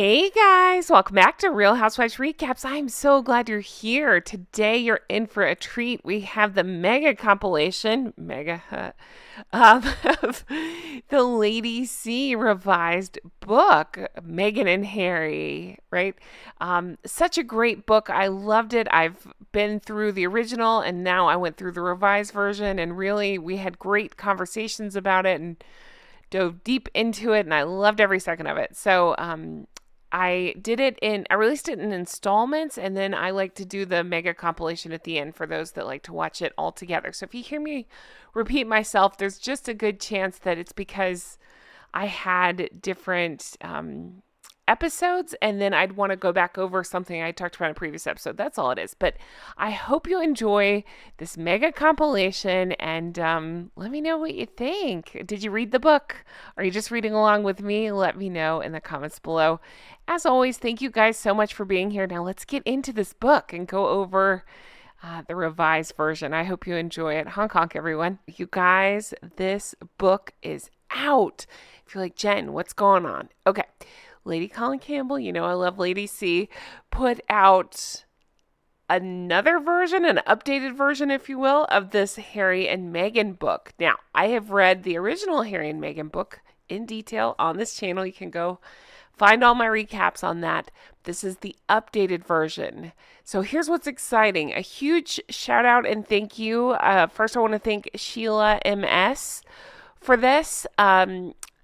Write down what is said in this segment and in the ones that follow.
Hey guys, welcome back to Real Housewives Recaps. I'm so glad you're here. Today you're in for a treat. We have the mega compilation, of the Lady C revised book, Meghan and Harry, right? Such a great book. I loved it. I've been through the original and now I went through the revised version, and really we had great conversations about it and dove deep into it, and I loved every second of it. I released it in installments, and then I like to do the mega compilation at the end for those that like to watch it all together. So if you hear me repeat myself, there's just a good chance that it's because I had different episodes, and then I'd want to go back over something I talked about in a previous episode. That's all it is. But I hope you enjoy this mega compilation, and let me know what you think. Did you read the book? Are you just reading along with me? Let me know in the comments below. As always, thank you guys so much for being here. Now let's get into this book and go over the revised version. I hope you enjoy it. Honk honk, everyone. You guys, this book is out. If you're like, Jen, what's going on? Okay. Lady Colin Campbell, you know I love Lady C, put out another version, an updated version, if you will, of this Harry and Meghan book. Now, I have read the original Harry and Meghan book in detail on this channel. You can go find all my recaps on that. This is the updated version. So here's what's exciting. A huge shout out and thank you. First, I want to thank Sheila MS for this.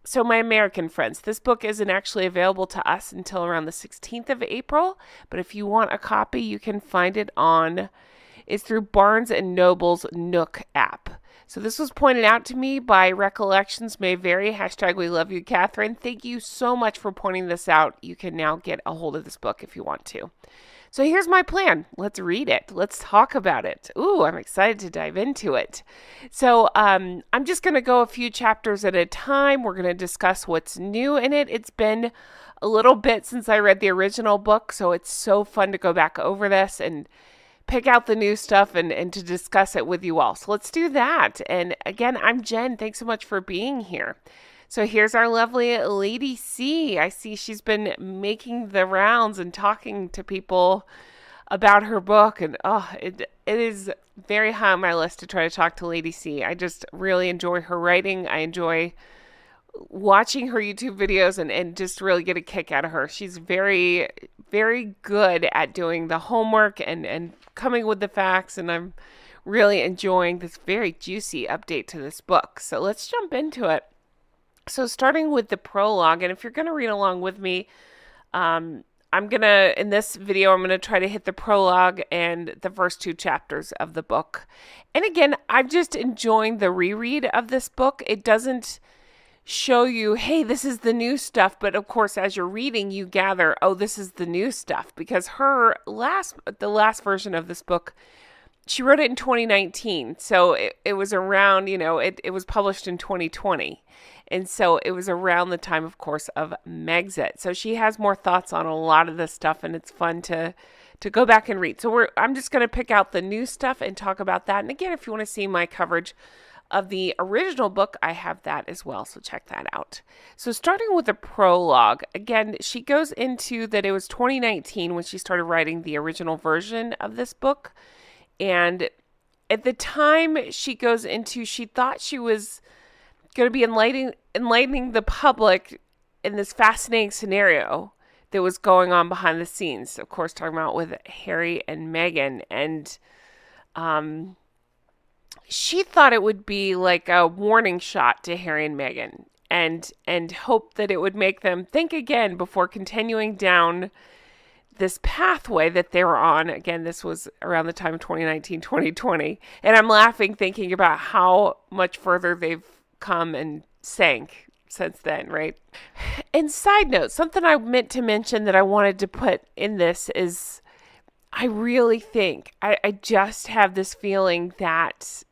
So my American friends, this book isn't actually available to us until around the 16th of April, but if you want a copy, you can find it it's through Barnes & Noble's Nook app. So this was pointed out to me by Recollections May Vary, hashtag we love you, Catherine. Thank you so much for pointing this out. You can now get a hold of this book if you want to. So here's my plan. Let's read it. Let's talk about it. Ooh, I'm excited to dive into it. So I'm just going to go a few chapters at a time. We're going to discuss what's new in it. It's been a little bit since I read the original book, so it's so fun to go back over this and pick out the new stuff and to discuss it with you all. So let's do that. And again, I'm Jen. Thanks so much for being here. So here's our lovely Lady C. I see she's been making the rounds and talking to people about her book. And it is very high on my list to try to talk to Lady C. I just really enjoy her writing. I enjoy watching her YouTube videos and just really get a kick out of her. She's very, very good at doing the homework and coming with the facts. And I'm really enjoying this very juicy update to this book. So let's jump into it. So starting with the prologue, and if you're going to read along with me, in this video, I'm going to try to hit the prologue and the first two chapters of the book. And again, I'm just enjoying the reread of this book. It doesn't show you, hey, this is the new stuff. But of course, as you're reading, you gather, oh, this is the new stuff, because the last version of this book, she wrote it in 2019. So it was around, it was published in 2020. And so it was around the time, of course, of Megxit. So she has more thoughts on a lot of this stuff, and it's fun to go back and read. So I'm just going to pick out the new stuff and talk about that. And again, if you want to see my coverage of the original book, I have that as well. So check that out. So starting with the prologue, again, she goes into that it was 2019 when she started writing the original version of this book. And at the time she thought she was going to be enlightening the public in this fascinating scenario that was going on behind the scenes. Of course, talking about with Harry and Meghan. And she thought it would be like a warning shot to Harry and Meghan and hoped that it would make them think again before continuing down this pathway that they were on. Again, this was around the time of 2019, 2020. And I'm laughing thinking about how much further they've come and sank since then, right? And side note, something I meant to mention that I wanted to put in this is I really think, I just have this feeling that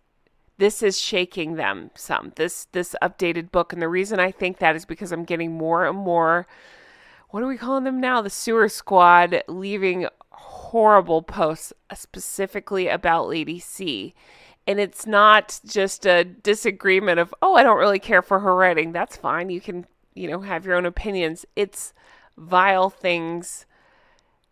this is shaking them some, this updated book. And the reason I think that is because I'm getting more and more, what are we calling them now? The sewer squad leaving horrible posts specifically about Lady C. And it's not just a disagreement of, oh, I don't really care for her writing. That's fine. You can, have your own opinions. It's vile things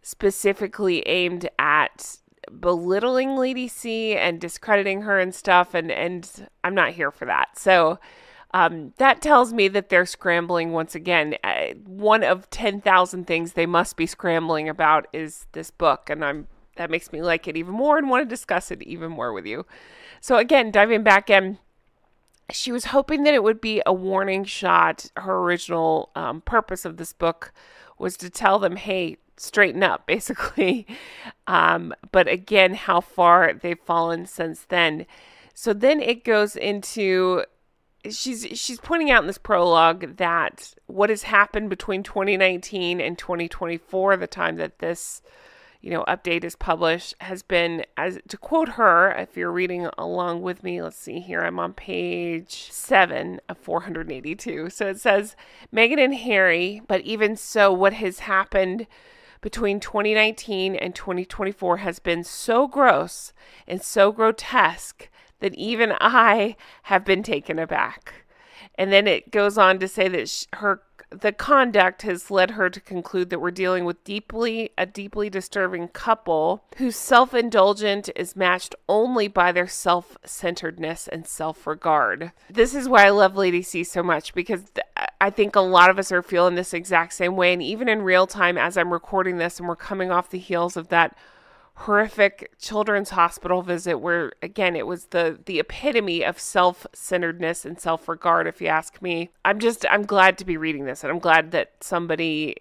specifically aimed at belittling Lady C and discrediting her and stuff, and I'm not here for that. So that tells me that they're scrambling once again. One of 10,000 things they must be scrambling about is this book, and that makes me like it even more and want to discuss it even more with you. So again, diving back in, she was hoping that it would be a warning shot. Her original purpose of this book was to tell them, hey, straighten up, basically. But again, how far they've fallen since then. So then it goes into, she's pointing out in this prologue that what has happened between 2019 and 2024, the time that this update is published, has been, as to quote her, if you're reading along with me, let's see here, I'm on page 7 of 482. So it says, Meghan and Harry, but even so, what has happened between 2019 and 2024 has been so gross and so grotesque that even I have been taken aback. And then it goes on to say that the conduct has led her to conclude that we're dealing with a deeply disturbing couple whose self-indulgence is matched only by their self-centeredness and self-regard. This is why I love Lady C so much, because I think a lot of us are feeling this exact same way. And even in real time, as I'm recording this and we're coming off the heels of that horrific children's hospital visit where, again, it was the epitome of self-centeredness and self-regard, if you ask me. I'm glad to be reading this, and I'm glad that somebody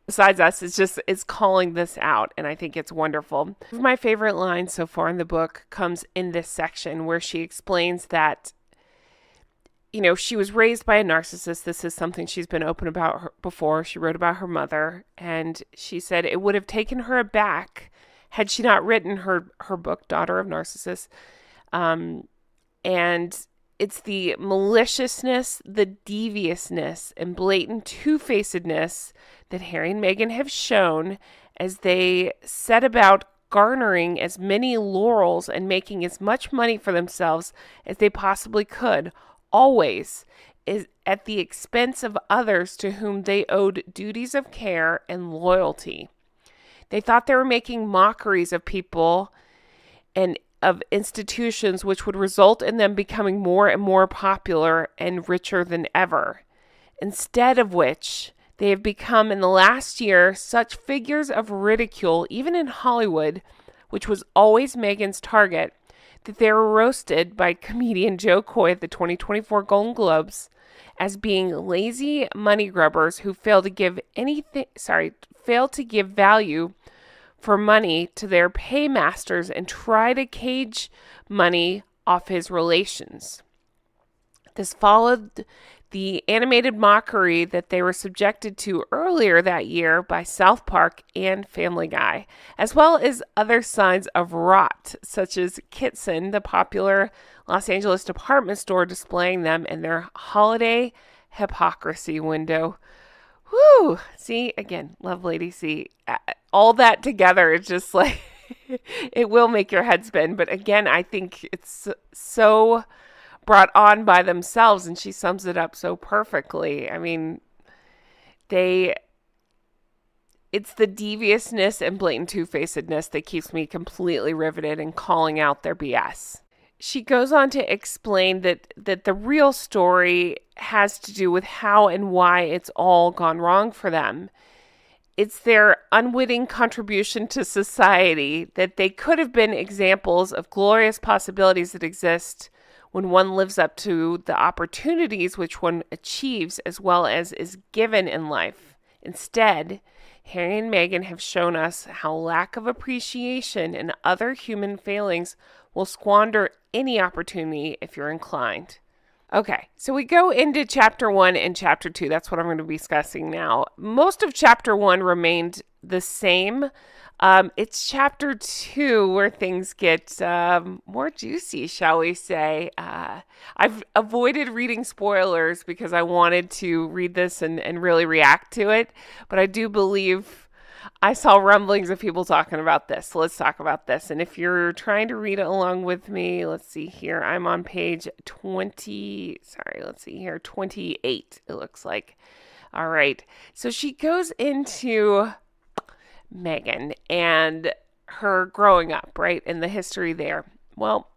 besides us, is calling this out, and I think it's wonderful. My favorite line so far in the book comes in this section where she explains that she was raised by a narcissist. This is something she's been open about before. She wrote about her mother, and she said it would have taken her aback had she not written her book, Daughter of Narcissists. And it's the maliciousness, the deviousness, and blatant two-facedness that Harry and Meghan have shown as they set about garnering as many laurels and making as much money for themselves as they possibly could, always is at the expense of others to whom they owed duties of care and loyalty. They thought they were making mockeries of people and of institutions, which would result in them becoming more and more popular and richer than ever. Instead of which, they have become in the last year such figures of ridicule, even in Hollywood, which was always Meghan's target, that they were roasted by comedian Joe Coy at the 2024 Golden Globes as being lazy money grubbers who fail to give value for money to their paymasters and try to cage money off his relations. This followed the animated mockery that they were subjected to earlier that year by South Park and Family Guy, as well as other signs of rot, such as Kitson, the popular Los Angeles department store, displaying them in their holiday hypocrisy window. Whoo! See, again, love Lady C. All that together is just like, it will make your head spin. But again, I think it's so brought on by themselves, and she sums it up so perfectly. I mean, it's the deviousness and blatant two-facedness that keeps me completely riveted and calling out their BS. She goes on to explain that the real story has to do with how and why it's all gone wrong for them. It's their unwitting contribution to society, that they could have been examples of glorious possibilities that exist when one lives up to the opportunities which one achieves as well as is given in life. Instead, Harry and Meghan have shown us how lack of appreciation and other human failings will squander any opportunity if you're inclined. Okay, so we go into chapter 1 and chapter 2. That's what I'm going to be discussing now. Most of chapter 1 remained the same. It's chapter 2 where things get more juicy, shall we say. I've avoided reading spoilers because I wanted to read this and really react to it. But I do believe I saw rumblings of people talking about this. So let's talk about this. And if you're trying to read it along with me, let's see here. I'm on page 28, it looks like. All right. So she goes into Meghan and her growing up, right? And the history there. Well,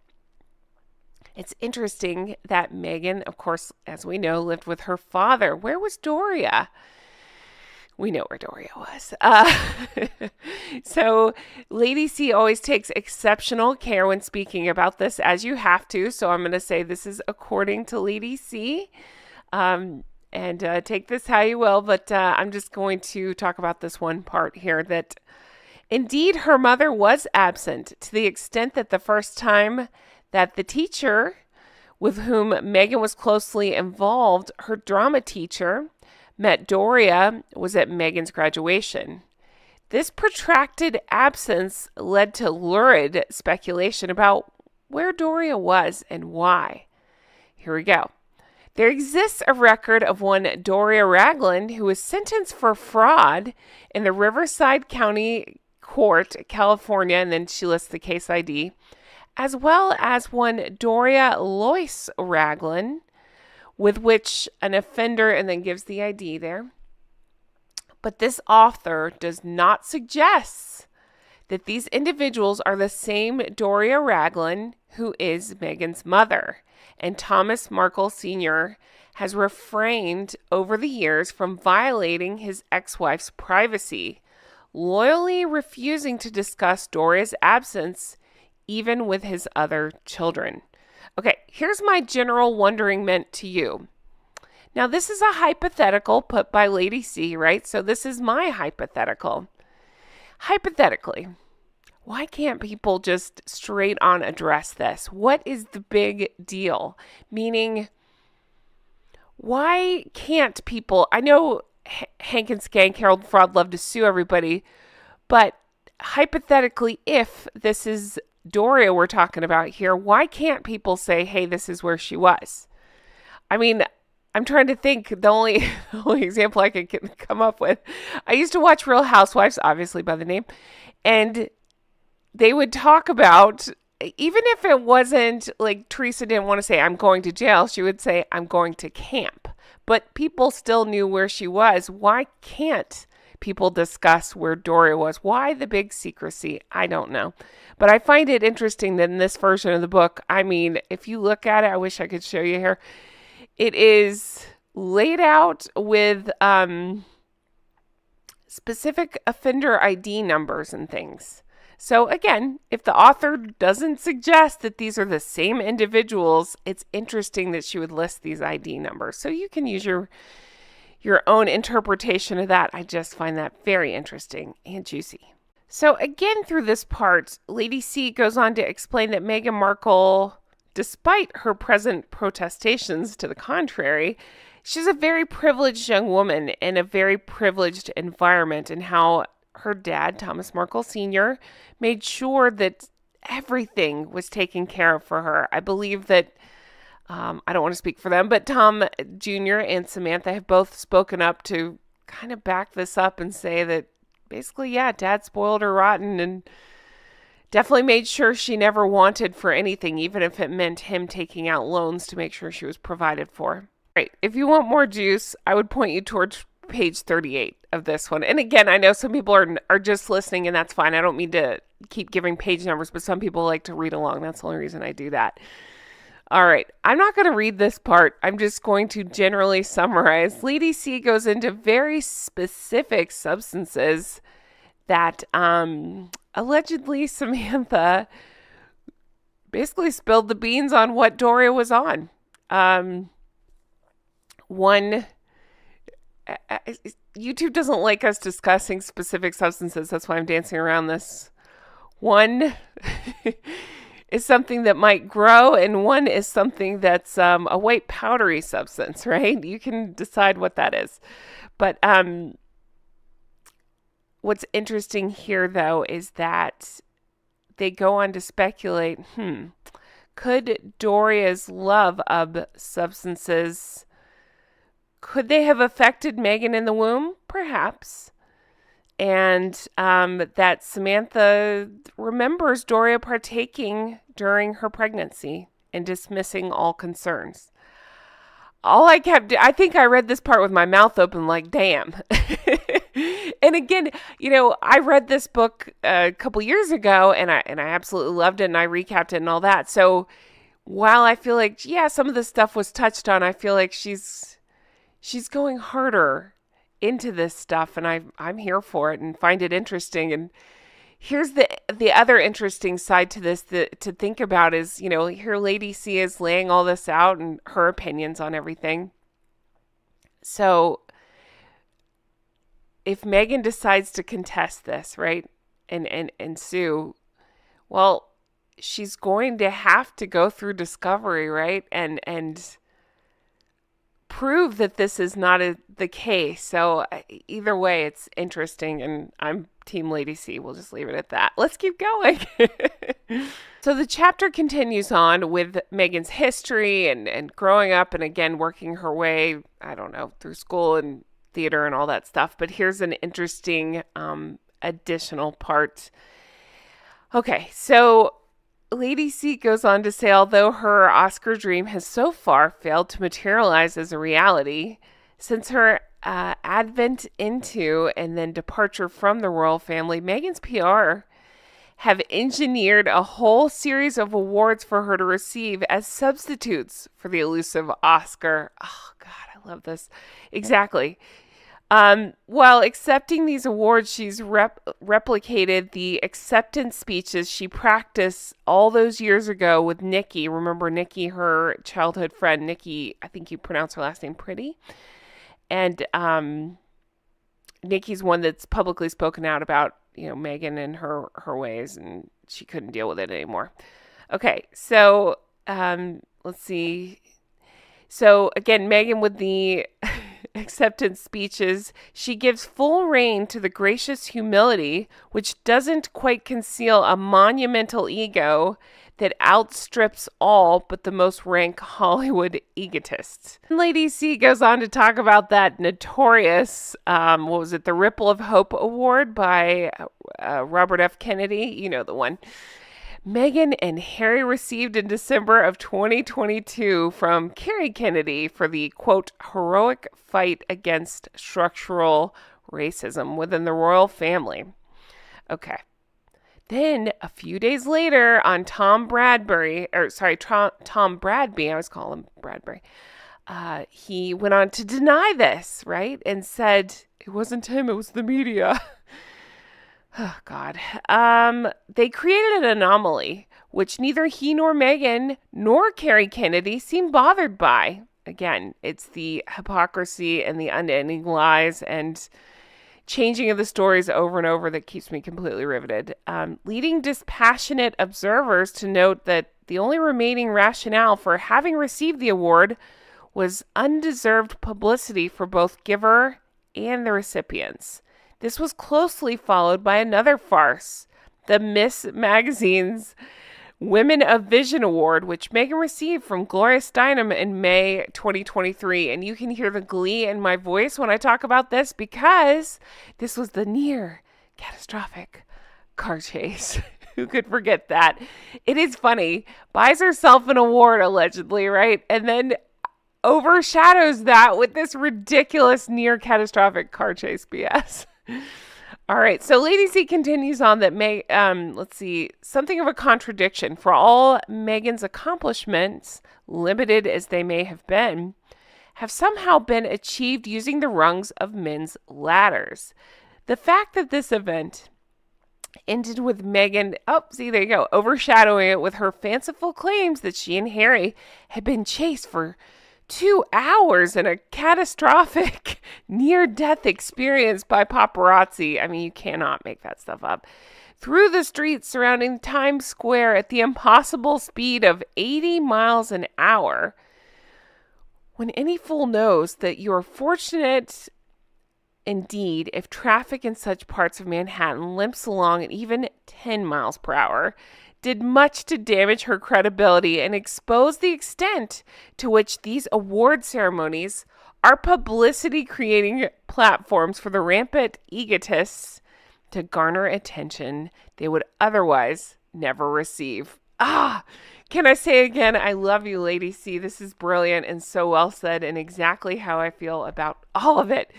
it's interesting that Meghan, of course, as we know, lived with her father. Where was Doria? We know where Doria was. So Lady C always takes exceptional care when speaking about this, as you have to. So I'm going to say this is according to Lady C. And take this how you will, but I'm just going to talk about this one part here that indeed her mother was absent to the extent that the first time that the teacher with whom Meghan was closely involved, her drama teacher, met Doria was at Meghan's graduation. This protracted absence led to lurid speculation about where Doria was and why. Here we go. There exists a record of one Doria Ragland who was sentenced for fraud in the Riverside County Court, California, and then she lists the case ID, as well as one Doria Lois Ragland, with which an offender, and then gives the ID there. But this author does not suggest that these individuals are the same Doria Ragland who is Meghan's mother. And Thomas Markle Sr. has refrained over the years from violating his ex-wife's privacy, loyally refusing to discuss Doria's absence, even with his other children. Okay, here's my general wondering meant to you. Now, this is a hypothetical put by Lady C, right? So this is my hypothetical. Hypothetically, why can't people just straight on address this? What is the big deal? Meaning, why can't people, I know Hank and Skank, Harold Fraud love to sue everybody, but hypothetically, if this is Doria we're talking about here, why can't people say, hey, this is where she was? I mean, I'm trying to think. The only example I could come up with, I used to watch Real Housewives, obviously by the name, and they would talk about, even if it wasn't like Teresa didn't want to say, I'm going to jail, she would say, I'm going to camp. But people still knew where she was. Why can't people discuss where Doria was? Why the big secrecy? I don't know. But I find it interesting that in this version of the book, I mean, if you look at it, I wish I could show you here. It is laid out with specific offender ID numbers and things. So again, if the author doesn't suggest that these are the same individuals, it's interesting that she would list these ID numbers. So you can use your own interpretation of that. I just find that very interesting and juicy. So again, through this part, Lady C goes on to explain that Meghan Markle, despite her present protestations to the contrary, she's a very privileged young woman in a very privileged environment, and how her dad, Thomas Markle Sr., made sure that everything was taken care of for her. I believe that, I don't want to speak for them, but Tom Jr. and Samantha have both spoken up to kind of back this up and say that basically, yeah, Dad spoiled her rotten and definitely made sure she never wanted for anything, even if it meant him taking out loans to make sure she was provided for. Right. If you want more juice, I would point you towards page 38 of this one. And again, I know some people are just listening, and that's fine. I don't mean to keep giving page numbers, but some people like to read along. That's the only reason I do that. All right. I'm not going to read this part. I'm just going to generally summarize. Lady C goes into very specific substances that allegedly Samantha basically spilled the beans on what Doria was on. YouTube doesn't like us discussing specific substances. That's why I'm dancing around this. One is something that might grow, and one is something that's a white powdery substance, right? You can decide what that is. But what's interesting here, though, is that they go on to speculate, could Doria's love of substances, could they have affected Meghan in the womb? Perhaps. And that Samantha remembers Doria partaking during her pregnancy and dismissing all concerns. I think I read this part with my mouth open, like, damn. And again, I read this book a couple years ago, and I absolutely loved it, and I recapped it and all that. So while I feel like, yeah, some of the stuff was touched on, I feel like she's going harder into this stuff, and I'm here for it and find it interesting. And here's the other interesting side to this to think about is, here Lady C is laying all this out and her opinions on everything. So if Meghan decides to contest this, right, and sue, well, she's going to have to go through discovery, right, and prove that this is not the case. So either way, it's interesting, and I'm Team Lady C. We'll just leave it at that. Let's keep going. So the chapter continues on with Meghan's history and growing up, and again working her way, I don't know, through school and theater and all that stuff. But here's an interesting additional part. Okay, so Lady C goes on to say, although her Oscar dream has so far failed to materialize as a reality, since her advent into and then departure from the royal family, Meghan's PR have engineered a whole series of awards for her to receive as substitutes for the elusive Oscar. Oh, God, I love this. Exactly. While accepting these awards, she's replicated the acceptance speeches she practiced all those years ago with Nikki. Remember Nikki, her childhood friend, Nikki, I think you pronounce her last name Pretty. And Nikki's one that's publicly spoken out about, Meghan and her ways, and she couldn't deal with it anymore. Okay, so let's see. So again, Meghan with the acceptance speeches, she gives full rein to the gracious humility, which doesn't quite conceal a monumental ego that outstrips all but the most rank Hollywood egotists. Lady C goes on to talk about that notorious, the Ripple of Hope Award by Robert F. Kennedy, the one Meghan and Harry received in December of 2022 from Kerry Kennedy for the, quote, heroic fight against structural racism within the royal family. Okay. Then, a few days later, on Tom Bradby, I always call him Bradbury, he went on to deny this, right? And said, it wasn't him, it was the media. Oh, God. They created an anomaly, which neither he nor Meghan nor Kerry Kennedy seemed bothered by. Again, it's the hypocrisy and the unending lies and changing of the stories over and over that keeps me completely riveted, leading dispassionate observers to note that the only remaining rationale for having received the award was undeserved publicity for both giver and the recipients. This was closely followed by another farce, the Miss Magazine's Women of Vision Award, which Meghan received from Gloria Steinem in May 2023. And you can hear the glee in my voice when I talk about this because this was the near catastrophic car chase. Who could forget that? It is funny. Buys herself an award, allegedly, right? And then overshadows that with this ridiculous near catastrophic car chase BS. All right, so Lady C continues on that something of a contradiction. For all Meghan's accomplishments, limited as they may have been, have somehow been achieved using the rungs of men's ladders. The fact that this event ended with Meghan, overshadowing it with her fanciful claims that she and Harry had been chased for 2 hours in a catastrophic near-death experience by paparazzi. I mean, you cannot make that stuff up. Through the streets surrounding Times Square at the impossible speed of 80 miles an hour. When any fool knows that you're fortunate indeed if traffic in such parts of Manhattan limps along at even 10 miles per hour, did much to damage her credibility and expose the extent to which these award ceremonies are publicity creating platforms for the rampant egotists to garner attention they would otherwise never receive. Can I say again, I love you, Lady C. This is brilliant and so well said and exactly how I feel about all of it.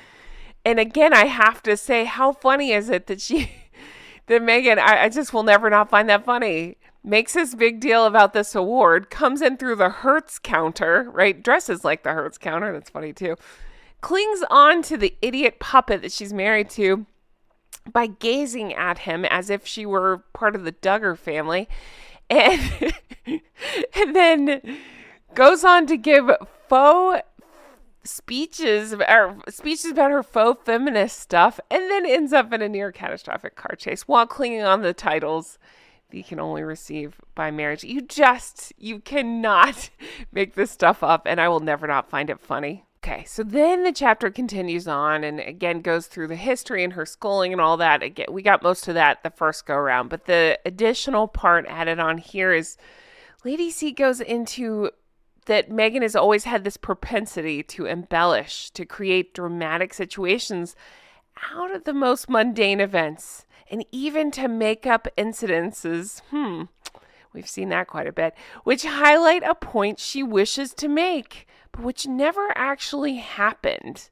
And again, I have to say, how funny is it that that Meghan, I just will never not find that funny, makes this big deal about this award, comes in through the Hertz counter, right? Dresses like the Hertz counter. That's funny too. Clings on to the idiot puppet that she's married to by gazing at him as if she were part of the Duggar family. And, and then goes on to give faux speeches about her faux feminist stuff, and then ends up in a near catastrophic car chase while clinging on the titles that you can only receive by marriage. You cannot make this stuff up, and I will never not find it funny. Okay, so then the chapter continues on and again goes through the history and her schooling and all that. Again, we got most of that the first go around, but the additional part added on here is Lady C goes into that Meghan has always had this propensity to embellish, to create dramatic situations out of the most mundane events, and even to make up incidences. We've seen that quite a bit, which highlight a point she wishes to make, but which never actually happened.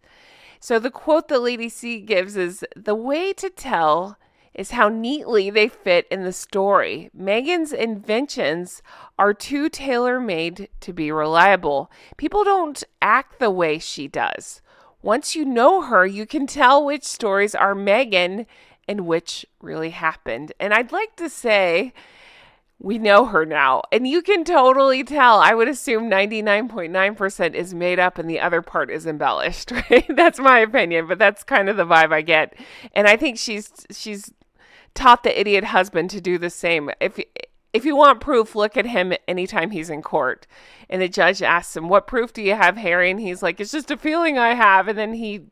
So the quote that Lady C gives is, "The way to tell is how neatly they fit in the story. Meghan's inventions are too tailor-made to be reliable. People don't act the way she does. Once you know her, you can tell which stories are Meghan and which really happened." And I'd like to say, we know her now, and you can totally tell. I would assume 99.9% is made up and the other part is embellished, right? That's my opinion, but that's kind of the vibe I get. And I think she's taught the idiot husband to do the same. If you want proof, look at him anytime he's in court. And the judge asks him, "What proof do you have, Harry?" And he's like, "It's just a feeling I have." And then he,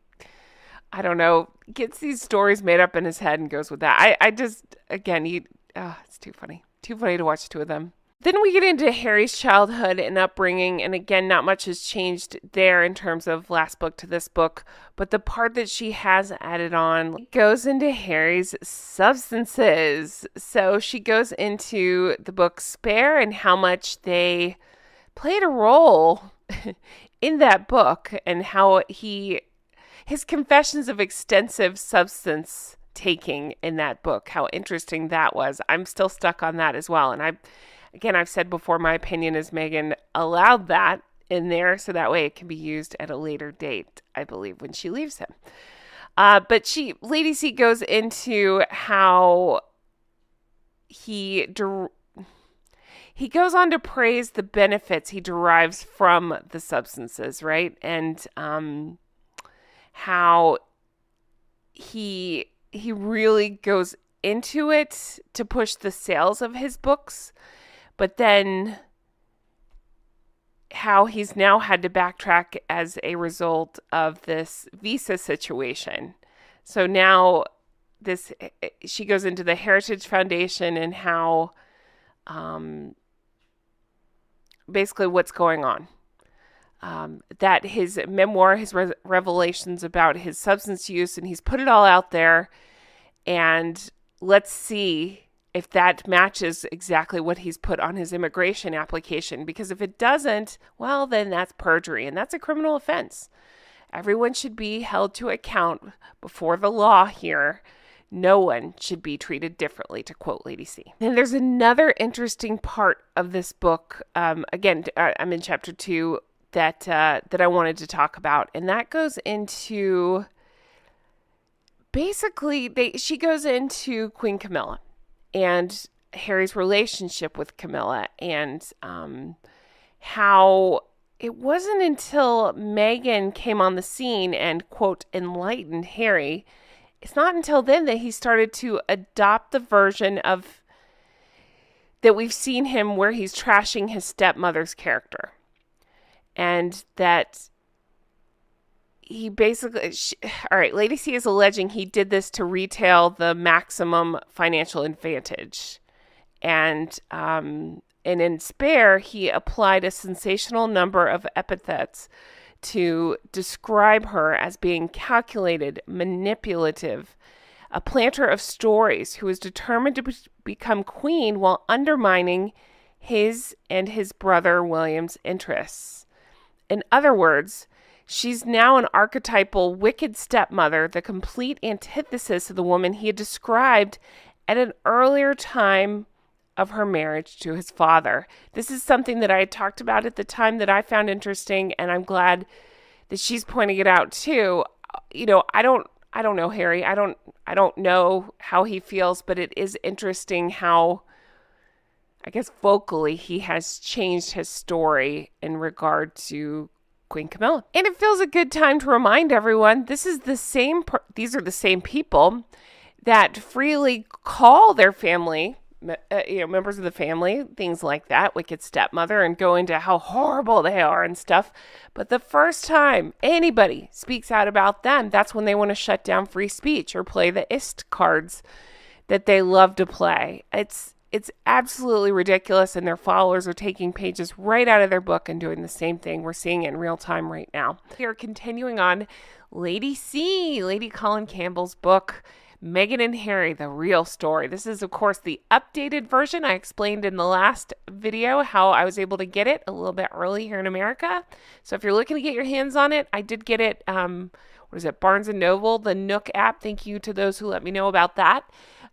I don't know, gets these stories made up in his head and goes with that. I just, again, it's too funny. Too funny to watch the two of them. Then we get into Harry's childhood and upbringing, and again, not much has changed there in terms of last book to this book, but the part that she has added on goes into Harry's substances. So she goes into the book Spare and how much they played a role in that book, and how his confessions of extensive substance taking in that book, how interesting that was. I'm still stuck on that as well. And I've said before, my opinion is Meghan allowed that in there so that way it can be used at a later date, I believe, when she leaves him. But Lady C goes into how he goes on to praise the benefits he derives from the substances, right? And how he really goes into it to push the sales of his books, but then how he's now had to backtrack as a result of this visa situation. So now she goes into the Heritage Foundation and how basically what's going on. That his memoir, his revelations about his substance use, and he's put it all out there. And let's see if that matches exactly what he's put on his immigration application. Because if it doesn't, well, then that's perjury, and that's a criminal offense. Everyone should be held to account before the law here. No one should be treated differently, to quote Lady C. And there's another interesting part of this book. Again, I'm in chapter 2 that I wanted to talk about, and that goes into basically she goes into Queen Camilla and Harry's relationship with Camilla, and how it wasn't until Meghan came on the scene and, quote, enlightened Harry. It's not until then that he started to adopt the version of that we've seen him where he's trashing his stepmother's character. And that he basically, all right, Lady C is alleging he did this to retail the maximum financial advantage. And in Spare, he applied a sensational number of epithets to describe her as being calculated, manipulative, a planter of stories who was determined to become queen while undermining his and his brother William's interests. In other words, she's now an archetypal wicked stepmother, the complete antithesis of the woman he had described at an earlier time of her marriage to his father. This is something that I had talked about at the time that I found interesting, and I'm glad that she's pointing it out too. I don't know Harry. I don't know how he feels, but it is interesting how, I guess, vocally he has changed his story in regard to Queen Camilla. And it feels a good time to remind everyone these are the same people that freely call their family, members of the family, things like that, wicked stepmother, and go into how horrible they are and stuff. But the first time anybody speaks out about them, that's when they want to shut down free speech or play the ist cards that they love to play. It's absolutely ridiculous, and their followers are taking pages right out of their book and doing the same thing. We're seeing it in real time right now. We are continuing on Lady Colin Campbell's book, Meghan and Harry, The Real Story. This is, of course, the updated version. I explained in the last video how I was able to get it a little bit early here in America. So if you're looking to get your hands on it, I did get it, Barnes & Noble, the Nook app. Thank you to those who let me know about that.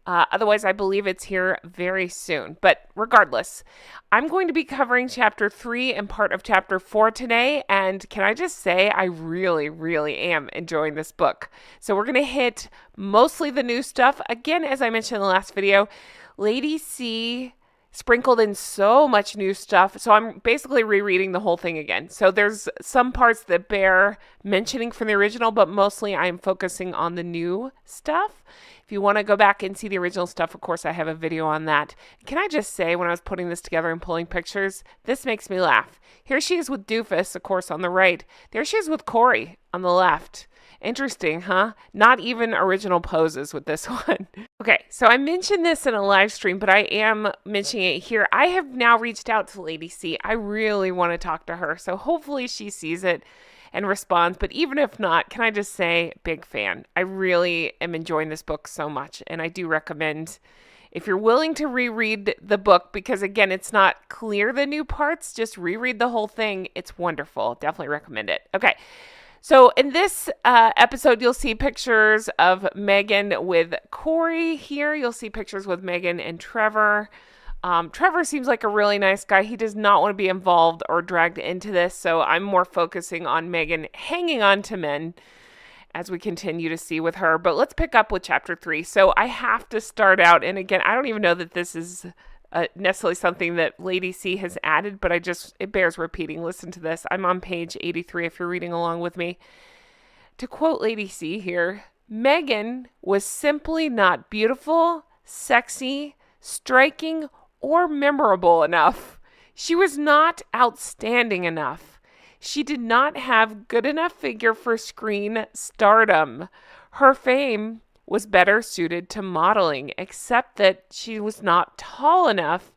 Otherwise, I believe it's here very soon. But regardless, I'm going to be covering Chapter 3 and part of Chapter 4 today. And can I just say, I really, really am enjoying this book. So we're going to hit mostly the new stuff. Again, as I mentioned in the last video, Lady C sprinkled in so much new stuff. So I'm basically rereading the whole thing again. So there's some parts that bear mentioning from the original, but mostly I'm focusing on the new stuff. If you want to go back and see the original stuff, of course, I have a video on that. Can I just say, when I was putting this together and pulling pictures, this makes me laugh. Here she is with Doofus, of course, on the right. There she is with Corey on the left. Interesting, huh? Not even original poses with this one. Okay, so I mentioned this in a live stream, but I am mentioning it here. I have now reached out to Lady C. I really want to talk to her, so hopefully she sees it and responds. But even if not, can I just say, big fan. I really am enjoying this book so much, and I do recommend, if you're willing to reread the book, because again, it's not clear the new parts, just reread the whole thing. It's wonderful. Definitely recommend it. Okay. So in this episode, you'll see pictures of Meghan with Corey here. You'll see pictures with Meghan and Trevor. Trevor seems like a really nice guy. He does not want to be involved or dragged into this. So I'm more focusing on Meghan hanging on to men as we continue to see with her. But let's pick up with Chapter 3. So I have to start out. And again, I don't even know that this is necessarily something that Lady C has added, but it bears repeating. Listen to this. I'm on page 83 if you're reading along with me. To quote Lady C here, Meghan was simply not beautiful, sexy, striking, or memorable enough. She was not outstanding enough. She did not have good enough figure for screen stardom. Her fame was better suited to modeling, except that she was not tall enough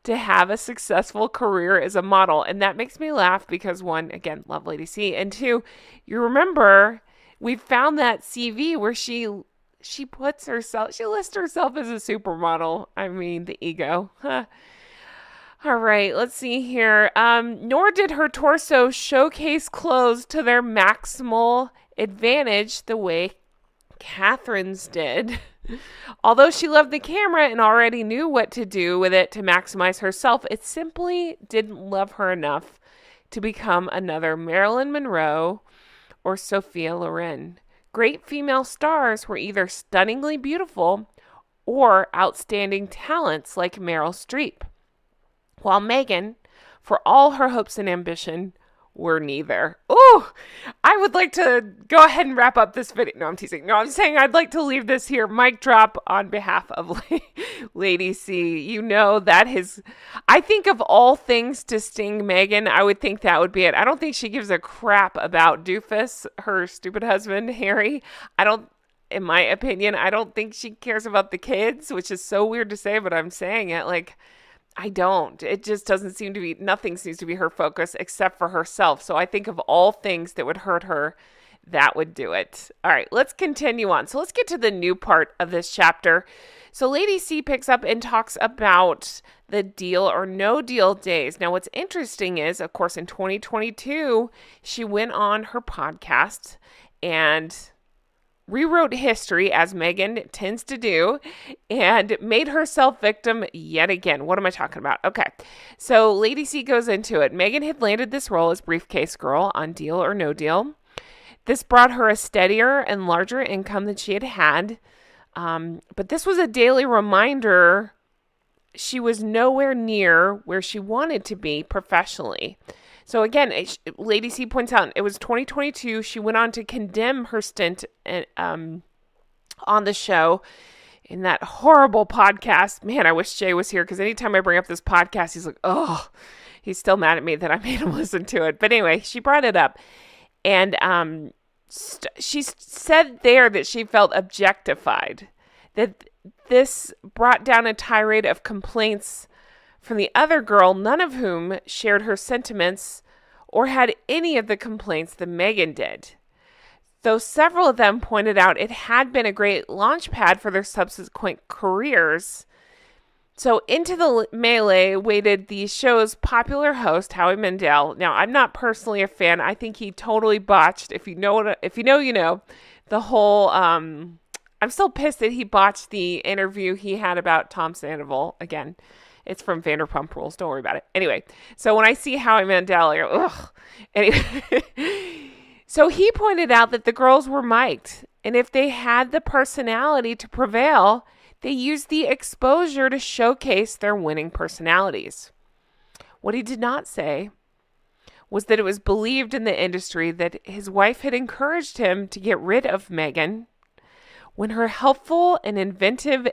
to have a successful career as a model. And that makes me laugh because, one, again, love Lady C, and two, you remember we found that CV where she lists herself as a supermodel. I mean, the ego. Huh. All right, let's see here. Nor did her torso showcase clothes to their maximal advantage the way Catherine's did. Although she loved the camera and already knew what to do with it to maximize herself, it simply didn't love her enough to become another Marilyn Monroe or Sophia Loren. Great female stars were either stunningly beautiful or outstanding talents like Meryl Streep, while Meghan, for all her hopes and ambition, were neither. Ooh, I would like to go ahead and wrap up this video. No, I'm teasing. No, I'm saying I'd like to leave this here. Mic drop on behalf of Lady C. You know, I think of all things to sting Meghan, I would think that would be it. I don't think she gives a crap about Doofus, her stupid husband, Harry. In my opinion, I don't think she cares about the kids, which is so weird to say, but I'm saying it I don't. It just doesn't seem to be her focus except for herself. So I think of all things that would hurt her, That would do it. All right, let's continue on. So let's get to the new part of this chapter. So Lady C picks up and talks about the deal or no deal days. Now, what's interesting is, of course, in 2022, she went on her podcast and rewrote history, as Meghan tends to do, and made herself victim yet again. What am I talking about? Okay, so Lady C goes into it. Meghan had landed this role as briefcase girl on Deal or No Deal. This brought her a steadier and larger income than she had had. But this was a daily reminder she was nowhere near where she wanted to be professionally. So again, Lady C points out, it was 2022. She went on to condemn her stint on the show in that horrible podcast. Man, I wish Jay was here, because anytime I bring up this podcast, he's like, oh, he's still mad at me that I made him listen to it. But anyway, she brought it up. And she said there that she felt objectified, that this brought down a tirade of complaints from the other girl, none of whom shared her sentiments or had any of the complaints that Meghan did. Though several of them pointed out it had been a great launch pad for their subsequent careers. So into the melee waded the show's popular host, Howie Mandel. Now, I'm not personally a fan. I think he totally botched. If you know, you know. The whole, I'm still pissed that he botched the interview he had about Tom Sandoval. Again, it's from Vanderpump Rules. Don't worry about it. Anyway, so when I see Howie Mandel, I go, ugh. Anyway, so he pointed out that the girls were mic'd, and if they had the personality to prevail, they used the exposure to showcase their winning personalities. What he did not say was that it was believed in the industry that his wife had encouraged him to get rid of Meghan when her helpful and inventive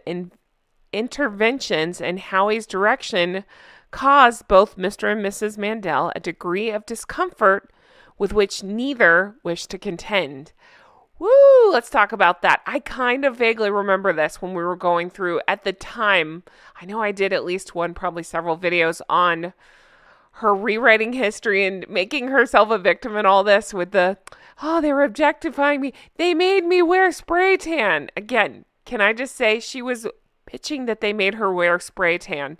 interventions in Howie's direction caused both Mr. and Mrs. Mandel a degree of discomfort with which neither wished to contend. Woo, let's talk about that. I kind of vaguely remember this when we were going through, at the time, I know I did at least one, probably several videos on her rewriting history and making herself a victim and all this with the, oh, they were objectifying me. They made me wear spray tan. Again, can I just say she was pitching that they made her wear spray tan.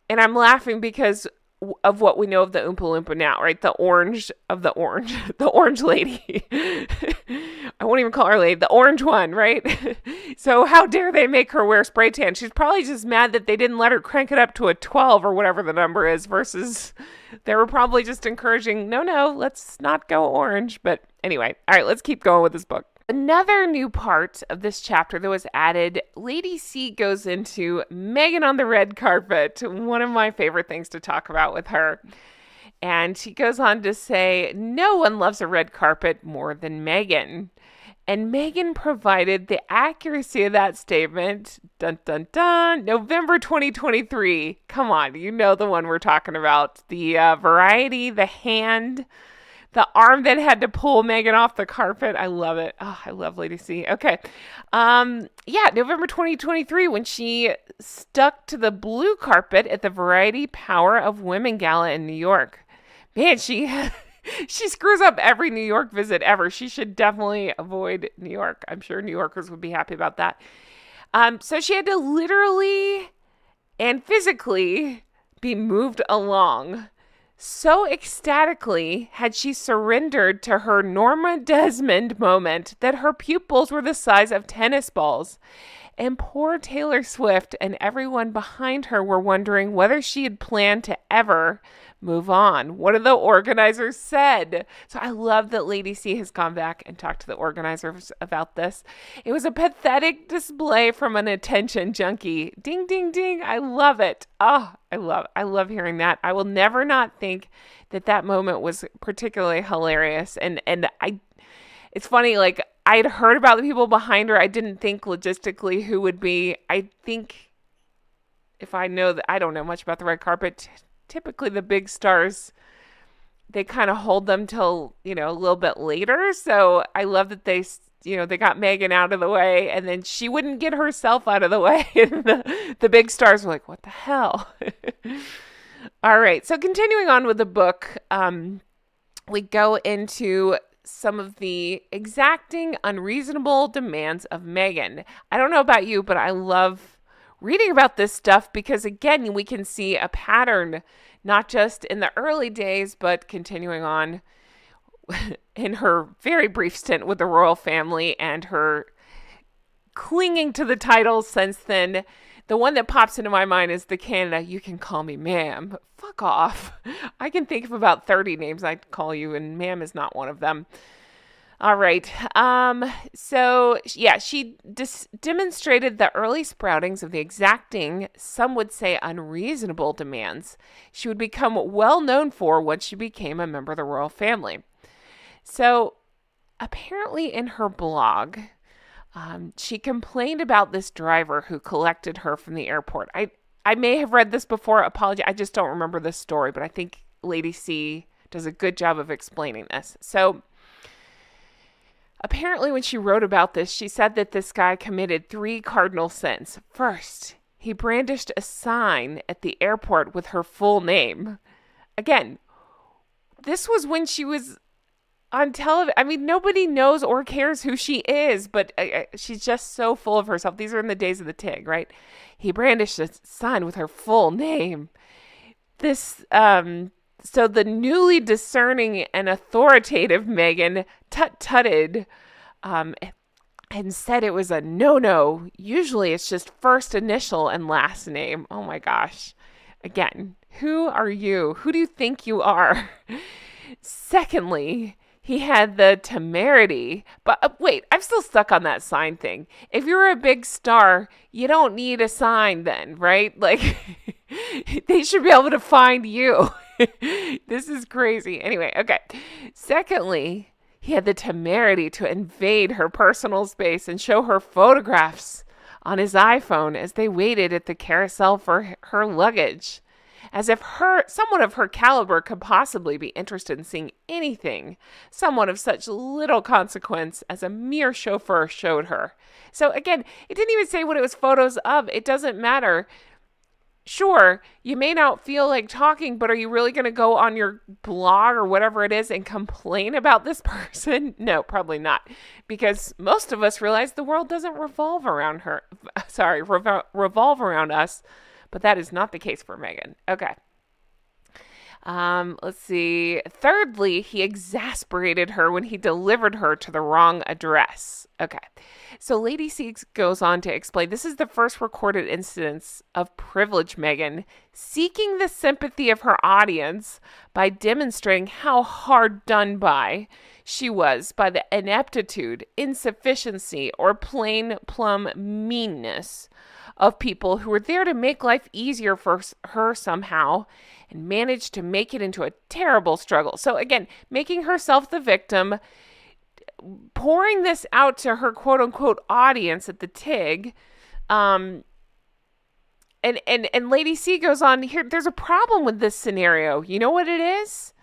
And I'm laughing because of what we know of the Oompa Loompa now, right? The orange lady. I won't even call her lady, the orange one, right? So how dare they make her wear spray tan? She's probably just mad that they didn't let her crank it up to a 12 or whatever the number is, versus they were probably just encouraging, no, let's not go orange. But anyway, all right, let's keep going with this book. Another new part of this chapter that was added, Lady C goes into Meghan on the red carpet, one of my favorite things to talk about with her. And she goes on to say, no one loves a red carpet more than Meghan. And Meghan provided the accuracy of that statement. Dun, dun, dun. November 2023. Come on, you know the one we're talking about. The variety, the hand, the arm that had to pull Meghan off the carpet. I love it. Oh, I love Lady C. Okay. November 2023, when she stuck to the blue carpet at the Variety Power of Women Gala in New York. Man, she screws up every New York visit ever. She should definitely avoid New York. I'm sure New Yorkers would be happy about that. So she had to literally and physically be moved along. So ecstatically had she surrendered to her Norma Desmond moment that her pupils were the size of tennis balls. And poor Taylor Swift and everyone behind her were wondering whether she had planned to ever move on. What have the organizers said? So I love that Lady C has gone back and talked to the organizers about this. It was a pathetic display from an attention junkie. Ding, ding, ding. I love it. Oh, I love hearing that. I will never not think that moment was particularly hilarious. And it's funny, like, I'd heard about the people behind her. I didn't think logistically who would be. I think if I know that, I don't know much about the red carpet. Typically the big stars, they kind of hold them till, a little bit later. So I love that they got Meghan out of the way, and then she wouldn't get herself out of the way. And the big stars were like, what the hell? All right. So continuing on with the book, we go into some of the exacting, unreasonable demands of Meghan. I don't know about you, but I love reading about this stuff because, again, we can see a pattern, not just in the early days, but continuing on in her very brief stint with the royal family and her clinging to the titles since then. The one that pops into my mind is the Canada, you can call me ma'am. Fuck off. I can think of about 30 names I'd call you, and ma'am is not one of them. All right. She demonstrated the early sproutings of the exacting, some would say unreasonable demands she would become well known for once she became a member of the royal family. So apparently in her blog, she complained about this driver who collected her from the airport. I may have read this before. Apology. I just don't remember this story, but I think Lady C does a good job of explaining this. So apparently when she wrote about this, she said that this guy committed 3 cardinal sins. First, he brandished a sign at the airport with her full name. Again, this was when she was on television. I mean, nobody knows or cares who she is, but she's just so full of herself. These are in the days of the TIG, right? He brandished a sign with her full name. So the newly discerning and authoritative Meghan tut-tutted and said it was a no-no. Usually it's just first initial and last name. Oh my gosh. Again, who are you? Who do you think you are? Secondly, he had the temerity, but wait, I'm still stuck on that sign thing. If you're a big star, you don't need a sign then, right? Like, they should be able to find you. This is crazy. Anyway, okay. Secondly, he had the temerity to invade her personal space and show her photographs on his iPhone as they waited at the carousel for her luggage. As if someone of her caliber could possibly be interested in seeing anything someone of such little consequence as a mere chauffeur showed her. So again, it didn't even say what it was photos of. It doesn't matter. Sure, you may not feel like talking, but are you really going to go on your blog or whatever it is and complain about this person? No, probably not. Because most of us realize the world doesn't revolve around revolve around us. But that is not the case for Meghan. Okay. Let's see. Thirdly, he exasperated her when he delivered her to the wrong address. Okay. So Lady C goes on to explain, this is the first recorded instance of privileged Meghan seeking the sympathy of her audience by demonstrating how hard done by she was by the ineptitude, insufficiency, or plain plumb meanness of people who were there to make life easier for her somehow and managed to make it into a terrible struggle. So again, making herself the victim, pouring this out to her quote unquote audience at the TIG. And Lady C goes on here. There's a problem with this scenario. You know what it is?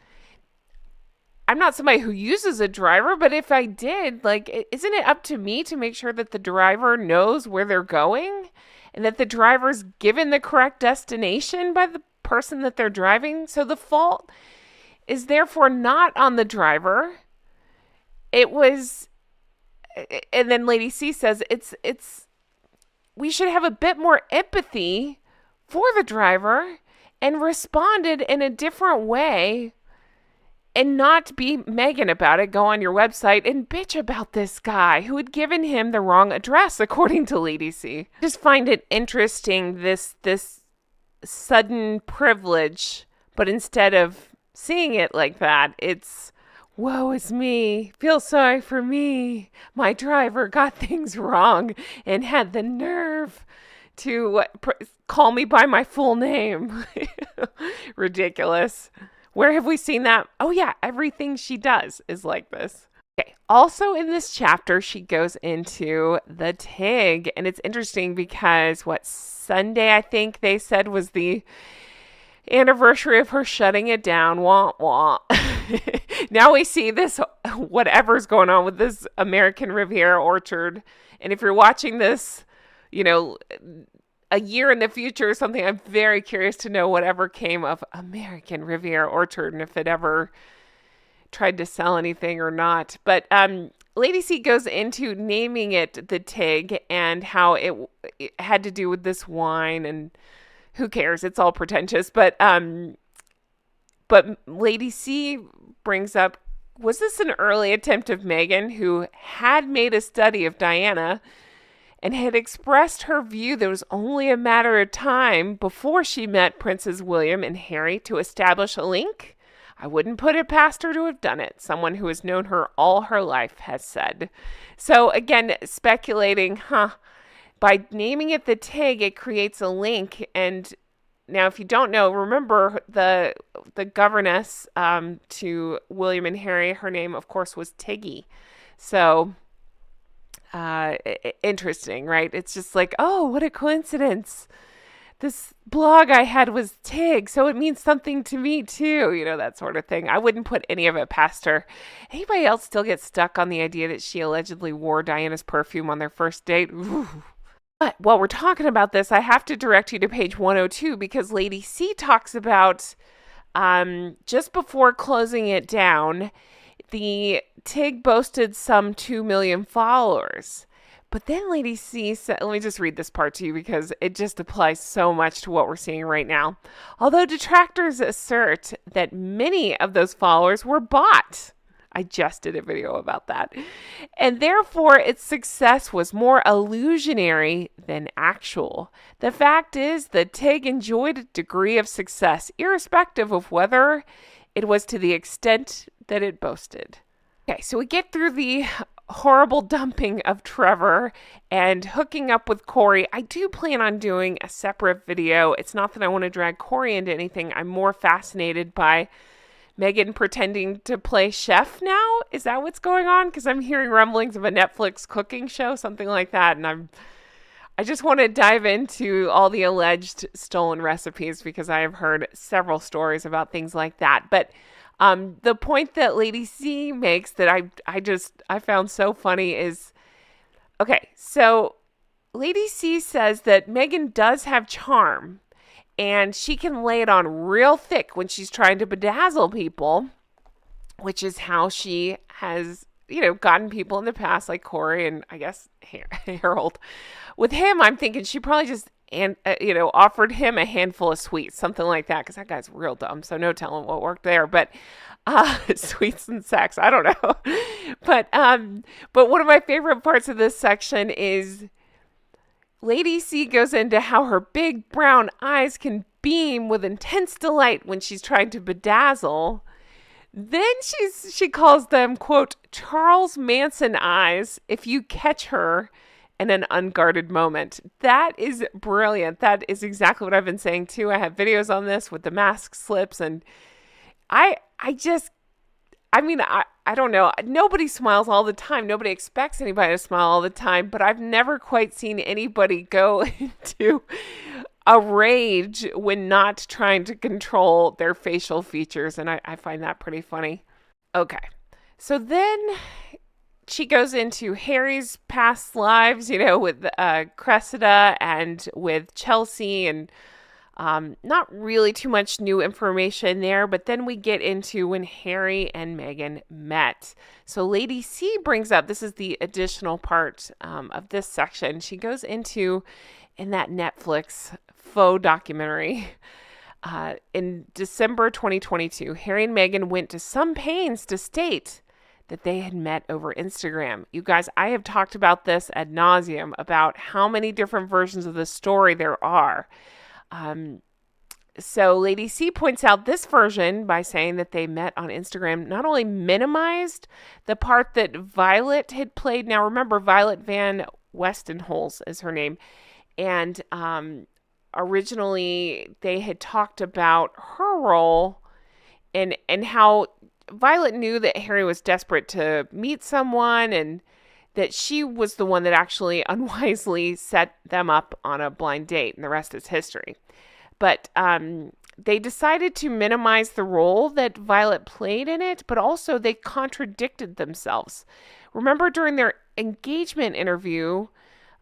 I'm not somebody who uses a driver, but if I did, like, isn't it up to me to make sure that the driver knows where they're going? And that the driver's given the correct destination by the person that they're driving. So the fault is therefore not on the driver. It was, and then Lady C says, we should have a bit more empathy for the driver and responded in a different way and not be Meghan about it. Go on your website and bitch about this guy who had given him the wrong address, according to Lady C. Just find it interesting, this sudden privilege, but instead of seeing it like that, it's, woe is me, feel sorry for me. My driver got things wrong and had the nerve to call me by my full name. Ridiculous. Where have we seen that? Oh yeah, everything she does is like this. Okay. Also in this chapter, she goes into the TIG, and it's interesting because Sunday, I think they said, was the anniversary of her shutting it down. Wah, wah. Now we see this, whatever's going on with this American Riviera orchard. And if you're watching this, a year in the future or something, I'm very curious to know whatever came of American Riviera Orchard and if it ever tried to sell anything or not. But Lady C goes into naming it the Tig and how it had to do with this wine, and who cares? It's all pretentious. But Lady C brings up, was this an early attempt of Meghan, who had made a study of Diana and had expressed her view that it was only a matter of time before she met Princes William and Harry to establish a link? I wouldn't put it past her to have done it. Someone who has known her all her life has said. So again, speculating, by naming it the Tig, it creates a link. And now, if you don't know, remember the governess to William and Harry, her name, of course, was Tiggy. So interesting, right? It's just like, oh, what a coincidence. This blog I had was Tig, so it means something to me too, that sort of thing. I wouldn't put any of it past her. Anybody else still get stuck on the idea that she allegedly wore Diana's perfume on their first date? Ooh. But while we're talking about this, I have to direct you to page 102 because Lady C talks about just before closing it down, the Tig boasted some 2 million followers. But then Lady C said, let me just read this part to you because it just applies so much to what we're seeing right now. Although detractors assert that many of those followers were bought. I just did a video about that. And therefore, its success was more illusionary than actual. The fact is that Tig enjoyed a degree of success, irrespective of whether it was to the extent that it boasted. Okay, so we get through the horrible dumping of Trevor and hooking up with Corey. I do plan on doing a separate video. It's not that I want to drag Corey into anything. I'm more fascinated by Meghan pretending to play chef now. Is that what's going on? Because I'm hearing rumblings of a Netflix cooking show, something like that. And I just want to dive into all the alleged stolen recipes because I have heard several stories about things like that. But the point that Lady C makes that I found so funny is, okay, so Lady C says that Meghan does have charm and she can lay it on real thick when she's trying to bedazzle people, which is how she has, gotten people in the past like Corey and I guess Harold. With him, I'm thinking she probably just offered him a handful of sweets, something like that, because that guy's real dumb. So no telling what worked there. But sweets and sex, I don't know. But one of my favorite parts of this section is Lady C goes into how her big brown eyes can beam with intense delight when she's trying to bedazzle. Then she calls them, quote, Charles Manson eyes if you catch her in an unguarded moment. That is brilliant. That is exactly what I've been saying too. I have videos on this with the mask slips, and I don't know. Nobody smiles all the time. Nobody expects anybody to smile all the time, but I've never quite seen anybody go into a rage when not trying to control their facial features, and I find that pretty funny. Okay, so then she goes into Harry's past lives, with Cressida and with Chelsea, and not really too much new information there, but then we get into when Harry and Meghan met. So Lady C brings up, this is the additional part of this section, she goes into, in that Netflix faux documentary, in December 2022, Harry and Meghan went to some pains to state that they had met over Instagram. You guys, I have talked about this ad nauseum, about how many different versions of the story there are. So Lady C points out this version by saying that they met on Instagram not only minimized the part that Violet had played. Now remember, Violet Van Westenholz is her name. And originally they had talked about her role and how Violet knew that Harry was desperate to meet someone and that she was the one that actually unwisely set them up on a blind date, and the rest is history. But they decided to minimize the role that Violet played in it, but also they contradicted themselves. Remember during their engagement interview,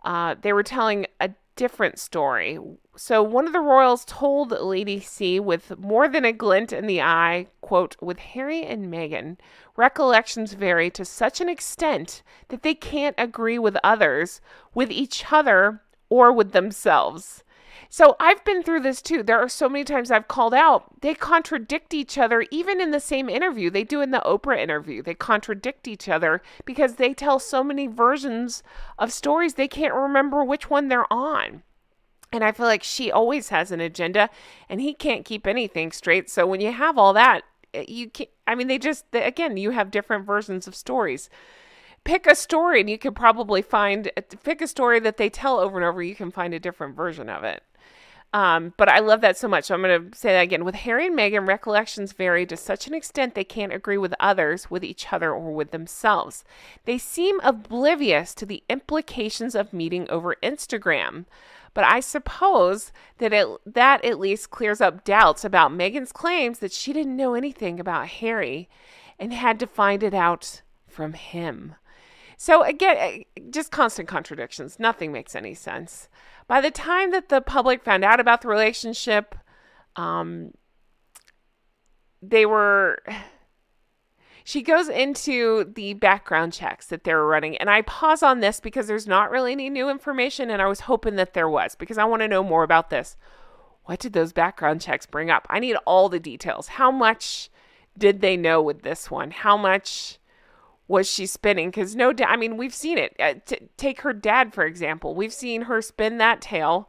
they were telling a different story. So one of the royals told Lady C with more than a glint in the eye, quote, with Harry and Meghan, recollections vary to such an extent that they can't agree with others, with each other, or with themselves. So I've been through this too. There are so many times I've called out. They contradict each other, even in the same interview. They do in the Oprah interview. They contradict each other because they tell so many versions of stories they can't remember which one they're on. And I feel like she always has an agenda and he can't keep anything straight. So when you have all that, you can't, I mean, again, you have different versions of stories. Pick a story and you could probably pick a story that they tell over and over. You can find a different version of it. But I love that so much. So I'm going to say that again. With Harry and Meghan, recollections vary to such an extent they can't agree with others, with each other, or with themselves. They seem oblivious to the implications of meeting over Instagram. But I suppose that that at least clears up doubts about Meghan's claims that she didn't know anything about Harry and had to find it out from him. So again, just constant contradictions. Nothing makes any sense. By the time that the public found out about the relationship, she goes into the background checks that they were running. And I pause on this because there's not really any new information. And I was hoping that there was because I want to know more about this. What did those background checks bring up? I need all the details. How much did they know with this one? How much was she spinning? Because we've seen it. Take her dad, for example. We've seen her spin that tale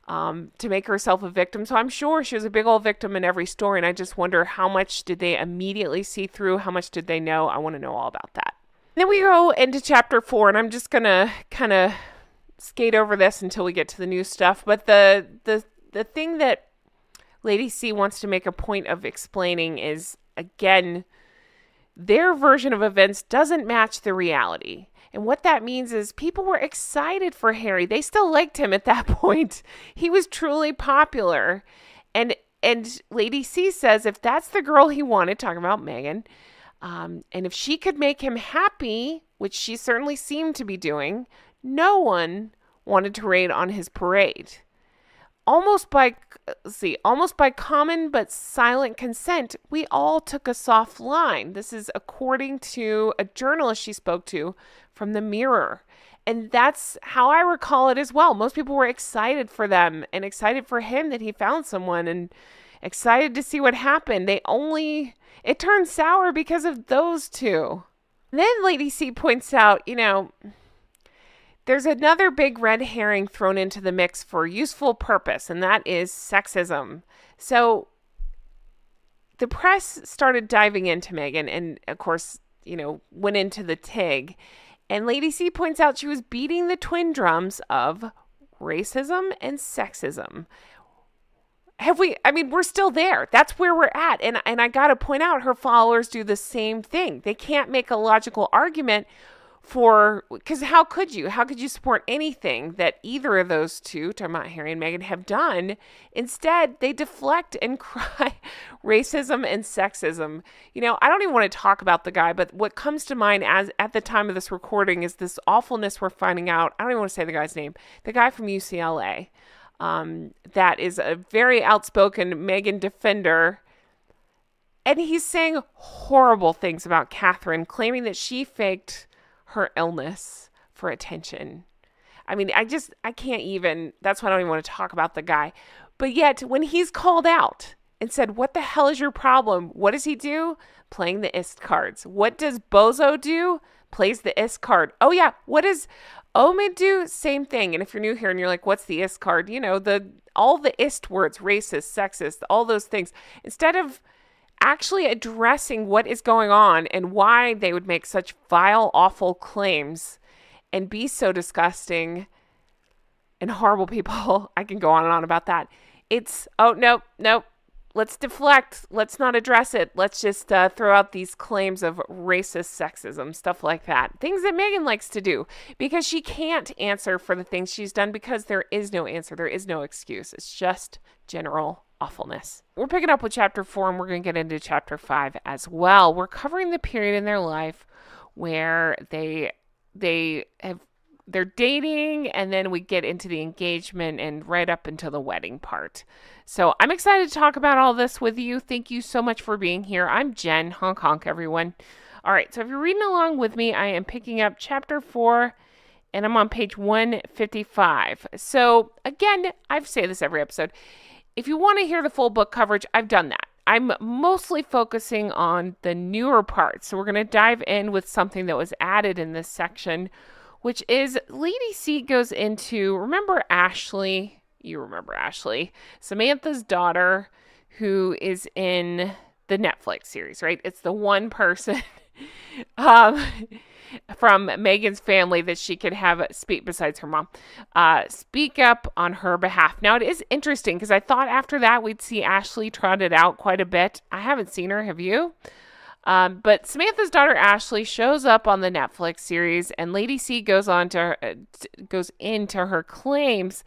to make herself a victim. So I'm sure she was a big old victim in every story. And I just wonder how much did they immediately see through? How much did they know? I want to know all about that. Then we go into chapter 4, and I'm just going to kind of skate over this until we get to the new stuff. But the thing that Lady C wants to make a point of explaining is, again, their version of events doesn't match the reality. And what that means is people were excited for Harry. They still liked him at that point. He was truly popular. And Lady C says if that's the girl he wanted, talking about Meghan, and if she could make him happy, which she certainly seemed to be doing, no one wanted to raid on his parade. Almost by common but silent consent, we all took a soft line. This is according to a journalist she spoke to from the Mirror. And that's how I recall it as well. Most people were excited for them and excited for him that he found someone and excited to see what happened. It turned sour because of those two. And then Lady C points out, there's another big red herring thrown into the mix for useful purpose, and that is sexism. So the press started diving into Meghan and, of course, went into the TIG. And Lady C points out she was beating the twin drums of racism and sexism. We're still there. That's where we're at. And I got to point out her followers do the same thing. They can't make a logical argument because how could you support anything that either of those two, talking about Harry and Meghan, have done? Instead, they deflect and cry racism and sexism. I don't even want to talk about the guy, but what comes to mind at the time of this recording is this awfulness we're finding out. I don't even want to say the guy's name. The guy from UCLA, that is a very outspoken Meghan defender. And he's saying horrible things about Catherine, claiming that she faked her illness for attention. I can't even, that's why I don't even want to talk about the guy. But yet, when he's called out and said, what the hell is your problem? What does he do? Playing the ist cards. What does Bozo do? Plays the ist card. Oh yeah, what does Omid do? Same thing. And if you're new here and you're like, what's the ist card? All the ist words, racist, sexist, all those things. Instead of actually addressing what is going on and why they would make such vile, awful claims and be so disgusting and horrible people. I can go on and on about that. It's, oh, nope. Let's deflect. Let's not address it. Let's just throw out these claims of racist sexism, stuff like that. Things that Meghan likes to do because she can't answer for the things she's done because there is no answer. There is no excuse. It's just general awfulness. We're picking up with chapter 4 and we're going to get into chapter 5 as well. We're covering the period in their life where they have they're dating, and then we get into the engagement and right up until the wedding part. So I'm excited to talk about all this with you. Thank you so much for being here. I'm Jen. Honk honk, everyone. All right, so if you're reading along with me, I am picking up chapter 4, and I'm on page 155. So again, I say this every episode. If you want to hear the full book coverage, I've done that. I'm mostly focusing on the newer parts. So we're going to dive in with something that was added in this section, which is Lady C goes into, remember Ashley? You remember Ashley, Samantha's daughter, who is in the Netflix series, right? It's the one person from Meghan's family that she could have speak, besides her mom, speak up on her behalf. Now, it is interesting because I thought after that we'd see Ashley trotted out quite a bit. I haven't seen her. Have you? But Samantha's daughter Ashley shows up on the Netflix series, and Lady C goes into her claims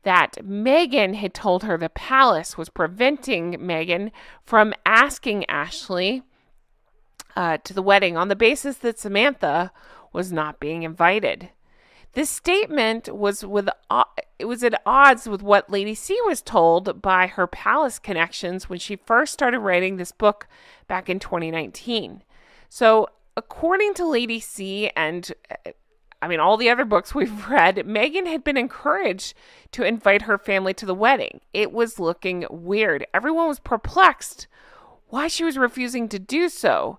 that Meghan had told her the palace was preventing Meghan from asking Ashley to the wedding on the basis that Samantha was not being invited. This statement was at odds with what Lady C was told by her palace connections when she first started writing this book back in 2019. So, according to Lady C and all the other books we've read, Meghan had been encouraged to invite her family to the wedding. It was looking weird. Everyone was perplexed why she was refusing to do so.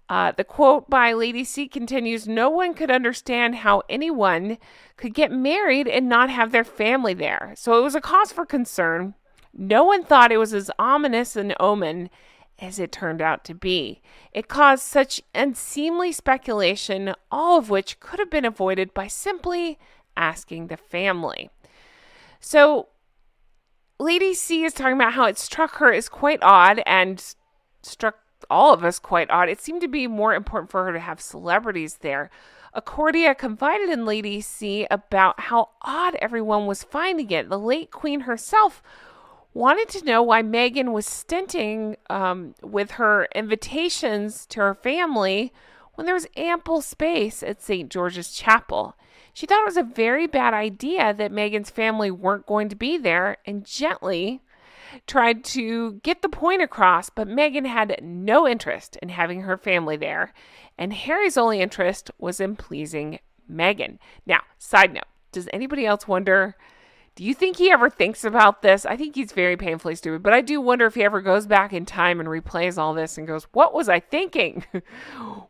The quote by Lady C continues, "No one could understand how anyone could get married and not have their family there. So it was a cause for concern. No one thought it was as ominous an omen as it turned out to be. It caused such unseemly speculation, all of which could have been avoided by simply asking the family." So Lady C is talking about how it struck her as quite odd and struck all of us quite odd. It seemed to be more important for her to have celebrities there. Accordia confided in Lady C about how odd everyone was finding it. The late Queen herself wanted to know why Meghan was stinting with her invitations to her family when there was ample space at St. George's Chapel. She thought it was a very bad idea that Meghan's family weren't going to be there, and gently tried to get the point across, but Meghan had no interest in having her family there, and Harry's only interest was in pleasing Meghan. Now, side note, does anybody else wonder, do you think he ever thinks about this? I think he's very painfully stupid, but I do wonder if he ever goes back in time and replays all this and goes, what was I thinking?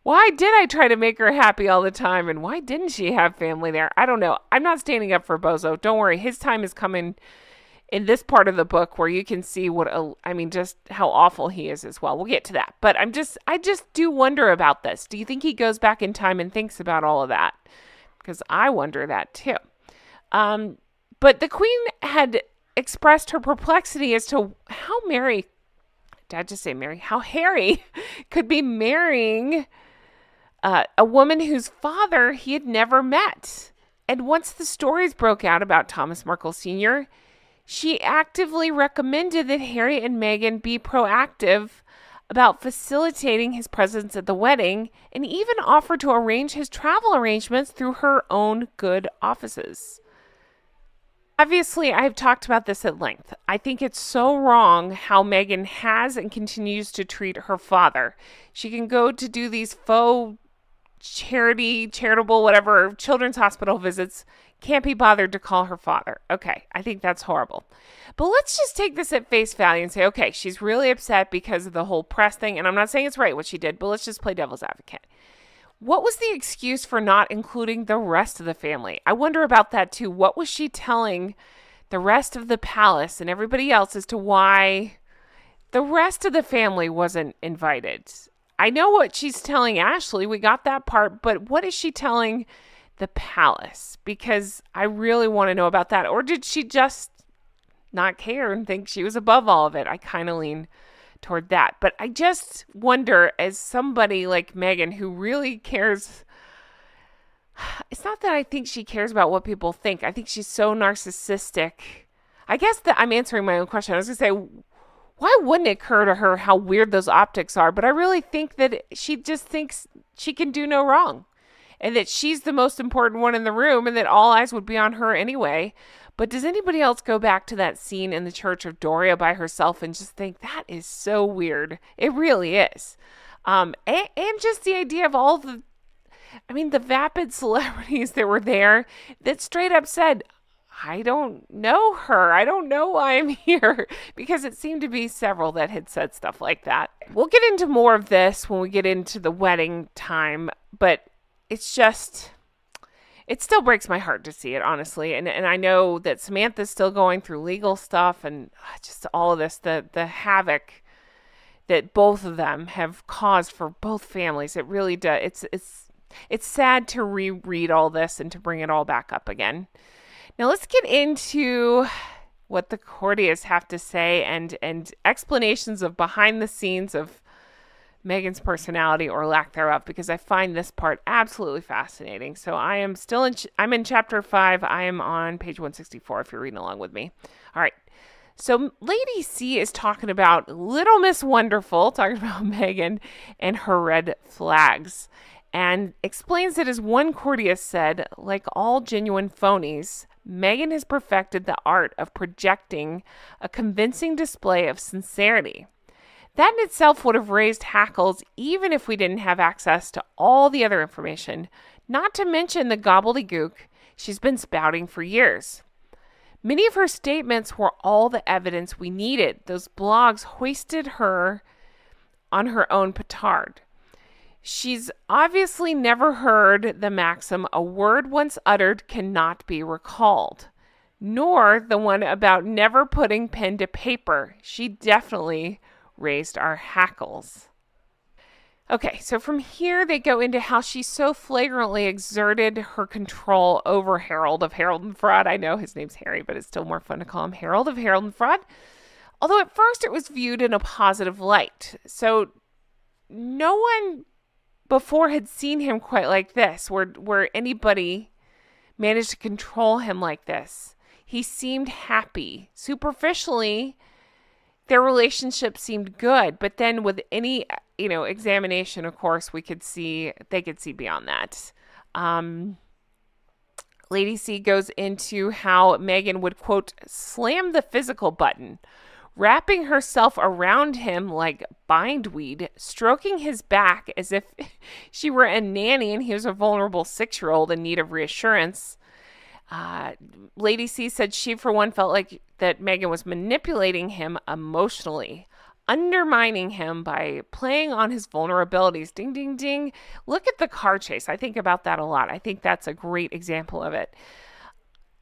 Why did I try to make her happy all the time, and why didn't she have family there? I don't know. I'm not standing up for Bozo. Don't worry. His time is coming in this part of the book where you can see just how awful he is as well. We'll get to that. But I just do wonder about this. Do you think he goes back in time and thinks about all of that? Because I wonder that too. But the Queen had expressed her perplexity as to how how Harry could be marrying a woman whose father he had never met. And once the stories broke out about Thomas Markle Sr., she actively recommended that Harry and Meghan be proactive about facilitating his presence at the wedding, and even offered to arrange his travel arrangements through her own good offices. Obviously, I've talked about this at length. I think it's so wrong how Meghan has and continues to treat her father. She can go to do these faux charitable, whatever, children's hospital visits, can't be bothered to call her father. Okay, I think that's horrible. But let's just take this at face value and say, okay, she's really upset because of the whole press thing, and I'm not saying it's right what she did, but let's just play devil's advocate. What was the excuse for not including the rest of the family? I wonder about that too. What was she telling the rest of the palace and everybody else as to why the rest of the family wasn't invited? I know what she's telling Ashley. We got that part. But what is she telling the palace? Because I really want to know about that. Or did she just not care and think she was above all of it? I kind of lean toward that. But I just wonder, as somebody like Meghan who really cares, it's not that I think she cares about what people think. I think she's so narcissistic. I guess that I'm answering my own question. I was going to say, why wouldn't it occur to her how weird those optics are? But I really think that she just thinks she can do no wrong. and that she's the most important one in the room and that all eyes would be on her anyway. But does anybody else go back to that scene in the church of Doria by herself and just think that is so weird? It really is. And just the idea of all the vapid celebrities that were there that straight up said, I don't know her. I don't know why I'm here, because it seemed to be several that had said stuff like that. We'll get into more of this when we get into the wedding time, but it's just, it still breaks my heart to see it, honestly. And I know that Samantha's still going through legal stuff and just all of this, the havoc that both of them have caused for both families. It really does. It's sad to reread all this and to bring it all back up again. Now let's get into what the courtiers have to say and explanations of behind the scenes of Meghan's personality or lack thereof, because I find this part absolutely fascinating. So I'm in chapter 5. I am on page 164 if you're reading along with me. All right. So Lady C is talking about Little Miss Wonderful, talking about Meghan and her red flags, and explains that, as one courtier said, like all genuine phonies, Meghan has perfected the art of projecting a convincing display of sincerity. That in itself would have raised hackles even if we didn't have access to all the other information, not to mention the gobbledygook she's been spouting for years. Many of her statements were all the evidence we needed. Those blogs hoisted her on her own petard. She's obviously never heard the maxim, a word once uttered cannot be recalled, nor the one about never putting pen to paper. She definitely raised our hackles. Okay, so from here they go into how she so flagrantly exerted her control over Harold of Harold and Fraud. I know his name's Harry, but it's still more fun to call him Harold of Harold and Fraud. Although at first it was viewed in a positive light. So no one before had seen him quite like this, where anybody managed to control him like this. He seemed happy. Superficially, their relationship seemed good, but then with any, examination, of course, they could see beyond that. Lady C goes into how Meghan would, quote, slam the physical button, wrapping herself around him like bindweed, stroking his back as if she were a nanny and he was a vulnerable 6-year-old in need of reassurance. Lady C said she, for one, felt like that Meghan was manipulating him emotionally, undermining him by playing on his vulnerabilities. Ding, ding, ding. Look at the car chase. I think about that a lot. I think that's a great example of it.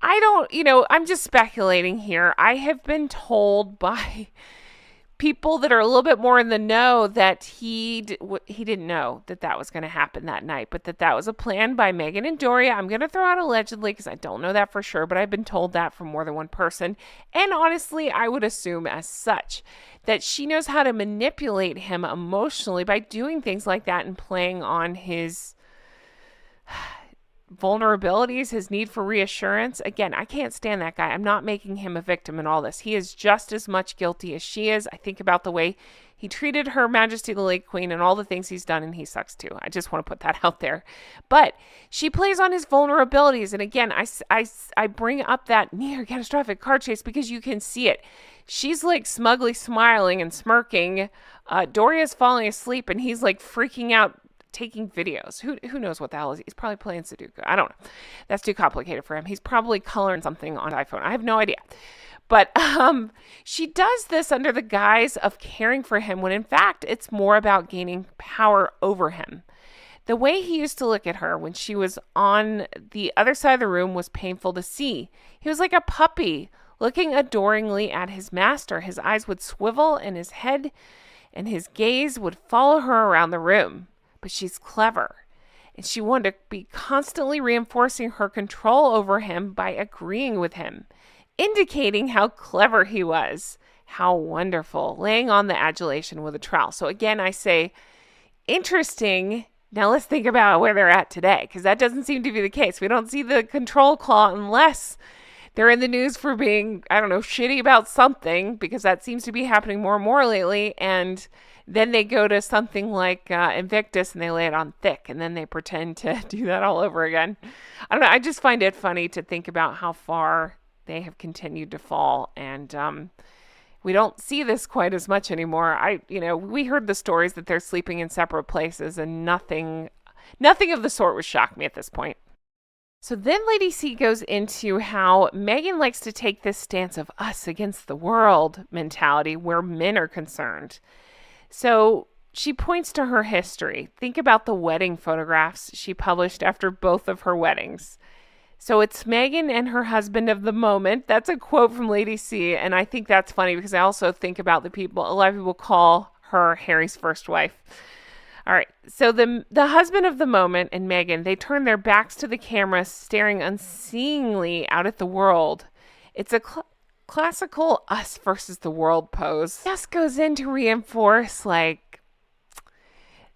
I'm just speculating here. I have been told by people that are a little bit more in the know that he didn't know that was going to happen that night, but that was a plan by Meghan and Doria. I'm going to throw out allegedly because I don't know that for sure, but I've been told that from more than one person. And honestly, I would assume as such that she knows how to manipulate him emotionally by doing things like that and playing on his vulnerabilities, his need for reassurance. Again, I can't stand that guy. I'm not making him a victim in all this. He is just as much guilty as she is. I think about the way he treated Her Majesty the late Queen and all the things he's done, and he sucks too. I just want to put that out there. But she plays on his vulnerabilities. And again, I bring up that near catastrophic car chase because you can see it. She's like smugly smiling and smirking. Doria's falling asleep and he's like freaking out, taking videos. Who knows what the hell is he? He's probably playing Sudoku. I don't know. That's too complicated for him. He's probably coloring something on iPhone. I have no idea. But she does this under the guise of caring for him when in fact it's more about gaining power over him. The way he used to look at her when she was on the other side of the room was painful to see. He was like a puppy looking adoringly at his master. His eyes would swivel in his head and his gaze would follow her around the room. But she's clever, and she wanted to be constantly reinforcing her control over him by agreeing with him, indicating how clever he was, how wonderful, laying on the adulation with a trowel. So again, I say, interesting. Now let's think about where they're at today, because that doesn't seem to be the case. We don't see the control claw unless they're in the news for being, I don't know, shitty about something, because that seems to be happening more and more lately. And then they go to something like Invictus and they lay it on thick, and then they pretend to do that all over again. I don't know. I just find it funny to think about how far they have continued to fall. And we don't see this quite as much anymore. We heard the stories that they're sleeping in separate places, and nothing of the sort would shock me at this point. So then Lady C goes into how Meghan likes to take this stance of us against the world mentality where men are concerned. So she points to her history. Think about the wedding photographs she published after both of her weddings. So it's Meghan and her husband of the moment. That's a quote from Lady C, and I think that's funny because I also think about a lot of people call her Harry's first wife. All right, so the husband of the moment and Meghan, they turn their backs to the camera, staring unseeingly out at the world. It's a classical us versus the world pose. Just goes in to reinforce, that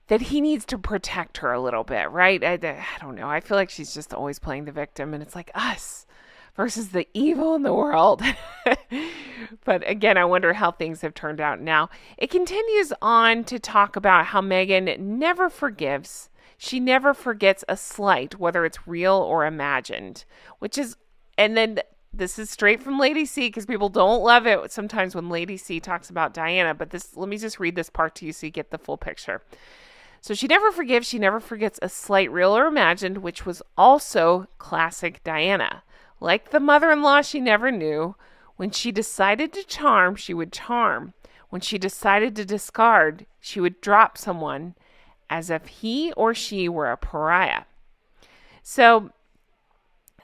he needs to protect her a little bit, right? I don't know. I feel like she's just always playing the victim, and it's like us versus the evil in the world. But again, I wonder how things have turned out now. It continues on to talk about how Meghan never forgives. She never forgets a slight, whether it's real or imagined, and then this is straight from Lady C, because people don't love it sometimes when Lady C talks about Diana, but let me just read this part to you so you get the full picture. So she never forgives, she never forgets a slight, real or imagined, which was also classic Diana. Like the mother-in-law she never knew, when she decided to charm, she would charm. When she decided to discard, she would drop someone as if he or she were a pariah. So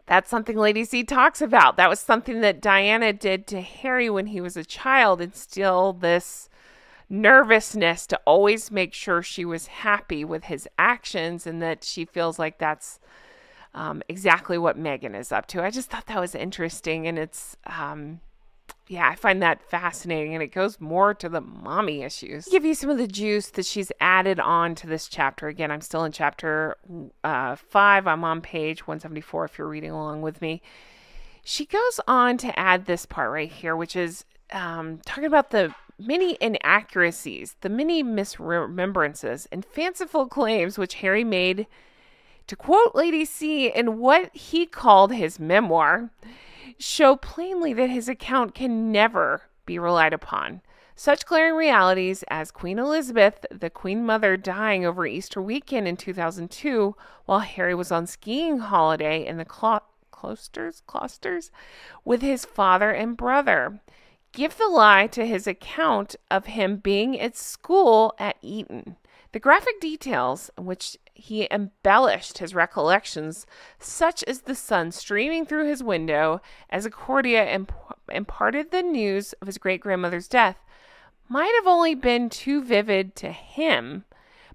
that's something Lady C talks about. That was something that Diana did to Harry when he was a child, instill this nervousness to always make sure she was happy with his actions, and that she feels like that's exactly what Meghan is up to. I just thought that was interesting, and it's I find that fascinating, and it goes more to the mommy issues. I'll give you some of the juice that she's added on to this chapter. Again, I'm still in chapter 5. I'm on page 174 if you're reading along with me. She goes on to add this part right here, which is talking about the many inaccuracies, the many misremembrances, and fanciful claims which Harry made, to quote Lady C, in what he called his memoir, show plainly that his account can never be relied upon. Such glaring realities as Queen Elizabeth, the Queen Mother, dying over Easter weekend in 2002 while Harry was on skiing holiday in the cloisters with his father and brother, give the lie to his account of him being at school at Eton. The graphic details in which he embellished his recollections, such as the sun streaming through his window as Accordia imparted the news of his great-grandmother's death, might have only been too vivid to him,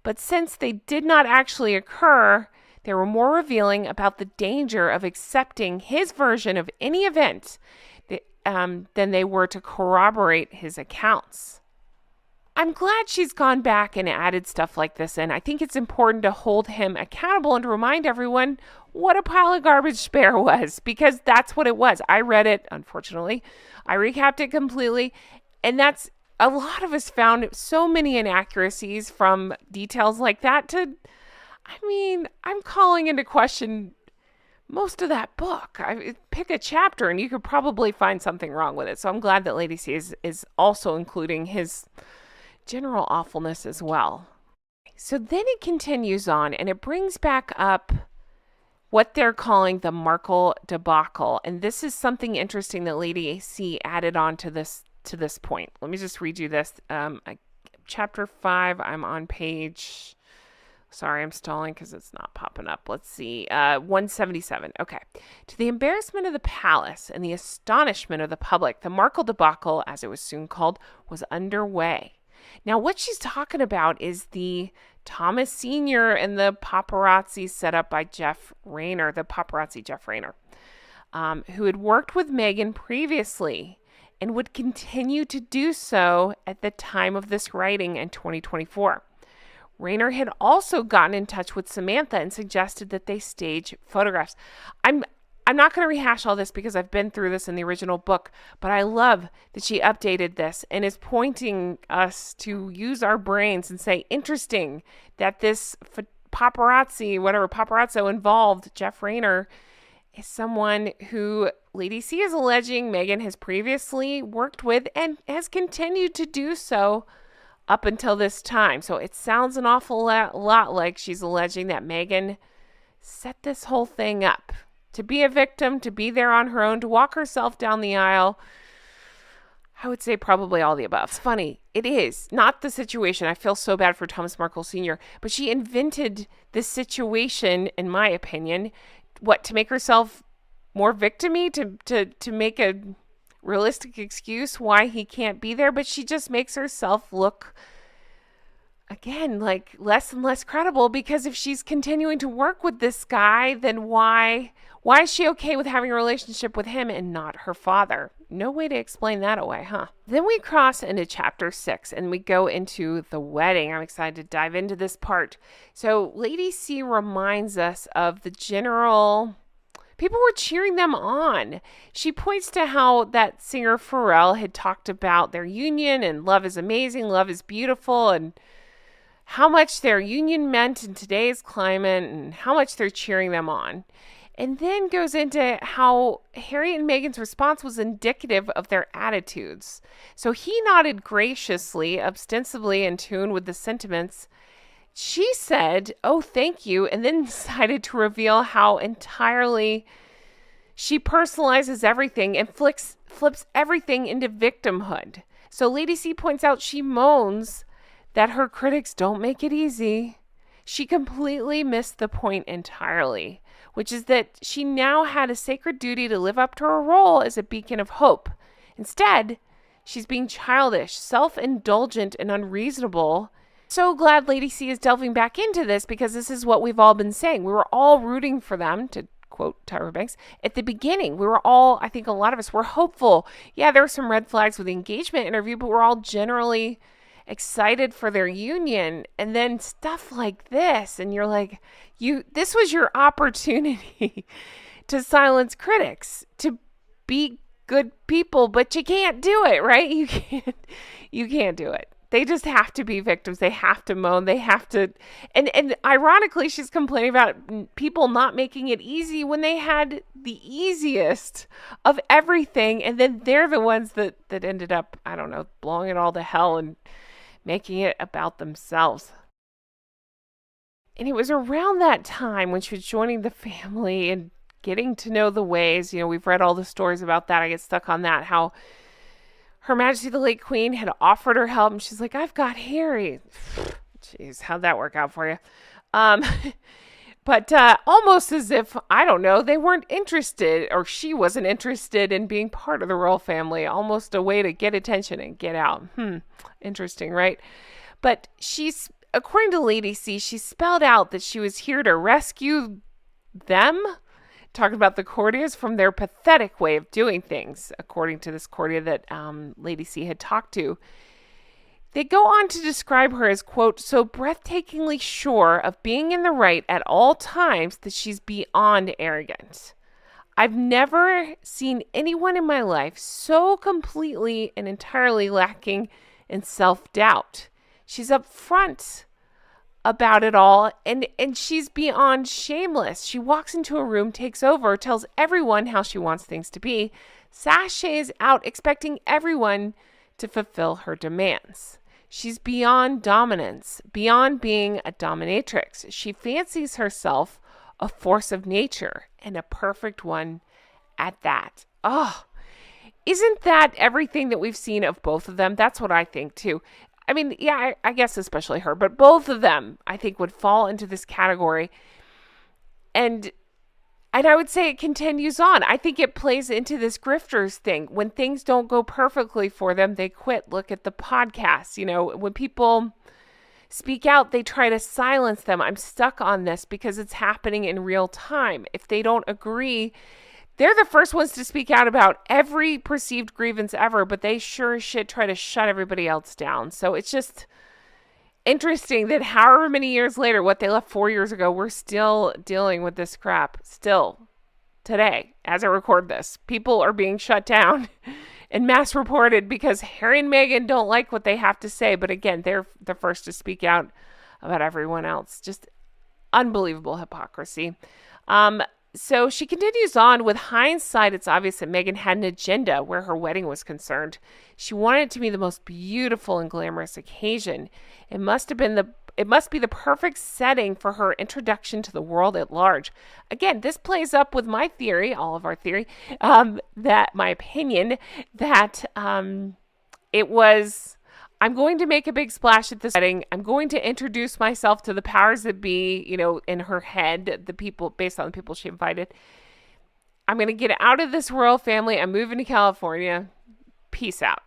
but since they did not actually occur, they were more revealing about the danger of accepting his version of any event than they were to corroborate his accounts. I'm glad she's gone back and added stuff like this in. I think it's important to hold him accountable and to remind everyone what a pile of garbage Bear was, because that's what it was. I read it, unfortunately. I recapped it completely, and that's a lot of us found so many inaccuracies from details like that I'm calling into question most of that book. Pick a chapter and you could probably find something wrong with it. So I'm glad that Lady C is also including his general awfulness as well. So then it continues on and it brings back up what they're calling the Markle debacle. And this is something interesting that Lady C added on to this point. Let me just read you this. Chapter 5, I'm on page... Sorry, I'm stalling because it's not popping up. Let's see. 177. Okay. To the embarrassment of the palace and the astonishment of the public, the Markle debacle, as it was soon called, was underway. Now, what she's talking about is the Thomas Sr. and the paparazzi set up by Jeff Rayner, who had worked with Meghan previously and would continue to do so at the time of this writing in 2024. Rayner had also gotten in touch with Samantha and suggested that they stage photographs. I'm not going to rehash all this because I've been through this in the original book, but I love that she updated this and is pointing us to use our brains and say, interesting that this paparazzo involved, Jeff Rayner, is someone who Lady C is alleging Meghan has previously worked with and has continued to do so up until this time. So it sounds an awful lot like she's alleging that Meghan set this whole thing up to be a victim, to be there on her own, to walk herself down the aisle. I would say probably all the above. It's funny. It is not the situation. I feel so bad for Thomas Markle Sr., but she invented this situation, in my opinion, to make herself more victim-y, to make a realistic excuse why he can't be there, but she just makes herself look, again, like less and less credible, because if she's continuing to work with this guy, then why is she okay with having a relationship with him and not her father? No way to explain that away, huh? Then we cross into chapter 6 and we go into the wedding. I'm excited to dive into this part. So Lady C reminds us of the general... People were cheering them on. She points to how that singer Pharrell had talked about their union and love is amazing, love is beautiful, and how much their union meant in today's climate and how much they're cheering them on. And then goes into how Harry and Meghan's response was indicative of their attitudes. So he nodded graciously, ostensibly in tune with the sentiments. She said, "Oh, thank you," and then decided to reveal how entirely she personalizes everything and flips everything into victimhood. So Lady C points out she moans that her critics don't make it easy. She completely missed the point entirely, which is that she now had a sacred duty to live up to her role as a beacon of hope. Instead, she's being childish, self-indulgent, and unreasonable. So glad Lady C is delving back into this, because this is what we've all been saying. We were all rooting for them, to quote Tyra Banks. At the beginning, we were all, I think a lot of us were hopeful. Yeah, there were some red flags with the engagement interview, but we're all generally excited for their union. And then stuff like this, and you're like, this was your opportunity to silence critics, to be good people, but you can't do it, right? You can't do it. They just have to be victims. They have to moan. They have to, and ironically, she's complaining about people not making it easy when they had the easiest of everything, and then they're the ones that ended up, I don't know, blowing it all to hell and making it about themselves. And it was around that time when she was joining the family and getting to know the ways. You know, we've read all the stories about that. I get stuck on that, how Her Majesty the late Queen had offered her help, and she's like, "I've got Harry." Jeez, how'd that work out for you? But almost as if, I don't know, they weren't interested, or she wasn't interested in being part of the royal family. Almost a way to get attention and get out. Interesting, right? But according to Lady C, she spelled out that she was here to rescue them, talking about the courtiers, from their pathetic way of doing things, according to this courtier that Lady C had talked to. They go on to describe her as, quote, "so breathtakingly sure of being in the right at all times that she's beyond arrogant. I've never seen anyone in my life so completely and entirely lacking in self-doubt. She's upfront about it all, and she's beyond shameless. She walks into a room, takes over, tells everyone how she wants things to be, sashays out expecting everyone to fulfill her demands. She's beyond dominance, beyond being a dominatrix. She fancies herself a force of nature, and a perfect one at that." Oh, isn't that everything that we've seen of both of them? That's what I think too. I mean, yeah, I guess especially her, but both of them, I think, would fall into this category. And I would say it continues on. I think it plays into this grifters thing. When things don't go perfectly for them, they quit. Look at the podcast. You know, when people speak out, they try to silence them. I'm stuck on this because it's happening in real time. If they don't agree, they're the first ones to speak out about every perceived grievance ever, but they sure as shit try to shut everybody else down. So it's just interesting that however many years later, what they left 4 years ago, we're still dealing with this crap. Still. today, as I record this. People are being shut down and mass reported because Harry and Meghan don't like what they have to say. But again, they're the first to speak out about everyone else. Just unbelievable hypocrisy. So she continues on. With hindsight, it's obvious that Meghan had an agenda where her wedding was concerned. She wanted it to be the most beautiful and glamorous occasion. It must be the perfect setting for her introduction to the world at large. Again, this plays up with my theory, all of our theory, that my opinion that it was, I'm going to make a big splash at this wedding. I'm going to introduce myself to the powers that be, in her head, the people, based on the people she invited. I'm going to get out of this royal family. I'm moving to California. Peace out,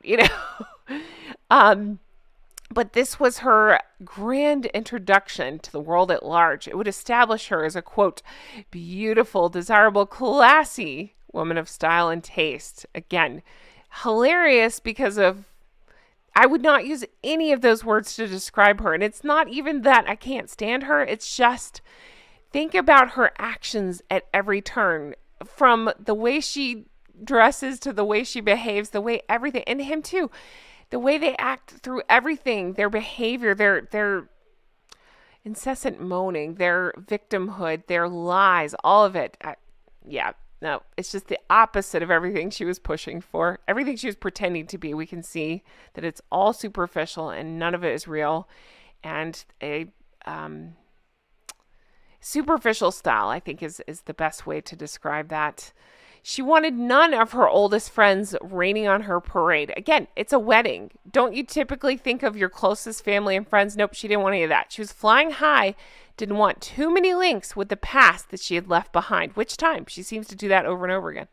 But this was her grand introduction to the world at large. It would establish her as a, quote, beautiful, desirable, classy woman of style and taste. Again, hilarious because I would not use any of those words to describe her. And it's not even that I can't stand her. It's just, think about her actions at every turn, from the way she dresses to the way she behaves, the way everything, and him too. The way they act through everything, their behavior, their incessant moaning, their victimhood, their lies, all of it. No, it's just the opposite of everything she was pushing for. Everything she was pretending to be. We can see that it's all superficial and none of it is real. And a superficial style, I think, is the best way to describe that. She wanted none of her oldest friends raining on her parade. Again, it's a wedding. Don't you typically think of your closest family and friends? Nope, she didn't want any of that. She was flying high, didn't want too many links with the past that she had left behind. Which time? She seems to do that over and over again.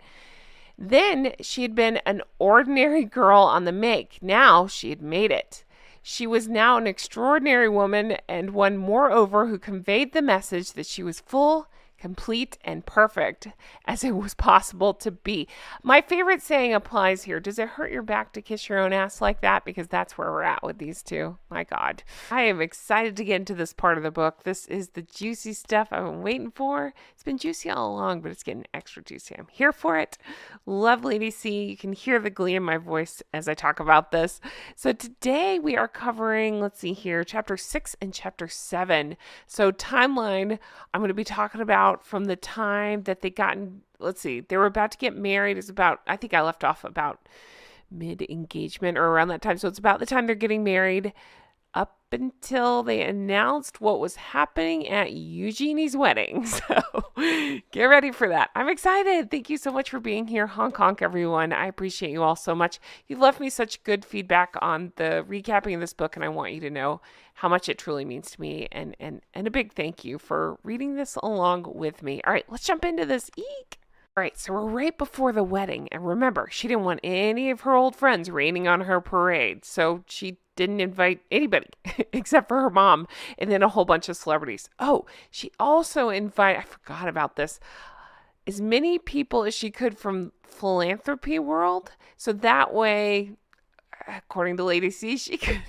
Then she had been an ordinary girl on the make. Now she had made it. She was now an extraordinary woman, and one moreover who conveyed the message that she was full, complete, and perfect as it was possible to be. My favorite saying applies here. Does it hurt your back to kiss your own ass like that? Because that's where we're at with these two. My God. I am excited to get into this part of the book. This is the juicy stuff I've been waiting for. It's been juicy all along, but it's getting extra juicy. I'm here for it. Love Lady C. You can hear the glee in my voice as I talk about this. So today we are covering, let's see here, chapter 6 and chapter 7. So timeline, I'm going to be talking about from the time that they they were about to get married. Is about, I think I left off about mid-engagement or around that time. So it's about the time they're getting married up until they announced what was happening at Eugenie's wedding. So get ready for that. I'm excited. Thank you so much for being here. Honk, honk, everyone. I appreciate you all so much. You've left me such good feedback on the recapping of this book, and I want you to know how much it truly means to me. And a big thank you for reading this along with me. All right, let's jump into this. Eek. All right, so we're right before the wedding. And remember, she didn't want any of her old friends raining on her parade. So she didn't invite anybody except for her mom and then a whole bunch of celebrities. Oh, she also invited, I forgot about this, as many people as she could from philanthropy world. So that way, according to Lady C, she could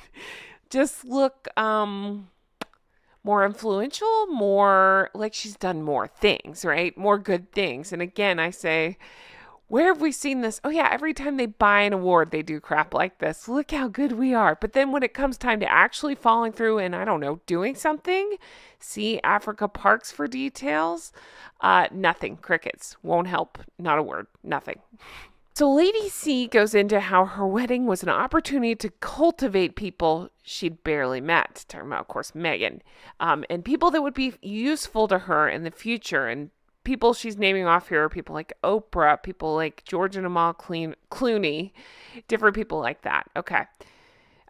just look more influential, more like she's done more things, right? More good things. And again, I say, where have we seen this? Oh yeah, every time they buy an award, they do crap like this. Look how good we are. But then when it comes time to actually following through and, I don't know, doing something, see Africa Parks for details, nothing, crickets, won't help, not a word, nothing. So Lady C goes into how her wedding was an opportunity to cultivate people she'd barely met. Talking about, of course, Meghan, and people that would be useful to her in the future. And people she's naming off here are people like Oprah, people like George and Amal Clooney, different people like that. Okay.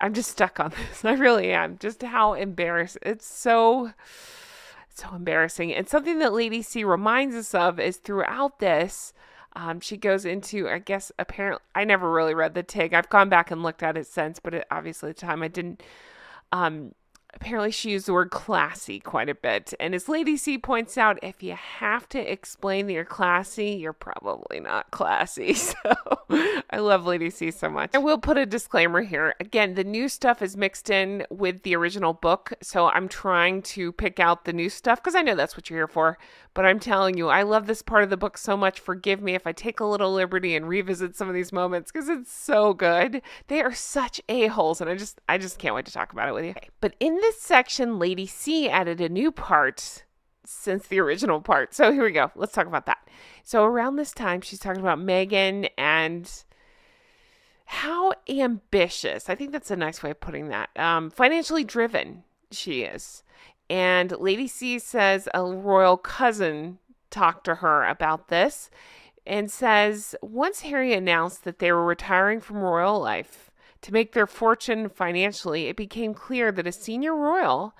I'm just stuck on this. I really am. Just how embarrassing. It's so embarrassing. And something that Lady C reminds us of is throughout this, she goes into, I guess, apparently, I never really read the TIG. I've gone back and looked at it since, but obviously at the time I didn't. Apparently, she used the word classy quite a bit. And as Lady C points out, if you have to explain that you're classy, you're probably not classy. So I love Lady C so much. I will put a disclaimer here. Again, the new stuff is mixed in with the original book. So I'm trying to pick out the new stuff because I know that's what you're here for. But I'm telling you, I love this part of the book so much. Forgive me if I take a little liberty and revisit some of these moments because it's so good. They are such a-holes, and I just can't wait to talk about it with you. Okay. But in this section, Lady C added a new part since the original part. So here we go. Let's talk about that. So around this time, she's talking about Meghan and how ambitious, I think that's a nice way of putting that, financially driven she is. And Lady C says a royal cousin talked to her about this and says once Harry announced that they were retiring from royal life to make their fortune financially, it became clear that a senior royal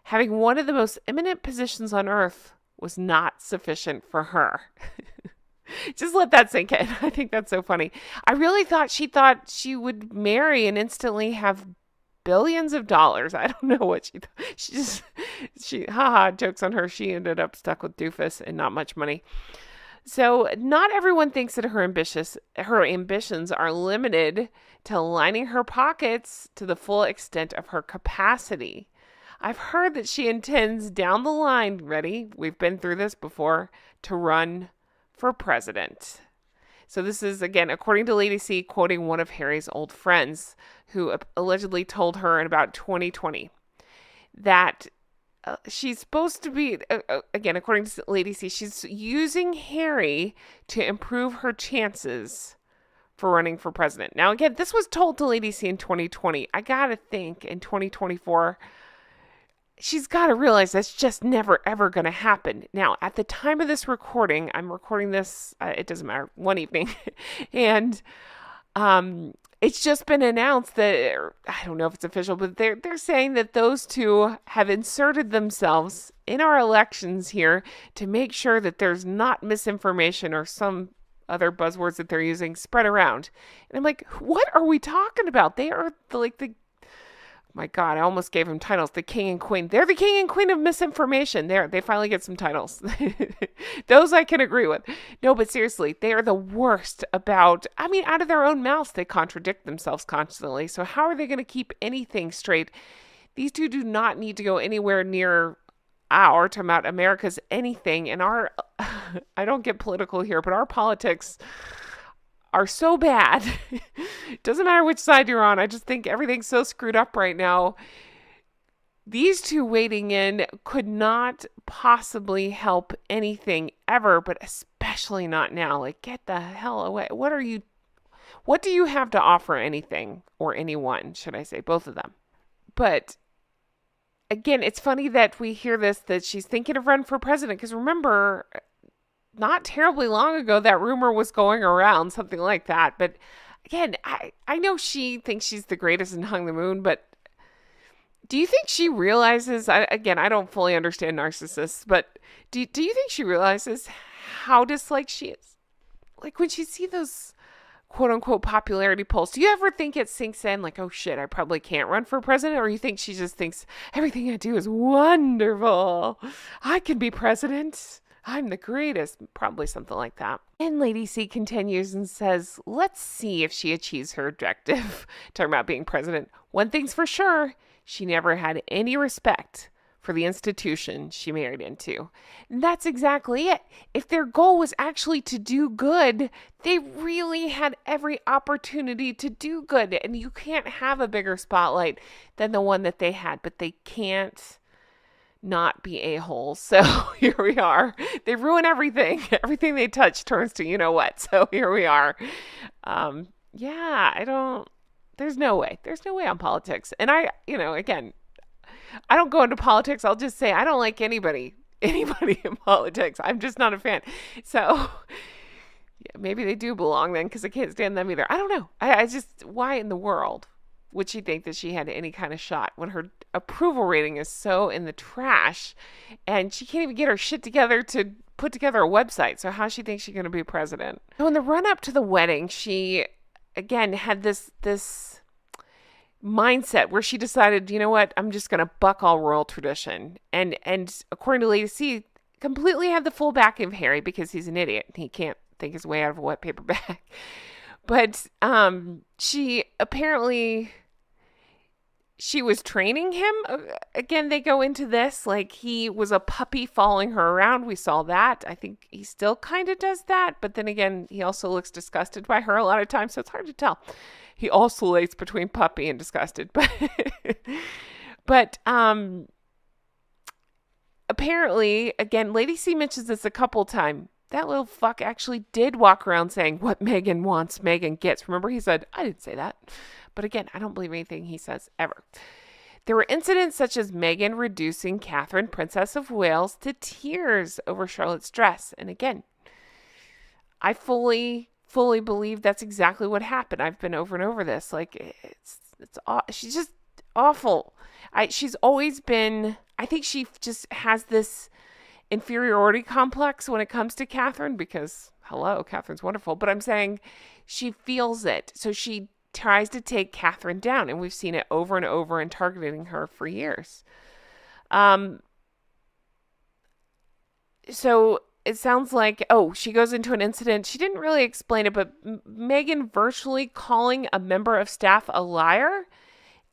having one of the most eminent positions on earth was not sufficient for her. Just let that sink in. I think that's so funny. I really thought she would marry and instantly have billions of dollars. I don't know what she thought. Haha, jokes on her. She ended up stuck with doofus and not much money. So not everyone thinks that her ambitions are limited to lining her pockets to the full extent of her capacity. I've heard that she intends down the line, ready? We've been through this before, to run for president. So this is, again, according to Lady C, quoting one of Harry's old friends who allegedly told her in about 2020 that she's supposed to be, again, according to Lady C, she's using Harry to improve her chances for running for president. Now, again, this was told to Lady C in 2020. I gotta think in 2024, she's got to realize that's just never, ever going to happen. Now, at the time of this recording, I'm recording this, it doesn't matter, one evening, and it's just been announced that, I don't know if it's official, but they're saying that those two have inserted themselves in our elections here to make sure that there's not misinformation or some other buzzwords that they're using spread around. And I'm like, what are we talking about? They are the my God, I almost gave them titles. The king and queen. They're the king and queen of misinformation. They finally get some titles. Those I can agree with. No, but seriously, they are the worst about, out of their own mouths, they contradict themselves constantly. So how are they going to keep anything straight? These two do not need to go anywhere near talking about America's anything. And I don't get political here, but our politics are so bad. It doesn't matter which side you're on. I just think everything's so screwed up right now. These two waiting in could not possibly help anything ever, but especially not now. Like, get the hell away. What do you have to offer anything, or anyone, should I say, both of them? But again, it's funny that we hear this, that she's thinking of running for president, because remember, not terribly long ago, that rumor was going around, something like that. But again, I know she thinks she's the greatest and hung the moon, but do you think she realizes, I don't fully understand narcissists, but do you think she realizes how disliked she is? Like when she sees those quote unquote popularity polls, do you ever think it sinks in like, oh shit, I probably can't run for president? Or you think she just thinks everything I do is wonderful. I can be president. I'm the greatest. Probably something like that. And Lady C continues and says, let's see if she achieves her objective. Talking about being president. One thing's for sure, she never had any respect for the institution she married into. And that's exactly it. If their goal was actually to do good, they really had every opportunity to do good. And you can't have a bigger spotlight than the one that they had, but they can't not be a-holes. So here we are. They ruin everything. Everything they touch turns to you know what. So here we are. There's no way. There's no way on politics. And again, I don't go into politics. I'll just say I don't like anybody in politics. I'm just not a fan. So yeah, maybe they do belong then because I can't stand them either. I don't know. I just, why in the world would she think that she had any kind of shot when her approval rating is so in the trash and she can't even get her shit together to put together a website? So how she thinks she's going to be president? So in the run up to the wedding, she again had this mindset where she decided, you know what, I'm just going to buck all royal tradition. And according to Lady C, completely had the full backing of Harry because he's an idiot. He can't think his way out of a wet paper bag. But she apparently she was training him. Again, they go into this like he was a puppy following her around. We saw that. I think he still kind of does that. But then again, he also looks disgusted by her a lot of times. So it's hard to tell. He oscillates between puppy and disgusted. But apparently, again, Lady C mentions this a couple times. That little fuck actually did walk around saying, what Meghan wants, Meghan gets. Remember, he said, I didn't say that. But again, I don't believe anything he says ever. There were incidents such as Meghan reducing Catherine, Princess of Wales, to tears over Charlotte's dress. And again, I fully believe that's exactly what happened. I've been over and over this. Like, she's just awful. She's always been, I think she just has this inferiority complex when it comes to Catherine because, hello, Catherine's wonderful. But I'm saying she feels it. So she tries to take Catherine down, and we've seen it over and over and targeting her for years. So it sounds like, she goes into an incident. She didn't really explain it, but Meghan virtually calling a member of staff a liar,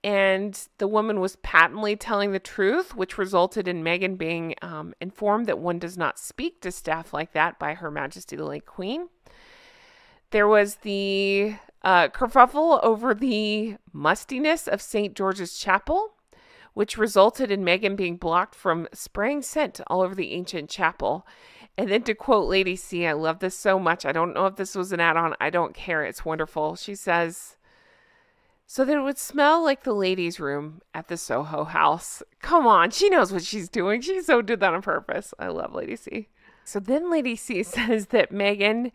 and the woman was patently telling the truth, which resulted in Meghan being informed that one does not speak to staff like that by Her Majesty the late Queen. There was the kerfuffle over the mustiness of St. George's Chapel, which resulted in Meghan being blocked from spraying scent all over the ancient chapel. And then to quote Lady C, I love this so much. I don't know if this was an add-on. I don't care. It's wonderful. She says, so that it would smell like the ladies' room at the Soho House. Come on. She knows what she's doing. She so did that on purpose. I love Lady C. So then Lady C says that Meghan...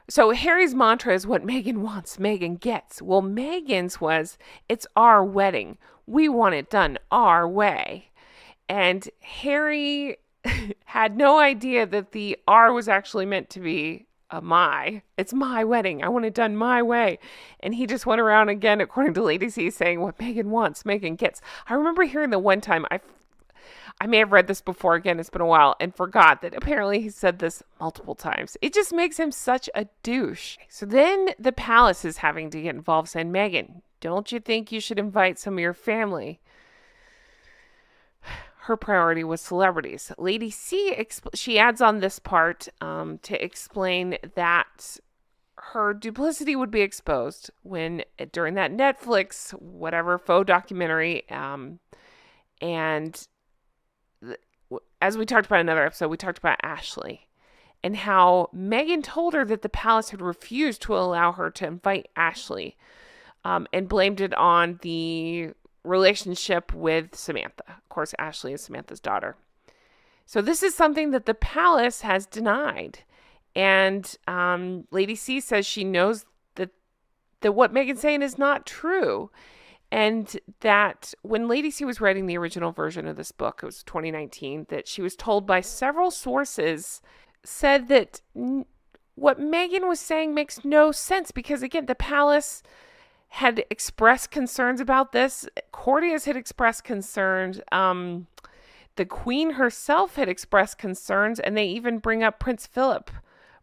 So Harry's mantra is what Meghan wants, Meghan gets. Well, Meghan's was, it's our wedding. We want it done our way. And Harry had no idea that the R was actually meant to be a my. It's my wedding. I want it done my way. And he just went around again, according to Lady C, saying what Meghan wants, Meghan gets. I remember hearing the one time, I may have read this before, again, it's been a while, and forgot that apparently he said this multiple times. It just makes him such a douche. So then the palace is having to get involved, saying, Meghan, don't you think you should invite some of your family? Her priority was celebrities. Lady C, she adds on this part to explain that her duplicity would be exposed during that Netflix, whatever, faux documentary, and as we talked about in another episode, we talked about Ashley and how Meghan told her that the palace had refused to allow her to invite Ashley and blamed it on the relationship with Samantha. Of course, Ashley is Samantha's daughter. So this is something that the palace has denied. And Lady C says she knows that what Meghan's saying is not true. And that when Lady C was writing the original version of this book, it was 2019, that she was told by several sources, said that what Meghan was saying makes no sense because, again, the palace had expressed concerns about this. Courtiers had expressed concerns. The Queen herself had expressed concerns, and they even bring up Prince Philip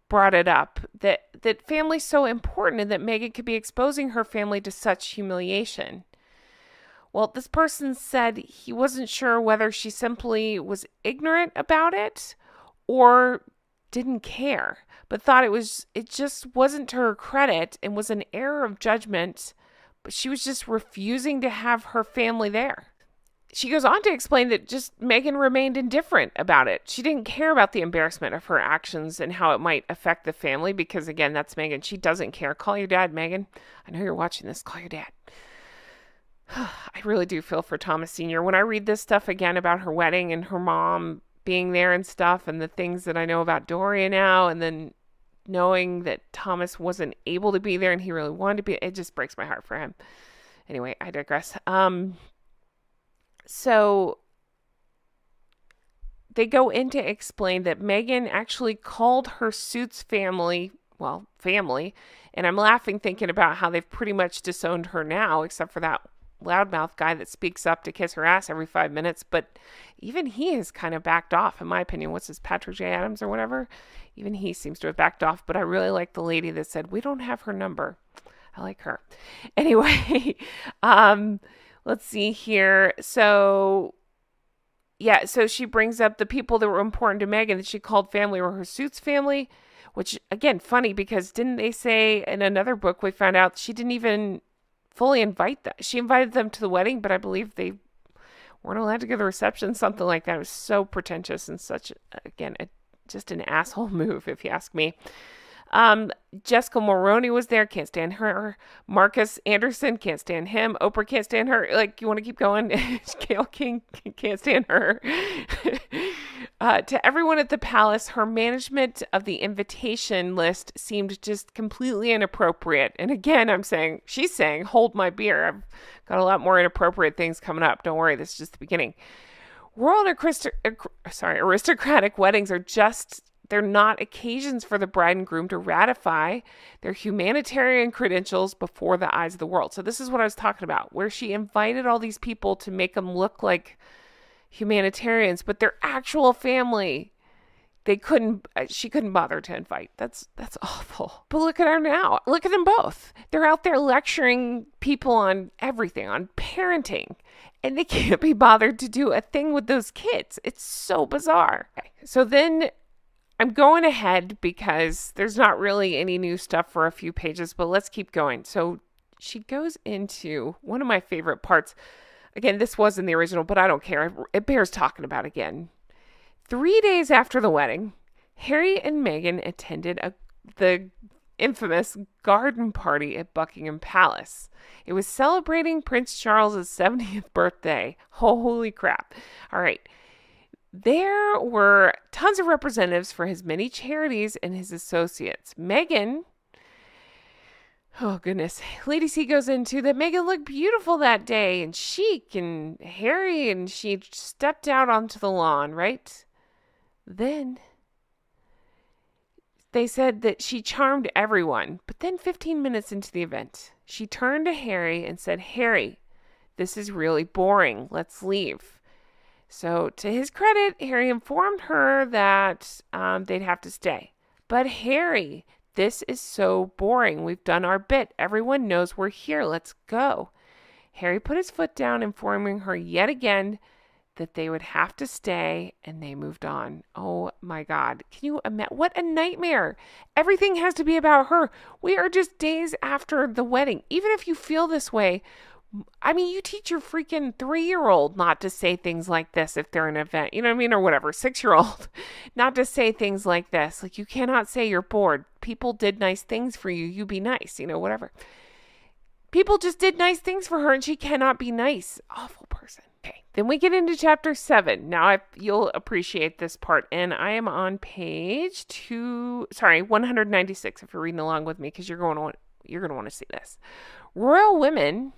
brought it up, that family's so important and that Meghan could be exposing her family to such humiliation. Well, this person said he wasn't sure whether she simply was ignorant about it or didn't care, but thought it just wasn't to her credit and was an error of judgment, but she was just refusing to have her family there. She goes on to explain that just Meghan remained indifferent about it. She didn't care about the embarrassment of her actions and how it might affect the family because, again, that's Meghan. She doesn't care. Call your dad, Meghan. I know you're watching this. Call your dad. I really do feel for Thomas Sr. When I read this stuff again about her wedding and her mom being there and stuff and the things that I know about Doria now and then knowing that Thomas wasn't able to be there and he really wanted to be, it just breaks my heart for him. Anyway, I digress. So they go in to explain that Meghan actually called her suit's family, and I'm laughing thinking about how they've pretty much disowned her now, except for that loudmouth guy that speaks up to kiss her ass every 5 minutes, but even he has kind of backed off, in my opinion. What's his, Patrick J. Adams or whatever? Even he seems to have backed off, but I really like the lady that said, we don't have her number. I like her. Anyway, let's see here. So she brings up the people that were important to Meghan that she called family were her Suits family, which, again, funny because didn't they say in another book we found out she didn't even fully invite them. She invited them to the wedding, but I believe they weren't allowed to go to the reception, something like that. It was so pretentious and such, again, just an asshole move, if you ask me. Jessica Mulroney was there. Can't stand her. Marcus Anderson, can't stand him. Oprah, can't stand her. Like, you want to keep going? Gayle King, can't stand her. To everyone at the palace, her management of the invitation list seemed just completely inappropriate. And again, she's saying, hold my beer. I've got a lot more inappropriate things coming up. Don't worry, this is just the beginning. Royal and aristocratic weddings they're not occasions for the bride and groom to ratify their humanitarian credentials before the eyes of the world. So this is what I was talking about, where she invited all these people to make them look like humanitarians, but their actual family, she couldn't bother to invite. That's awful. But look at her now. Look at them both. They're out there lecturing people on everything, on parenting, and they can't be bothered to do a thing with those kids. It's so bizarre. Okay. So then I'm going ahead because there's not really any new stuff for a few pages, but let's keep going. So she goes into one of my favorite parts. Again, this was in the original, but I don't care. It bears talking about again. 3 days after the wedding, Harry and Meghan attended the infamous garden party at Buckingham Palace. It was celebrating Prince Charles's 70th birthday. Holy crap. All right. There were tons of representatives for his many charities and his associates. Meghan, oh goodness, Lady C goes into that Meghan looked beautiful that day and chic and Harry, and she stepped out onto the lawn, right? Then they said that she charmed everyone, but then 15 minutes into the event, she turned to Harry and said, Harry, this is really boring. Let's leave. So, to his credit, Harry informed her that they'd have to stay. But Harry, this is so boring. We've done our bit. Everyone knows we're here. Let's go. Harry put his foot down, informing her yet again that they would have to stay, and they moved on. Oh my God. Can you imagine? What a nightmare. Everything has to be about her. We are just days after the wedding. Even if you feel this way, I mean, you teach your freaking 3-year-old not to say things like this if they're in an event, you know what I mean? Or whatever, 6-year-old, not to say things like this. Like, you cannot say you're bored. People did nice things for you. You be nice, whatever. People just did nice things for her and she cannot be nice. Awful person. Okay, then we get into chapter 7. Now, you'll appreciate this part. And I am on page 196 if you're reading along with me, because you're going to want to see this. Royal women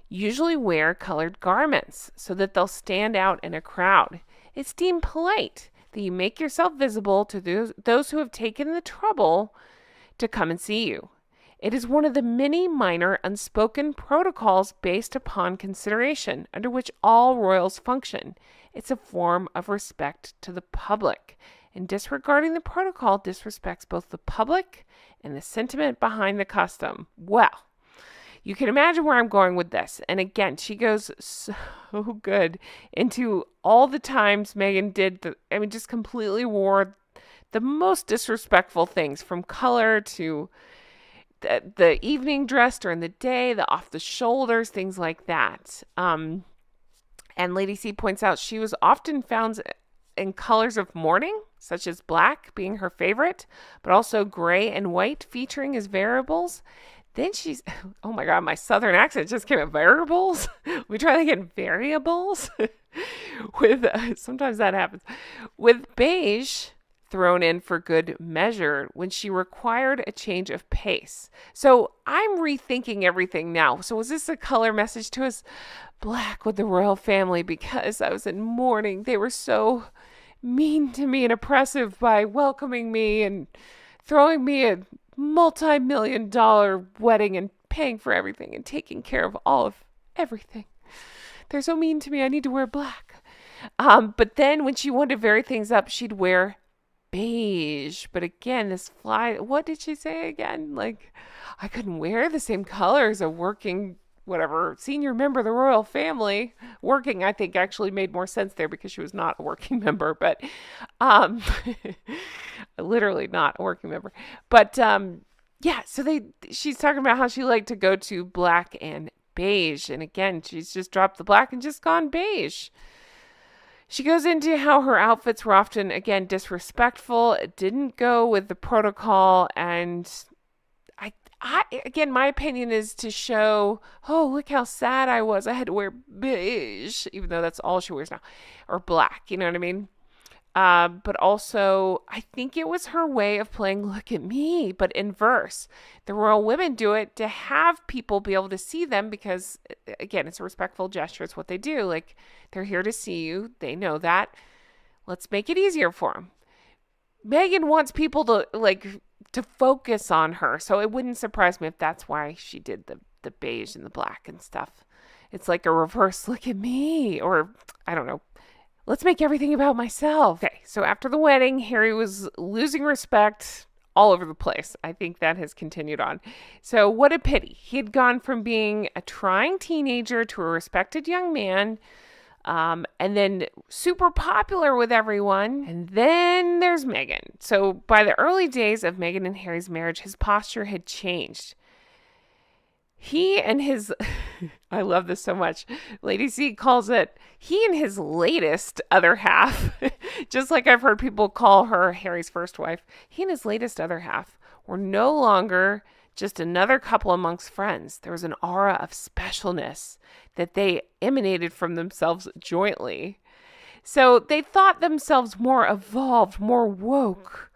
usually wear colored garments so that they'll stand out in a crowd. It's deemed polite that you make yourself visible to those who have taken the trouble to come and see you. It is one of the many minor unspoken protocols based upon consideration under which all royals function. It's a form of respect to the public, and disregarding the protocol disrespects both the public and the sentiment behind the custom. Well, you can imagine where I'm going with this. And again, she goes so good into all the times Meghan just completely wore the most disrespectful things, from color to the evening dress during the day, the off the shoulders, things like that. And Lady C points out she was often found in colors of mourning, such as black being her favorite, but also gray and white featuring as variables. Then she's, oh my God, my southern accent just came at variables. We try to get variables sometimes that happens. With beige thrown in for good measure when she required a change of pace. So I'm rethinking everything now. So was this a color message to us? Black with the royal family, because I was in mourning. They were so mean to me and oppressive by welcoming me and throwing me a multi-million-dollar wedding and paying for everything and taking care of all of everything. They're so mean to me. I need to wear black. But then when she wanted to vary things up, she'd wear beige. But again, what did she say again? Like, I couldn't wear the same color as a working, whatever, senior member of the royal family. Working, I think, actually made more sense there because she was not a working member, but um, literally not a working member. But yeah, so she's talking about how she liked to go to black and beige. And again, she's just dropped the black and just gone beige. She goes into how her outfits were often, again, disrespectful. It didn't go with the protocol. And again, my opinion is to show, oh, look how sad I was. I had to wear beige, even though that's all she wears now, or black. You know what I mean? But also, I think it was her way of playing look at me, but in verse. The royal women do it to have people be able to see them because, again, it's a respectful gesture. It's what they do. Like, they're here to see you. They know that. Let's make it easier for them. Meghan wants people to focus on her. So it wouldn't surprise me if that's why she did the beige and the black and stuff. It's like a reverse look at me, or I don't know. Let's make everything about myself. Okay, so after the wedding, Harry was losing respect all over the place. I think that has continued on. So what a pity. He had gone from being a trying teenager to a respected young man, and then super popular with everyone. And then there's Meghan. So by the early days of Meghan and Harry's marriage, his posture had changed. He and his, I love this so much. Lady C calls it, he and his latest other half, just like I've heard people call her Harry's first wife, he and his latest other half were no longer just another couple amongst friends. There was an aura of specialness that they emanated from themselves jointly. So they thought themselves more evolved, more woke.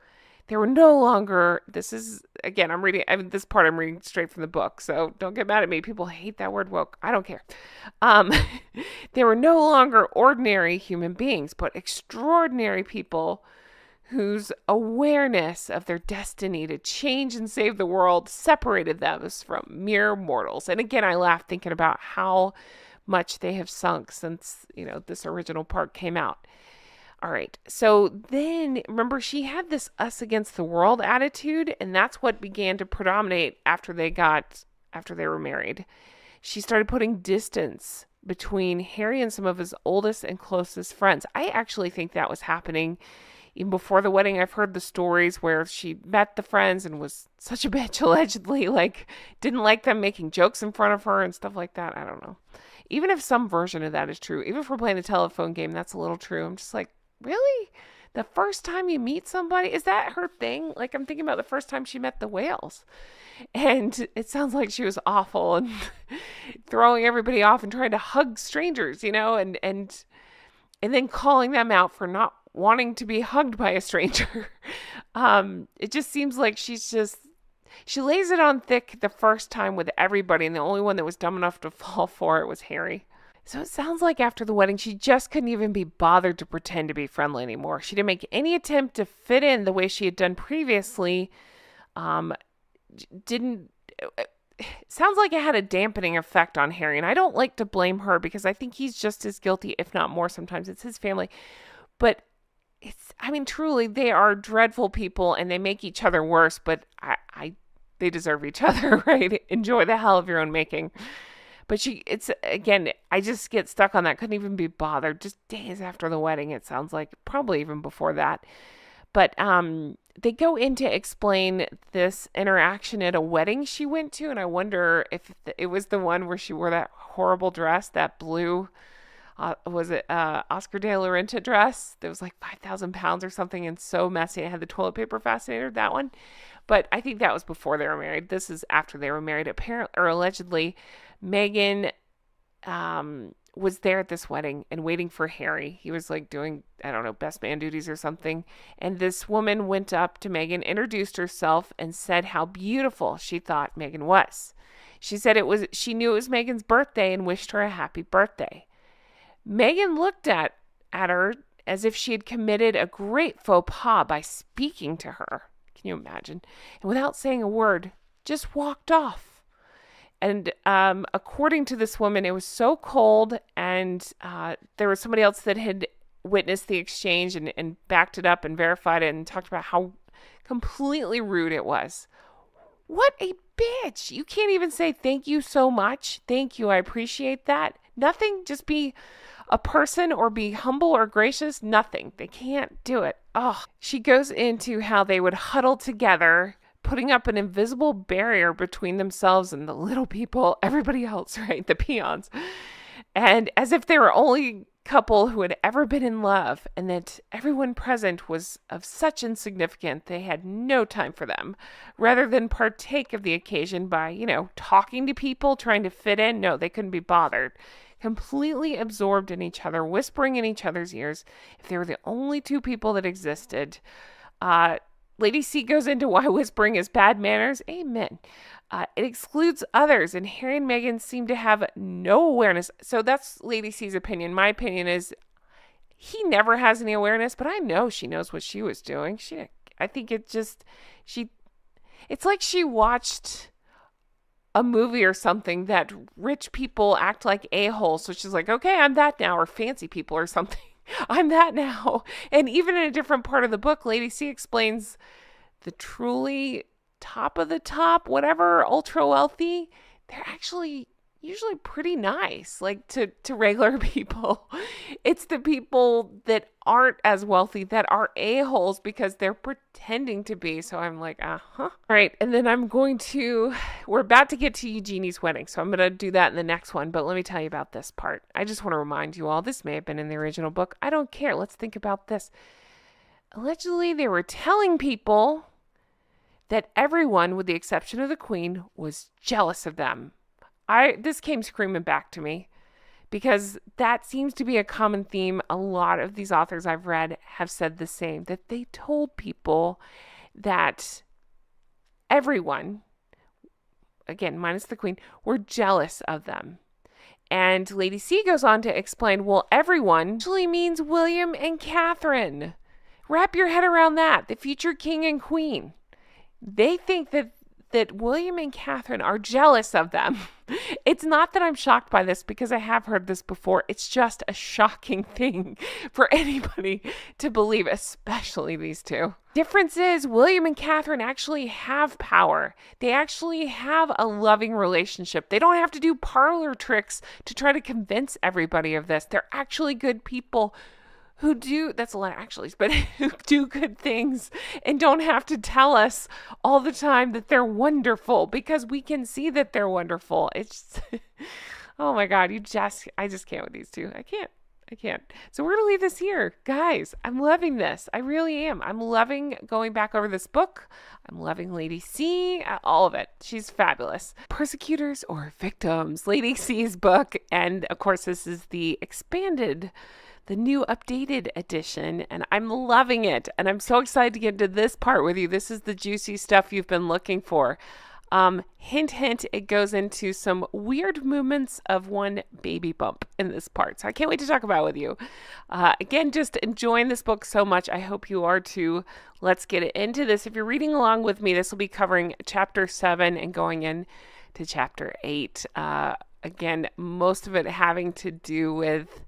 They were no longer, this is, again, this part I'm reading straight from the book, so don't get mad at me. People hate that word woke. I don't care. They were no longer ordinary human beings, but extraordinary people whose awareness of their destiny to change and save the world separated them from mere mortals. And again, I laugh thinking about how much they have sunk since, this original part came out. All right. So then, remember, she had this us against the world attitude, and that's what began to predominate after they were married. She started putting distance between Harry and some of his oldest and closest friends. I actually think that was happening even before the wedding. I've heard the stories where she met the friends and was such a bitch, allegedly, didn't like them making jokes in front of her and stuff like that. I don't know. Even if some version of that is true, even if we're playing a telephone game, that's a little true. I'm just like, really? The first time you meet somebody? Is that her thing? I'm thinking about the first time she met the whales. And it sounds like she was awful and throwing everybody off and trying to hug strangers, and then calling them out for not wanting to be hugged by a stranger. It just seems like she lays it on thick the first time with everybody, and the only one that was dumb enough to fall for it was Harry. So it sounds like after the wedding, she just couldn't even be bothered to pretend to be friendly anymore. She didn't make any attempt to fit in the way she had done previously. Sounds like it had a dampening effect on Harry. And I don't like to blame her because I think he's just as guilty, if not more. Sometimes it's his family. But truly, they are dreadful people and they make each other worse. But they deserve each other, right? Enjoy the hell of your own making. But I just get stuck on that. Couldn't even be bothered. Just days after the wedding, it sounds like, probably even before that. But they go in to explain this interaction at a wedding she went to. And I wonder if it was the one where she wore that horrible dress, that blue, was it Oscar de la Renta dress? That was like 5,000 pounds or something and so messy. It had the toilet paper fascinator, that one. But I think that was before they were married. This is after they were married. Apparently, or allegedly, Meghan was there at this wedding and waiting for Harry. He was doing, I don't know, best man duties or something. And this woman went up to Meghan, introduced herself, and said how beautiful she thought Meghan was. She said she knew it was Meghan's birthday and wished her a happy birthday. Meghan looked at her as if she had committed a great faux pas by speaking to her. Can you imagine? And without saying a word, just walked off. And according to this woman, it was so cold, and there was somebody else that had witnessed the exchange and backed it up and verified it and talked about how completely rude it was. What a bitch. You can't even say thank you so much. Thank you. I appreciate that. Nothing. Just be a person or be humble or gracious. Nothing. They can't do it. Oh, she goes into how they would huddle together, putting up an invisible barrier between themselves and the little people, everybody else, right? The peons. And as if they were only couple who had ever been in love, and that everyone present was of such insignificance they had no time for them, rather than partake of the occasion by, talking to people, trying to fit in. No, they couldn't be bothered. Completely absorbed in each other, whispering in each other's ears. If they were the only two people that existed. Lady C goes into why whispering is bad manners. Amen. It excludes others, and Harry and Meghan seem to have no awareness. So that's Lady C's opinion. My opinion is he never has any awareness, but I know she knows what she was doing. I think it's like she watched a movie or something that rich people act like a-holes. So she's like, okay, I'm that now, or fancy people or something. I'm that now. And even in a different part of the book, Lady C explains the truly top of the top, whatever, ultra wealthy, they're actually usually pretty nice, like to regular people. It's the people that aren't as wealthy that are a-holes because they're pretending to be. So I'm like, All right. And then we're about to get to Eugenie's wedding. So I'm going to do that in the next one. But let me tell you about this part. I just want to remind you all, this may have been in the original book. I don't care. Let's think about this. Allegedly, they were telling people that everyone, with the exception of the Queen, was jealous of them. This came screaming back to me because that seems to be a common theme. A lot of these authors I've read have said the same, that they told people that everyone, again, minus the Queen, were jealous of them. And Lady C goes on to explain, well, everyone actually means William and Catherine. Wrap your head around that, the future king and queen. They think that William and Catherine are jealous of them. It's not that I'm shocked by this because I have heard this before. It's just a shocking thing for anybody to believe, especially these two. Difference is William and Catherine actually have power. They actually have a loving relationship. They don't have to do parlor tricks to try to convince everybody of this. They're actually good people who do, that's a lot of actuallys, but who do good things and don't have to tell us all the time that they're wonderful, because we can see that they're wonderful. It's just, oh my God, I just can't with these two. I can't. So we're going to leave this here. Guys, I'm loving this. I really am. I'm loving going back over this book. I'm loving Lady C, all of it. She's fabulous. Persecutors or Victims, Lady C's book. And of course, this is the new updated edition, and I'm loving it. And I'm so excited to get into this part with you. This is the juicy stuff you've been looking for. Hint, hint, it goes into some weird movements of one baby bump in this part. So I can't wait to talk about it with you. Again, just enjoying this book so much. I hope you are too. Let's get into this. If you're reading along with me, this will be covering chapter 7 and going into chapter 8. Again, most of it having to do with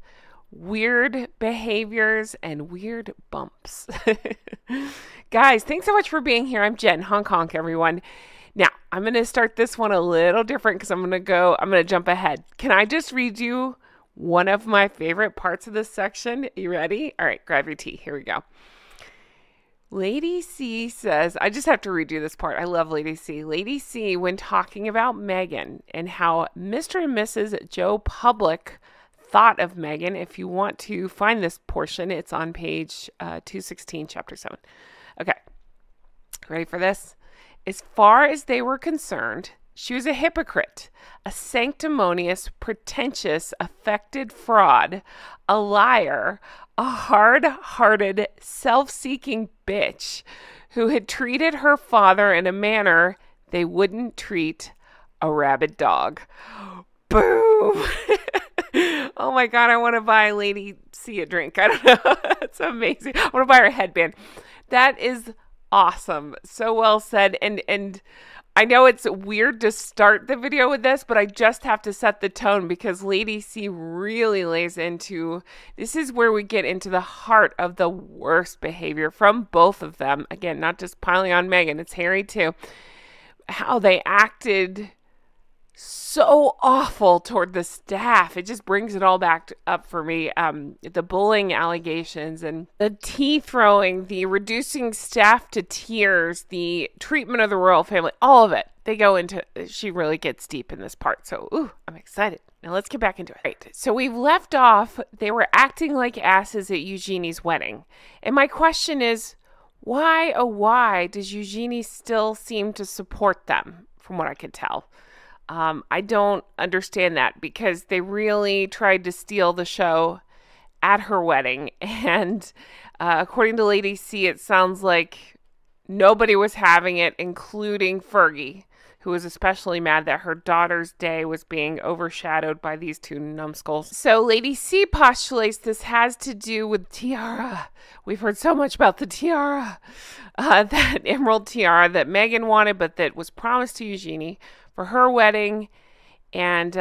weird behaviors and weird bumps. Guys, thanks so much for being here. I'm Jen, honk honk, everyone. Now, I'm going to start this one a little different because I'm going to jump ahead. Can I just read you one of my favorite parts of this section? You ready? All right, grab your tea. Here we go. Lady C says, I just have to redo this part. I love Lady C. Lady C, when talking about Meghan and how Mr. and Mrs. Joe Public thought of Meghan. If you want to find this portion, it's on page 216, chapter 7. Okay, ready for this? As far as they were concerned, she was a hypocrite, a sanctimonious, pretentious, affected fraud, a liar, a hard-hearted, self-seeking bitch who had treated her father in a manner they wouldn't treat a rabid dog. Boom! Oh my God, I want to buy Lady C a drink. I don't know. It's amazing. I want to buy her a headband. That is awesome. So well said. And I know it's weird to start the video with this, but I just have to set the tone because Lady C really lays into, this is where we get into the heart of the worst behavior from both of them. Again, not just piling on Meghan, it's Harry too. How they acted so awful toward the staff. It just brings it all back up for me. The bullying allegations and the tea throwing, the reducing staff to tears, the treatment of the royal family, all of it. They go into, she really gets deep in this part. So, I'm excited. Now let's get back into it. Right. So we've left off, they were acting like asses at Eugenie's wedding. And my question is, why, oh why, does Eugenie still seem to support them, from what I could tell? I don't understand that because they really tried to steal the show at her wedding. And according to Lady C, it sounds like nobody was having it, including Fergie, who was especially mad that her daughter's day was being overshadowed by these two numbskulls. So Lady C postulates this has to do with tiara. We've heard so much about the tiara, that emerald tiara that Meghan wanted, but that was promised to Eugenie for her wedding. And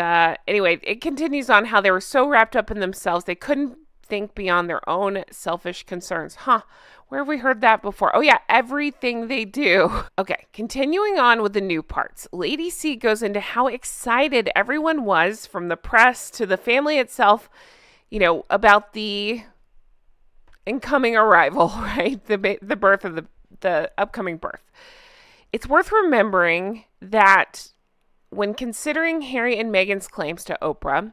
anyway, it continues on how they were so wrapped up in themselves, they couldn't think beyond their own selfish concerns. Where have we heard that before? Oh yeah, everything they do. Okay, continuing on with the new parts. Lady C goes into how excited everyone was, from the press to the family itself, about the incoming arrival, right? The birth of the upcoming birth. It's worth remembering that when considering Harry and Meghan's claims to Oprah,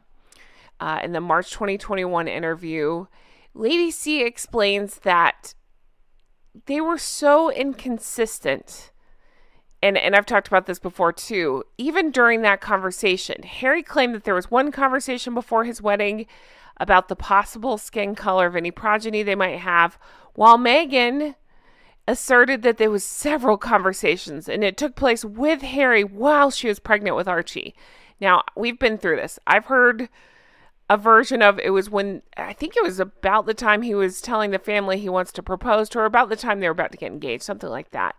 in the March 2021 interview, Lady C explains that they were so inconsistent. And I've talked about this before too. Even during that conversation, Harry claimed that there was one conversation before his wedding about the possible skin color of any progeny they might have, while Meghan asserted that there was several conversations and it took place with Harry while she was pregnant with Archie. Now, we've been through this. I've heard a version of it was when, I think it was about the time he was telling the family he wants to propose to her, about the time they were about to get engaged, something like that.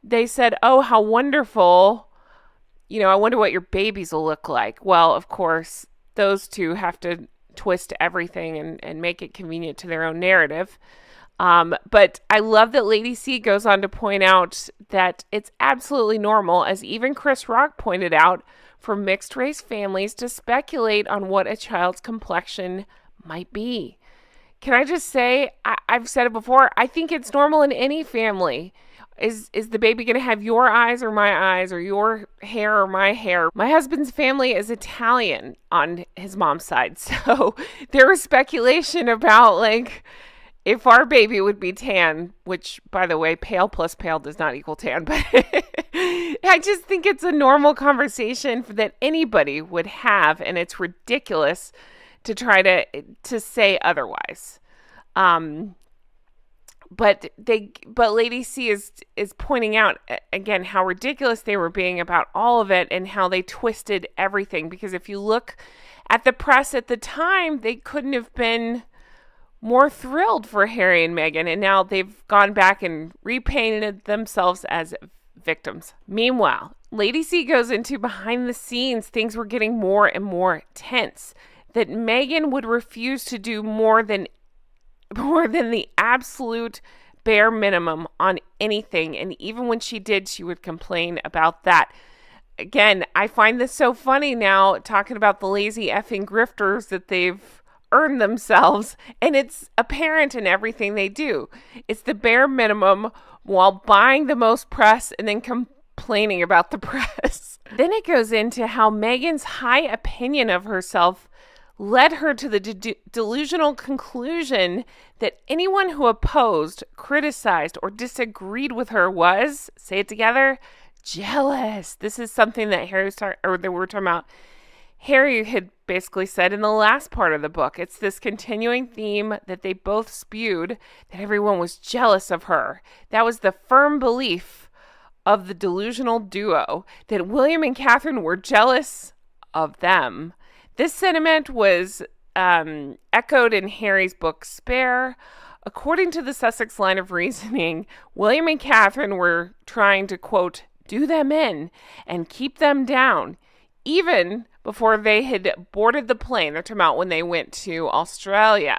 They said, oh, how wonderful. I wonder what your babies will look like. Well, of course, those two have to twist everything and make it convenient to their own narrative. But I love that Lady C goes on to point out that it's absolutely normal, as even Chris Rock pointed out, for mixed race families to speculate on what a child's complexion might be. Can I just say, I've said it before, I think it's normal in any family. Is the baby going to have your eyes or my eyes, or your hair or my hair? My husband's family is Italian on his mom's side. So there was speculation about if our baby would be tan, which, by the way, pale plus pale does not equal tan, but I just think it's a normal conversation that anybody would have, and it's ridiculous to try to say otherwise. But Lady C is pointing out again how ridiculous they were being about all of it and how they twisted everything. Because if you look at the press at the time, they couldn't have been more thrilled for Harry and Meghan, and now they've gone back and repainted themselves as victims. Meanwhile, Lady C goes into behind the scenes, things were getting more and more tense, that Meghan would refuse to do more than the absolute bare minimum on anything, and even when she did, she would complain about that. Again, I find this so funny now, talking about the lazy effing grifters that they've earn themselves, and it's apparent in everything they do. It's the bare minimum while buying the most press and then complaining about the press. Then it goes into how Meghan's high opinion of herself led her to the delusional conclusion that anyone who opposed, criticized, or disagreed with her was, say it together, jealous. This is something that that we were talking about. Harry had basically said in the last part of the book. It's this continuing theme that they both spewed, that everyone was jealous of her. That was the firm belief of the delusional duo, that William and Catherine were jealous of them. This sentiment was echoed in Harry's book Spare. According to the Sussex line of reasoning, William and Catherine were trying to, quote, do them in and keep them down, even before they had boarded the plane. They're talking about when they went to Australia.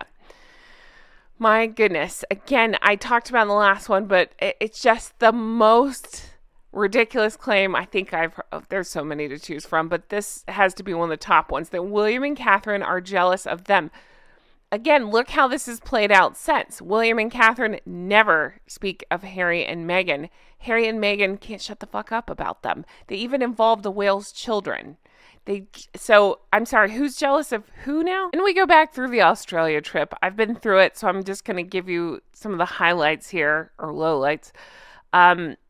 My goodness. Again, I talked about in the last one, but it's just the most ridiculous claim I think I've heard. There's so many to choose from, but this has to be one of the top ones, that William and Catherine are jealous of them. Again, look how this has played out since. William and Catherine never speak of Harry and Meghan. Harry and Meghan can't shut the fuck up about them. They even involve the whale's children. So, I'm sorry, who's jealous of who now? And we go back through the Australia trip. I've been through it, so I'm just going to give you some of the highlights here, or lowlights.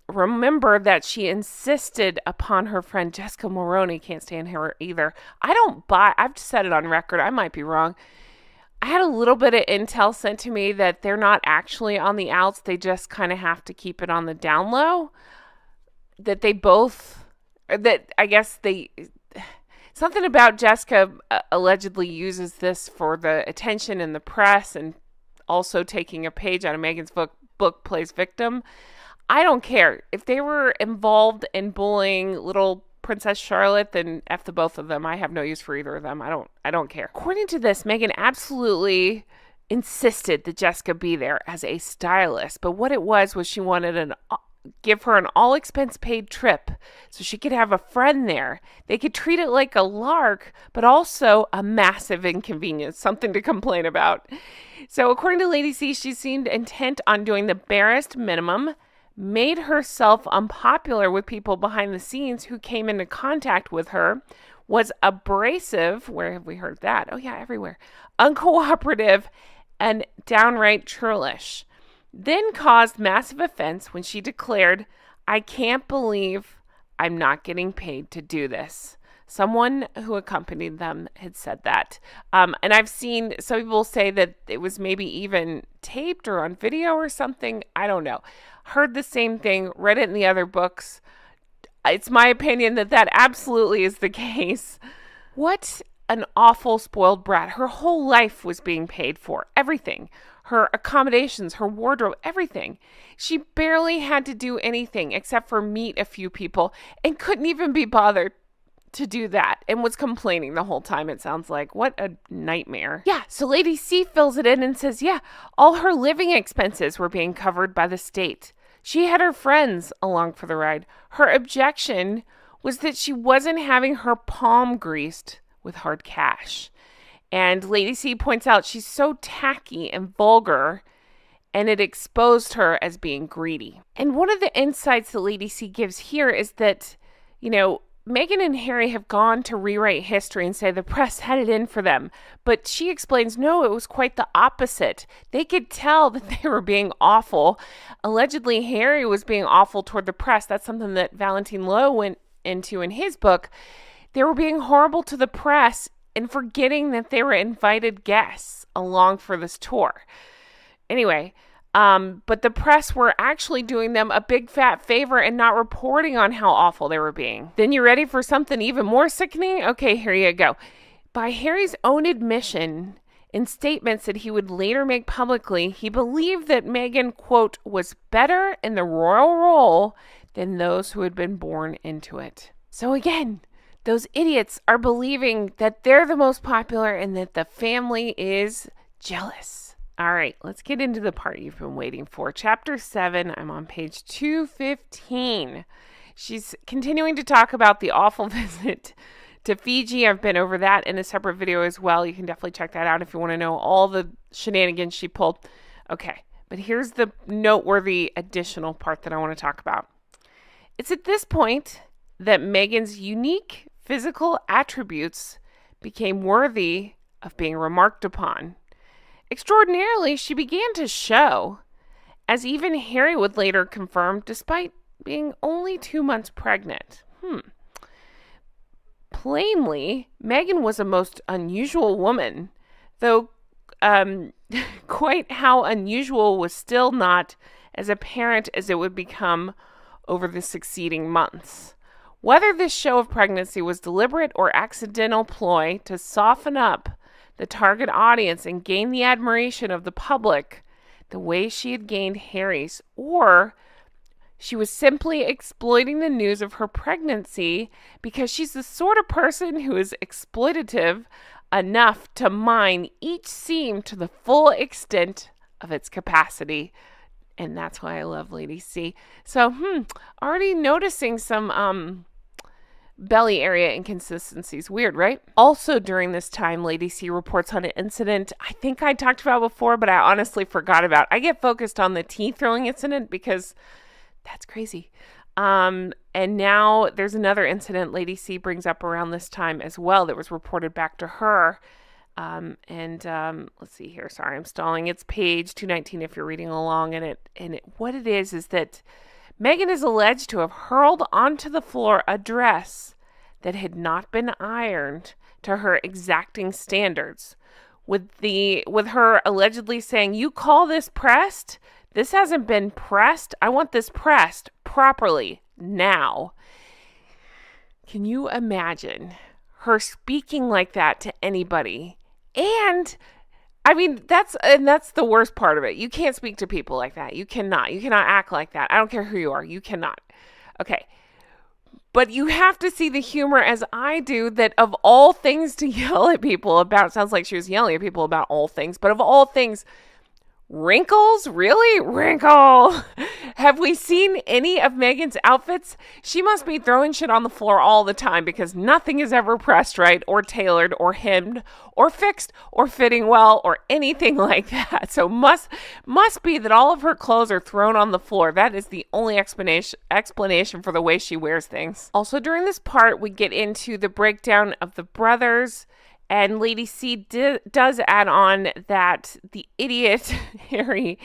Remember that she insisted upon her friend Jessica Mulroney, can't stand her either. I've said it on record, I might be wrong. I had a little bit of intel sent to me that they're not actually on the outs. They just kind of have to keep it on the down low. Something about Jessica allegedly uses this for the attention in the press, and also taking a page out of Meghan's book plays victim. I don't care. If they were involved in bullying little Princess Charlotte, then F the both of them. I have no use for either of them. I don't care. According to this, Meghan absolutely insisted that Jessica be there as a stylist. But what it was she wanted give her an all-expense paid trip so she could have a friend there. They could treat it like a lark, but also a massive inconvenience, something to complain about. So according to Lady C, she seemed intent on doing the barest minimum, made herself unpopular with people behind the scenes who came into contact with her, was abrasive, where have we heard that? Oh yeah, everywhere, uncooperative, and downright churlish. Then caused massive offense when she declared, "I can't believe I'm not getting paid to do this." Someone who accompanied them had said that. And I've seen some people say that it was maybe even taped or on video or something. I don't know. Heard the same thing, read it in the other books. It's my opinion that absolutely is the case. What an awful spoiled brat. Her whole life was being paid for. Everything. Her accommodations, her wardrobe, everything. She barely had to do anything except for meet a few people, and couldn't even be bothered to do that, and was complaining the whole time, it sounds like. What a nightmare. Yeah, so Lady C fills it in and says, yeah, all her living expenses were being covered by the state. She had her friends along for the ride. Her objection was that she wasn't having her palm greased with hard cash. And Lady C points out she's so tacky and vulgar, and it exposed her as being greedy. And one of the insights that Lady C gives here is that, Meghan and Harry have gone to rewrite history and say the press had it in for them. But she explains, no, it was quite the opposite. They could tell that they were being awful. Allegedly, Harry was being awful toward the press. That's something that Valentine Lowe went into in his book. They were being horrible to the press and forgetting that they were invited guests along for this tour. Anyway, but the press were actually doing them a big fat favor and not reporting on how awful they were being. Then you ready for something even more sickening? Okay, here you go. By Harry's own admission, in statements that he would later make publicly, he believed that Meghan, quote, was better in the royal role than those who had been born into it. So again, those idiots are believing that they're the most popular and that the family is jealous. All right, let's get into the part you've been waiting for. Chapter 7, I'm on page 215. She's continuing to talk about the awful visit to Fiji. I've been over that in a separate video as well. You can definitely check that out if you want to know all the shenanigans she pulled. Okay, but here's the noteworthy additional part that I want to talk about. It's at this point that Meghan's unique physical attributes became worthy of being remarked upon. Extraordinarily, she began to show, as even Harry would later confirm, despite being only 2 months pregnant. Plainly, Meghan was a most unusual woman, though quite how unusual was still not as apparent as it would become over the succeeding months. Whether this show of pregnancy was deliberate or accidental ploy to soften up the target audience and gain the admiration of the public the way she had gained Harry's, or She was simply exploiting the news of her pregnancy because she's the sort of person who is exploitative enough to mine each seam to the full extent of its capacity. And that's why I love Lady C. So, already noticing some belly area inconsistencies. Weird, right? Also during this time, Lady C reports on an incident I think I talked about before, but I honestly forgot about. I get focused on the tea throwing incident because that's crazy. And now there's another incident Lady C brings up around this time as well that was reported back to her. Let's see here. Sorry, I'm stalling. It's page 219 if you're reading along. What it is that Meghan is alleged to have hurled onto the floor a dress that had not been ironed to her exacting standards, with her allegedly saying, "You call this pressed? This hasn't been pressed. I want this pressed properly now." Can you imagine her speaking like that to anybody? And I mean, that's the worst part of it. You can't speak to people like that. You cannot act like that. I don't care who you are. You cannot. Okay. But you have to see the humor, as I do, that of all things to yell at people about, sounds like she was yelling at people about all things, but of all things, wrinkles? Really? Wrinkle. Have we seen any of Meghan's outfits? She must be throwing shit on the floor all the time because nothing is ever pressed right or tailored or hemmed or fixed or fitting well or anything like that. So must be that all of her clothes are thrown on the floor. That is the only explanation for the way she wears things. Also during this part, we get into the breakdown of the brothers. And Lady C does add on that the idiot Harry,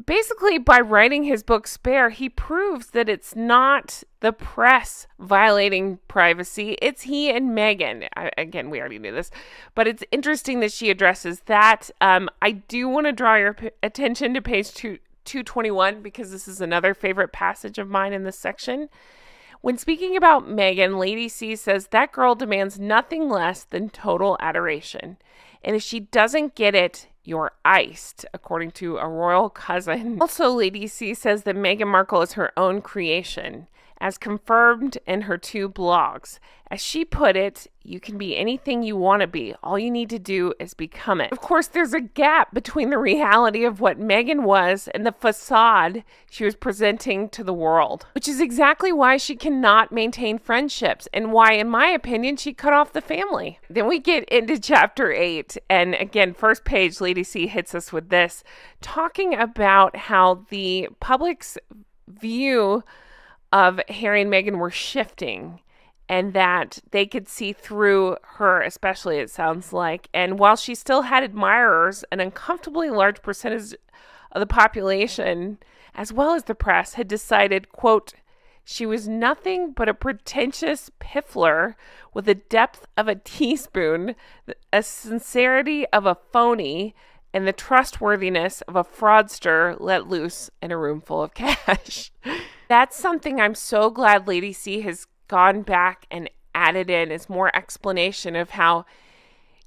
basically by writing his book Spare, he proves that it's not the press violating privacy. It's he and Meghan. Again, we already knew this, but it's interesting that she addresses that. I do want to draw your attention to page 221 because this is another favorite passage of mine in this section. When speaking about Meghan, Lady C says that girl demands nothing less than total adoration. And if she doesn't get it, you're iced, according to a royal cousin. Also, Lady C says that Meghan Markle is her own creation, as confirmed in her 2 blogs. As she put it, you can be anything you want to be. All you need to do is become it. Of course, there's a gap between the reality of what Meghan was and the facade she was presenting to the world, which is exactly why she cannot maintain friendships and why, in my opinion, she cut off the family. Then we get into chapter 8. And again, first page, Lady C hits us with this, talking about how the public's view of Harry and Meghan were shifting and that they could see through her, especially, it sounds like. And while she still had admirers, an uncomfortably large percentage of the population, as well as the press, had decided, quote, she was nothing but a pretentious piffler with the depth of a teaspoon, a sincerity of a phony, and the trustworthiness of a fraudster let loose in a room full of cash. That's something I'm so glad Lady C has gone back and added in, is more explanation of how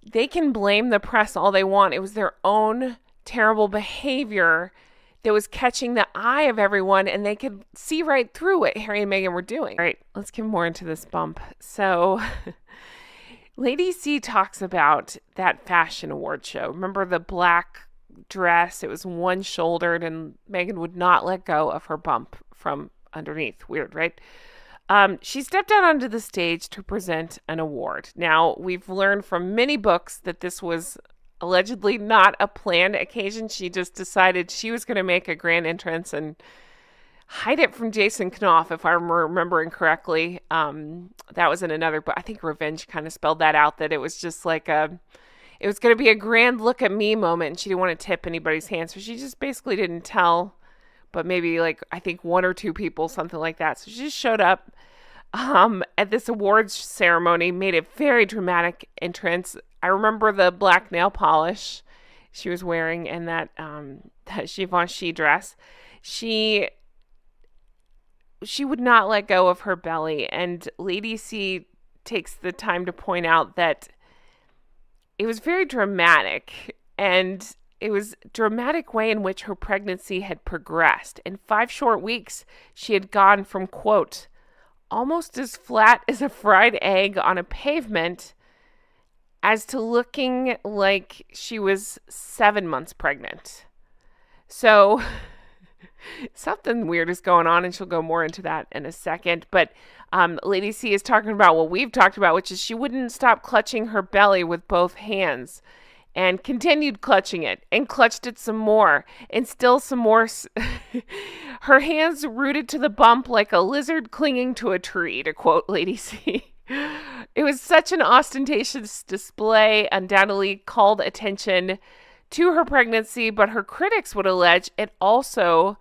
they can blame the press all they want. It was their own terrible behavior that was catching the eye of everyone, and they could see right through what Harry and Meghan were doing. All right, let's get more into this bump. So Lady C talks about that fashion award show. Remember the black dress? It was one-shouldered, and Meghan would not let go of her bump from underneath. Weird, right? She stepped out onto the stage to present an award. Now, we've learned from many books that this was allegedly not a planned occasion. She just decided she was going to make a grand entrance and hide it from Jason Knopf, if I'm remembering correctly. That was in another book. I think Revenge kind of spelled that out, that it was just like it was going to be a grand look at me moment, and she didn't want to tip anybody's hand. So she just basically didn't tell, but maybe like, I think 1 or 2 people, something like that. So she just showed up at this awards ceremony, made a very dramatic entrance. I remember the black nail polish she was wearing and that Givenchy dress. She would not let go of her belly, and Lady C takes the time to point out that it was very dramatic, and it was a dramatic way in which her pregnancy had progressed. In 5 short weeks, she had gone from, quote, almost as flat as a fried egg on a pavement, as to looking like she was 7 months pregnant. So something weird is going on, and she'll go more into that in a second. But Lady C is talking about what we've talked about, which is she wouldn't stop clutching her belly with both hands and continued clutching it and clutched it some more and still some more. Her hands rooted to the bump like a lizard clinging to a tree, to quote Lady C. It was such an ostentatious display, undoubtedly called attention to her pregnancy, but her critics would allege it also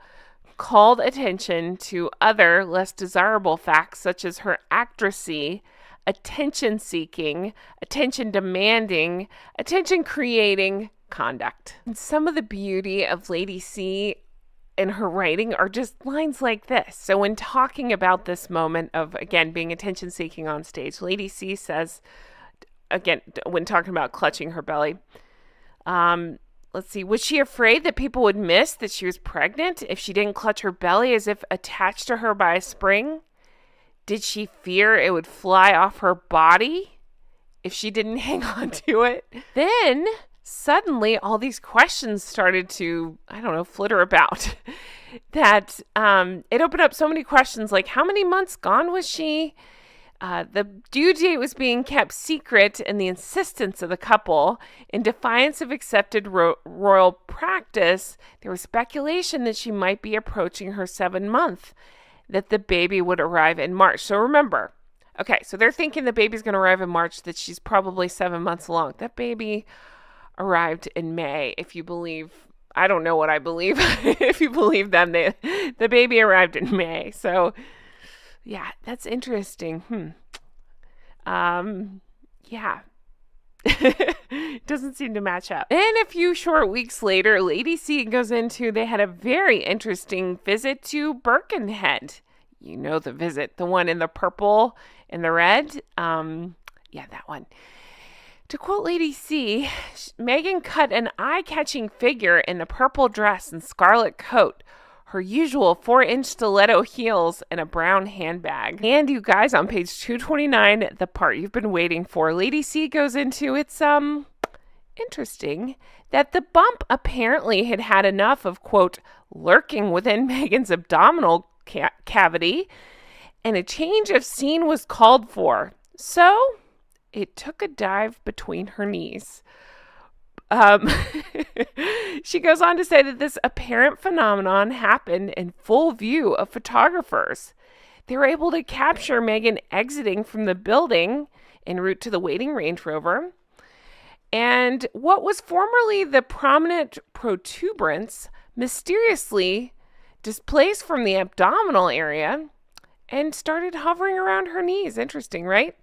called attention to other less desirable facts, such as her accuracy, attention-seeking, attention-demanding, attention-creating conduct. And some of the beauty of Lady C in her writing are just lines like this. So when talking about this moment of, again, being attention-seeking on stage, Lady C says, again, when talking about clutching her belly, let's see, was she afraid that people would miss that she was pregnant if she didn't clutch her belly as if attached to her by a spring? Did she fear it would fly off her body if she didn't hang on to it? Then suddenly all these questions started to, flitter about. That it opened up so many questions, like how many months gone was she? The due date was being kept secret, and the insistence of the couple, in defiance of accepted royal practice, there was speculation that she might be approaching her 7th month, that the baby would arrive in March. So remember, okay, so they're thinking the baby's going to arrive in March, that she's probably 7 months along. That baby arrived in May, if you believe. I don't know what I believe. If you believe them, the baby arrived in May. So yeah, that's interesting. Yeah. Doesn't seem to match up. And a few short weeks later, Lady C goes into, they had a very interesting visit to Birkenhead. You know the visit, the one in the purple and the red. Yeah, that one. To quote Lady C, Meghan cut an eye-catching figure in the purple dress and scarlet coat, her usual 4-inch stiletto heels, and a brown handbag. And you guys, on page 229, the part you've been waiting for, Lady C goes into, it's interesting that the bump apparently had had enough of, quote, lurking within Meghan's abdominal cavity, and a change of scene was called for. So it took a dive between her knees. She goes on to say that this apparent phenomenon happened in full view of photographers. They were able to capture Meghan exiting from the building en route to the waiting Range Rover. And what was formerly the prominent protuberance mysteriously displaced from the abdominal area and started hovering around her knees. Interesting, right?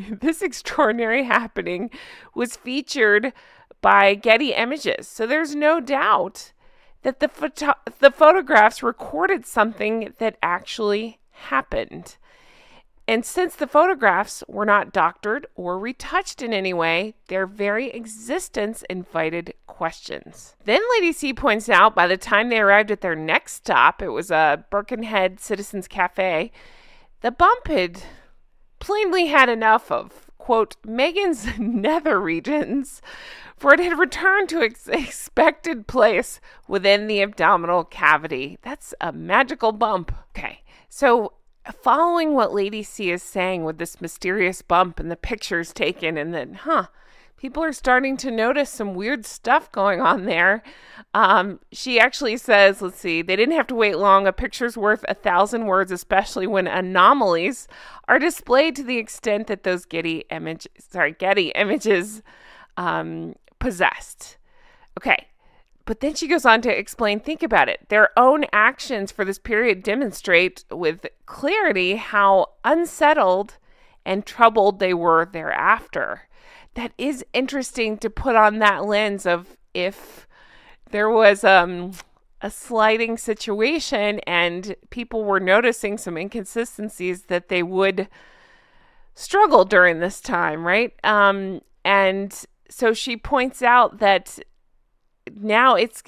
This extraordinary happening was featured by Getty Images. So there's no doubt that the photographs recorded something that actually happened. And since the photographs were not doctored or retouched in any way, their very existence invited questions. Then Lady C points out, by the time they arrived at their next stop, it was a Birkenhead Citizens Cafe, the bump had plainly had enough of, quote, Meghan's nether regions, for it had returned to its expected place within the abdominal cavity. That's a magical bump. Okay, so following what Lady C is saying with this mysterious bump and the pictures taken, and then, people are starting to notice some weird stuff going on there. She actually says, let's see, they didn't have to wait long. A picture's worth 1,000 words, especially when anomalies are displayed to the extent that those Getty Images possessed. Okay. But then she goes on to explain, think about it. Their own actions for this period demonstrate with clarity how unsettled and troubled they were thereafter. That is interesting to put on that lens of if there was a sliding situation and people were noticing some inconsistencies, that they would struggle during this time, right? And so she points out that now it's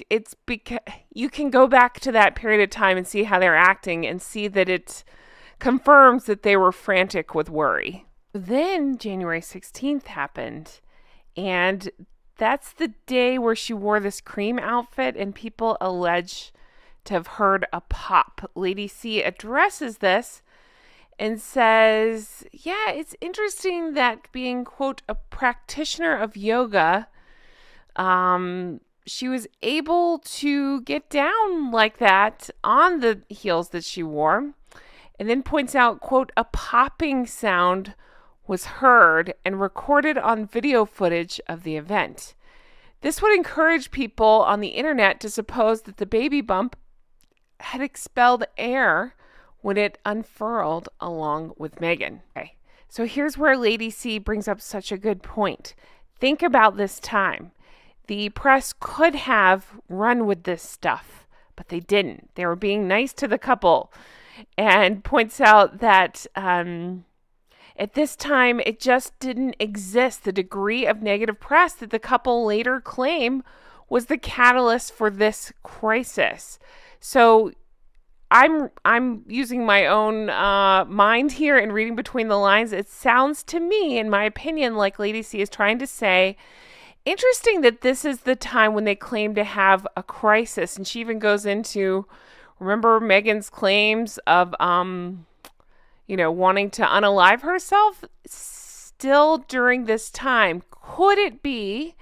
because you can go back to that period of time and see how they're acting and see that it confirms that they were frantic with worry. Then January 16th happened, and that's the day where she wore this cream outfit, and people allege to have heard a pop. Lady C addresses this and says, yeah, it's interesting that being, quote, a practitioner of yoga, she was able to get down like that on the heels that she wore. And then points out, quote, a popping sound was heard and recorded on video footage of the event. This would encourage people on the internet to suppose that the baby bump had expelled air when it unfurled along with Meghan. Okay, so here's where Lady C brings up such a good point. Think about this time. The press could have run with this stuff, but they didn't. They were being nice to the couple, and points out that at this time, it just didn't exist. The degree of negative press that the couple later claim was the catalyst for this crisis. So I'm using my own mind here and reading between the lines. It sounds to me, in my opinion, like Lady C is trying to say, interesting that this is the time when they claim to have a crisis. And she even goes into, remember Meghan's claims of, wanting to unalive herself? Still during this time, could it be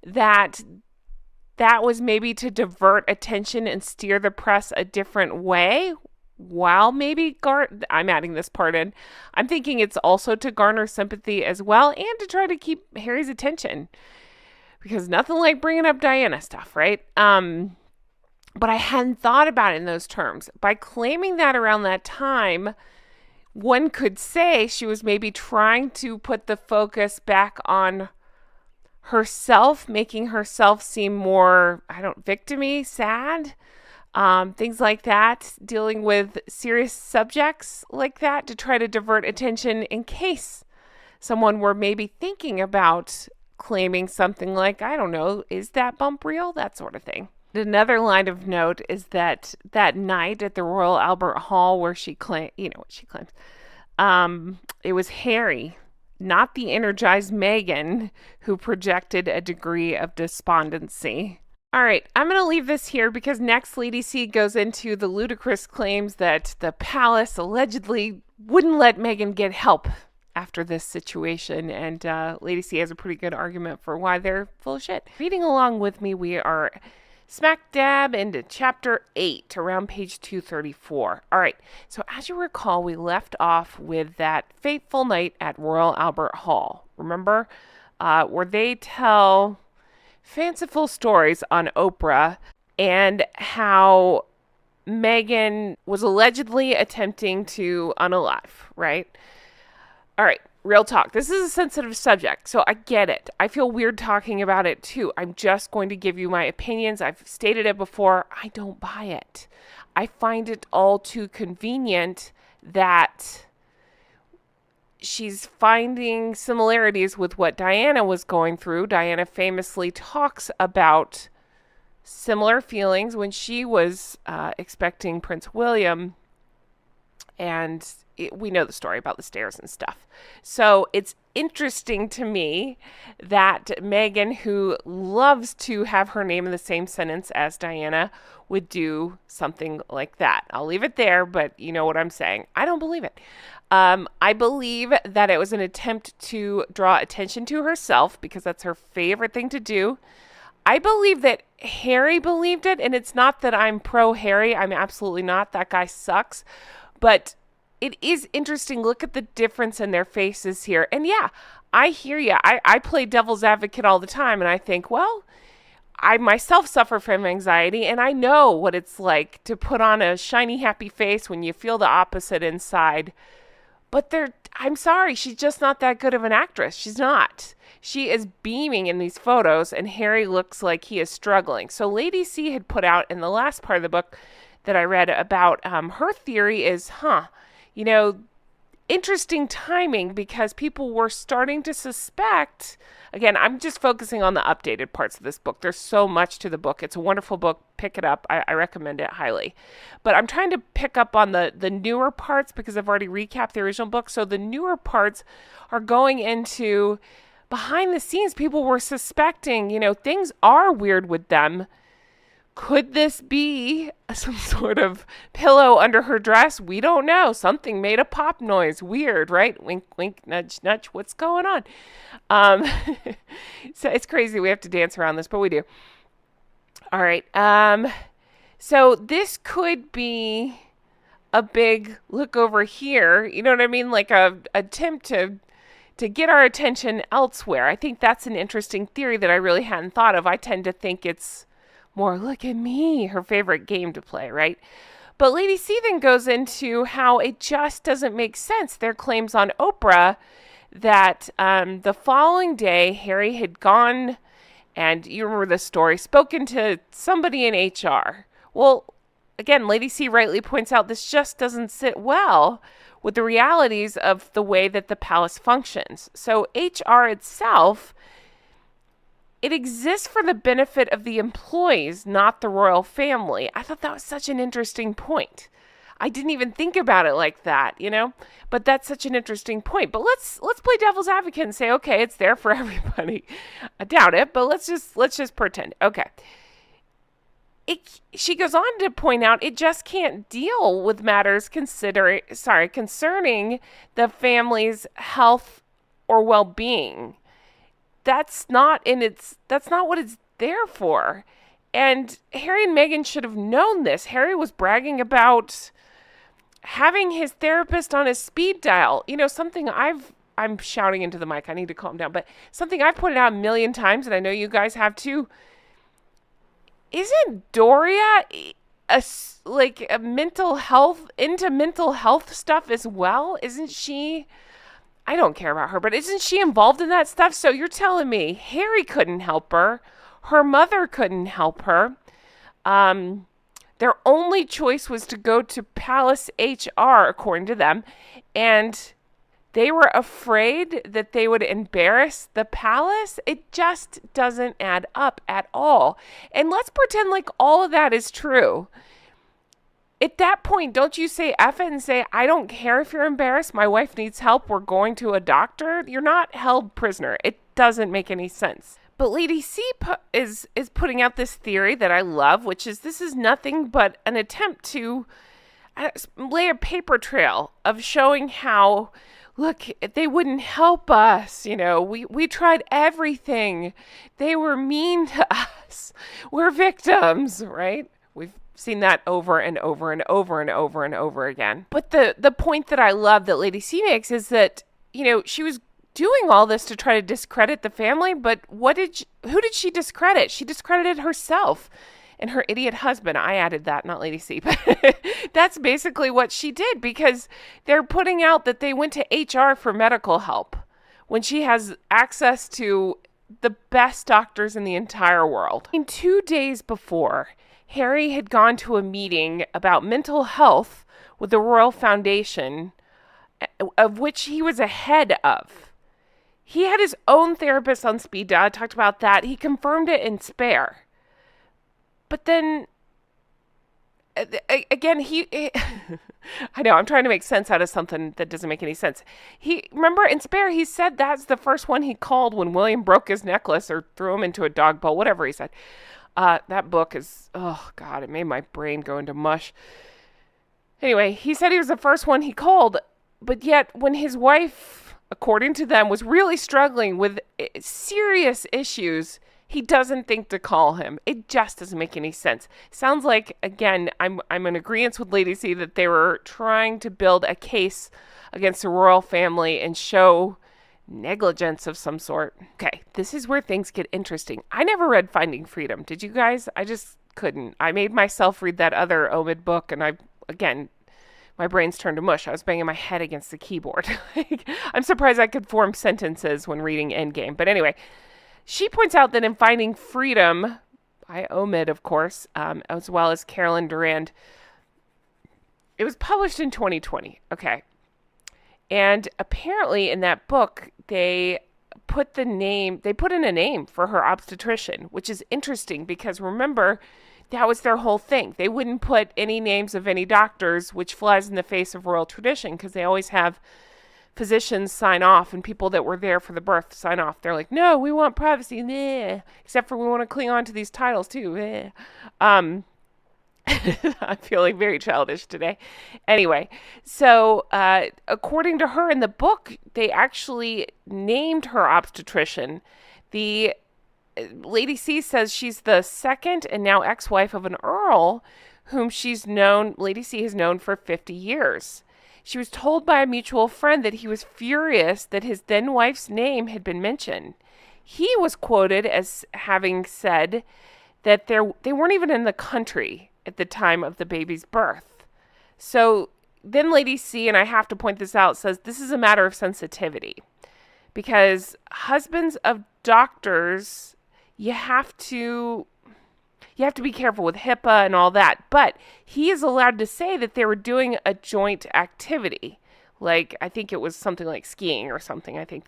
that was maybe to divert attention and steer the press a different way? While maybe I'm adding this part in. I'm thinking it's also to garner sympathy as well and to try to keep Harry's attention. Because nothing like bringing up Diana stuff, right? But I hadn't thought about it in those terms. By claiming that around that time, one could say she was maybe trying to put the focus back on herself, making herself seem more, victim-y, sad, things like that, dealing with serious subjects like that to try to divert attention in case someone were maybe thinking about claiming something like, is that bump real? That sort of thing. Another line of note is that night at the Royal Albert Hall where she claimed, what she claims, it was Harry, not the energized Meghan, who projected a degree of despondency. All right, I'm going to leave this here because next Lady C goes into the ludicrous claims that the palace allegedly wouldn't let Meghan get help after this situation, and Lady C has a pretty good argument for why they're full of shit. Reading along with me, we are smack dab into chapter 8, around page 234. All right, so as you recall, we left off with that fateful night at Royal Albert Hall. Remember? Where they tell fanciful stories on Oprah and how Meghan was allegedly attempting to unalive, right? All right. Real talk. This is a sensitive subject, so I get it. I feel weird talking about it too. I'm just going to give you my opinions. I've stated it before. I don't buy it. I find it all too convenient that she's finding similarities with what Diana was going through. Diana famously talks about similar feelings when she was expecting Prince William, and we know the story about the stairs and stuff. So it's interesting to me that Meghan, who loves to have her name in the same sentence as Diana, would do something like that. I'll leave it there, but you know what I'm saying. I don't believe it. I believe that it was an attempt to draw attention to herself because that's her favorite thing to do. I believe that Harry believed it, and it's not that I'm pro Harry. I'm absolutely not. That guy sucks. But it is interesting. Look at the difference in their faces here. And yeah, I hear you. I play devil's advocate all the time. And I think, well, I myself suffer from anxiety. And I know what it's like to put on a shiny, happy face when you feel the opposite inside. But I'm sorry, she's just not that good of an actress. She's not. She is beaming in these photos. And Harry looks like he is struggling. So Lady C had put out in the last part of the book that I read about her theory is, interesting timing because people were starting to suspect. Again, I'm just focusing on the updated parts of this book. There's so much to the book. It's a wonderful book. Pick it up. I recommend it highly. But I'm trying to pick up on the newer parts because I've already recapped the original book. So the newer parts are going into behind the scenes. People were suspecting, things are weird with them. Could this be some sort of pillow under her dress? We don't know. Something made a pop noise. Weird, right? Wink, wink, nudge, nudge. What's going on? So it's crazy. We have to dance around this, but we do. All right. So this could be a big look over here. You know what I mean? Like a attempt to get our attention elsewhere. I think that's an interesting theory that I really hadn't thought of. I tend to think it's more, look at me, her favorite game to play, right? But Lady C then goes into how it just doesn't make sense. Their claims on Oprah that the following day, Harry had gone, and you remember the story, spoken to somebody in HR. Well, again, Lady C rightly points out this just doesn't sit well with the realities of the way that the palace functions. So HR itself, it exists for the benefit of the employees, not the royal family. I thought that was such an interesting point. I didn't even think about it like that, but that's such an interesting point. But let's play devil's advocate and say, okay, it's there for everybody. I doubt it, but let's just pretend. Okay. She goes on to point out it just can't deal with matters concerning the family's health or well-being. That's not what it's there for. And Harry and Meghan should have known this. Harry was bragging about having his therapist on his speed dial. Something I'm shouting into the mic. I need to calm down. But something I've pointed out a million times, and I know you guys have too. Isn't Doria a mental health stuff as well? Isn't she? I don't care about her, but isn't she involved in that stuff? So you're telling me Harry couldn't help her. Her mother couldn't help her. Their only choice was to go to Palace HR, according to them. And they were afraid that they would embarrass the palace. It just doesn't add up at all. And let's pretend like all of that is true. At that point, don't you say F it and say, I don't care if you're embarrassed. My wife needs help. We're going to a doctor. You're not held prisoner. It doesn't make any sense. But Lady C is putting out this theory that I love, which is this is nothing but an attempt to lay a paper trail of showing how, look, they wouldn't help us. We tried everything. They were mean to us. We're victims, right? We've seen that over and over and over and over and over again. But the point that I love that Lady C makes is that, she was doing all this to try to discredit the family, but who did she discredit? She discredited herself and her idiot husband. I added that, not Lady C, but that's basically what she did, because they're putting out that they went to HR for medical help when she has access to the best doctors in the entire world. 2 days before, Harry had gone to a meeting about mental health with the Royal Foundation, of which he was a head of. He had his own therapist on speed dial. I talked about that. He confirmed it in Spare. But then, again, I know, I'm trying to make sense out of something that doesn't make any sense. Remember in Spare, he said that's the first one he called when William broke his necklace or threw him into a dog bowl, whatever he said. That book is, oh God, it made my brain go into mush. Anyway, he said he was the first one he called, but yet when his wife, according to them, was really struggling with serious issues, he doesn't think to call him. It just doesn't make any sense. Sounds like, again, I'm in agreement with Lady C that they were trying to build a case against the royal family and show negligence of some sort. Okay, this is where things get interesting. I never read Finding Freedom. Did you guys? I just couldn't. I made myself read that other Omid book, and my brain's turned to mush. I was banging my head against the keyboard. I'm surprised I could form sentences when reading Endgame. But anyway, she points out that in Finding Freedom, by Omid, of course, as well as Carolyn Durand, it was published in 2020. Okay. And apparently in that book, they put in a name for her obstetrician, which is interesting because remember, that was their whole thing. They wouldn't put any names of any doctors, which flies in the face of royal tradition because they always have physicians sign off and people that were there for the birth sign off. They're like, no, we want privacy. Nah. Except for we want to cling on to these titles too. I'm feeling very childish today. Anyway, so according to her in the book, they actually named her obstetrician. The Lady C says she's the second and now ex-wife of an earl whom Lady C has known for 50 years. She was told by a mutual friend that he was furious that his then wife's name had been mentioned. He was quoted as having said that they weren't even in the country at the time of the baby's birth. So then Lady C, and I have to point this out, says this is a matter of sensitivity because husbands of doctors, you have to be careful with HIPAA and all that. But he is allowed to say that they were doing a joint activity. Like, I think it was something like skiing or something. I think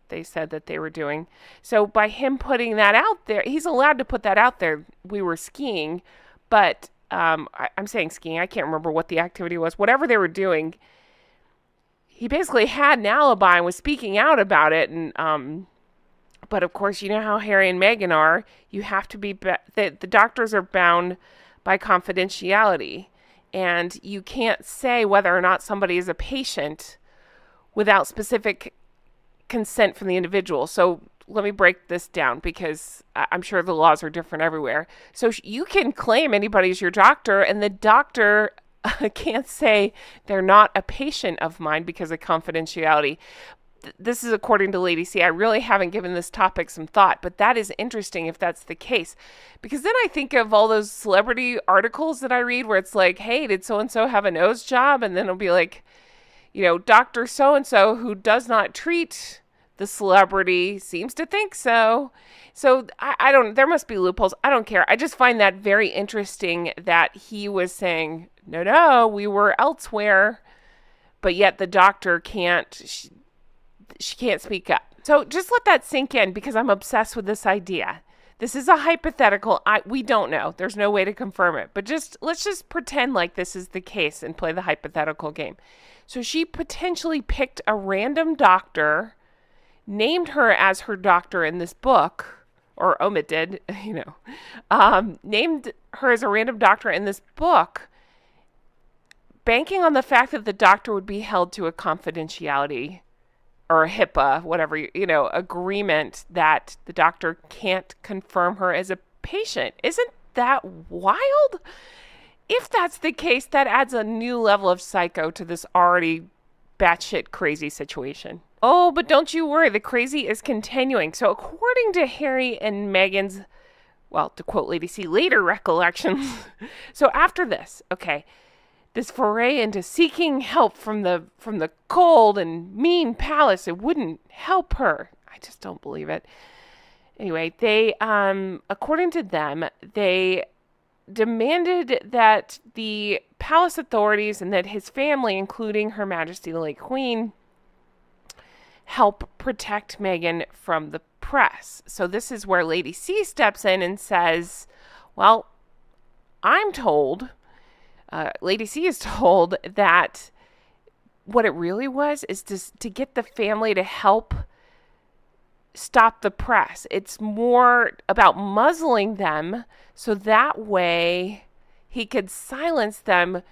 they said that they were doing. So by him putting that out there, he's allowed to put that out there. We were skiing, but I'm saying skiing. I can't remember what the activity was. Whatever they were doing, he basically had an alibi and was speaking out about it. And but of course, you know how Harry and Meghan are. You have to be the doctors are bound by confidentiality, and you can't say whether or not somebody is a patient without specific consent from the individual. So let me break this down because I'm sure the laws are different everywhere. So you can claim anybody's your doctor, and the doctor can't say they're not a patient of mine because of confidentiality. This is according to Lady C. I really haven't given this topic some thought, but that is interesting if that's the case. Because then I think of all those celebrity articles that I read where it's like, hey, did so-and-so have a nose job? And then it'll be like, Dr. So-and-so who does not treat the celebrity seems to think so. So I don't, there must be loopholes. I don't care. I just find that very interesting that he was saying, no, we were elsewhere, but yet the doctor can't, she can't speak up. So just let that sink in because I'm obsessed with this idea. This is a hypothetical. We don't know. There's no way to confirm it. But let's just pretend like this is the case and play the hypothetical game. So she potentially picked a random doctor, named her as her doctor in this book, or omitted, named her as a random doctor in this book, banking on the fact that the doctor would be held to a confidentiality or a HIPAA, whatever, agreement that the doctor can't confirm her as a patient. Isn't that wild? If that's the case, that adds a new level of psycho to this already batshit crazy situation. Oh, but don't you worry, the crazy is continuing. So according to Harry and Meghan's, well, to quote Lady C, later recollections, so after this, this foray into seeking help from the cold and mean palace, it wouldn't help her. I just don't believe it. Anyway, they, according to them, they demanded that the palace authorities and that his family, including Her Majesty the late Queen, help protect Meghan from the press. So this is where Lady C steps in and says, well, I'm told... Lady C is told that what it really was is to get the family to help stop the press. It's more about muzzling them so that way he could silence them.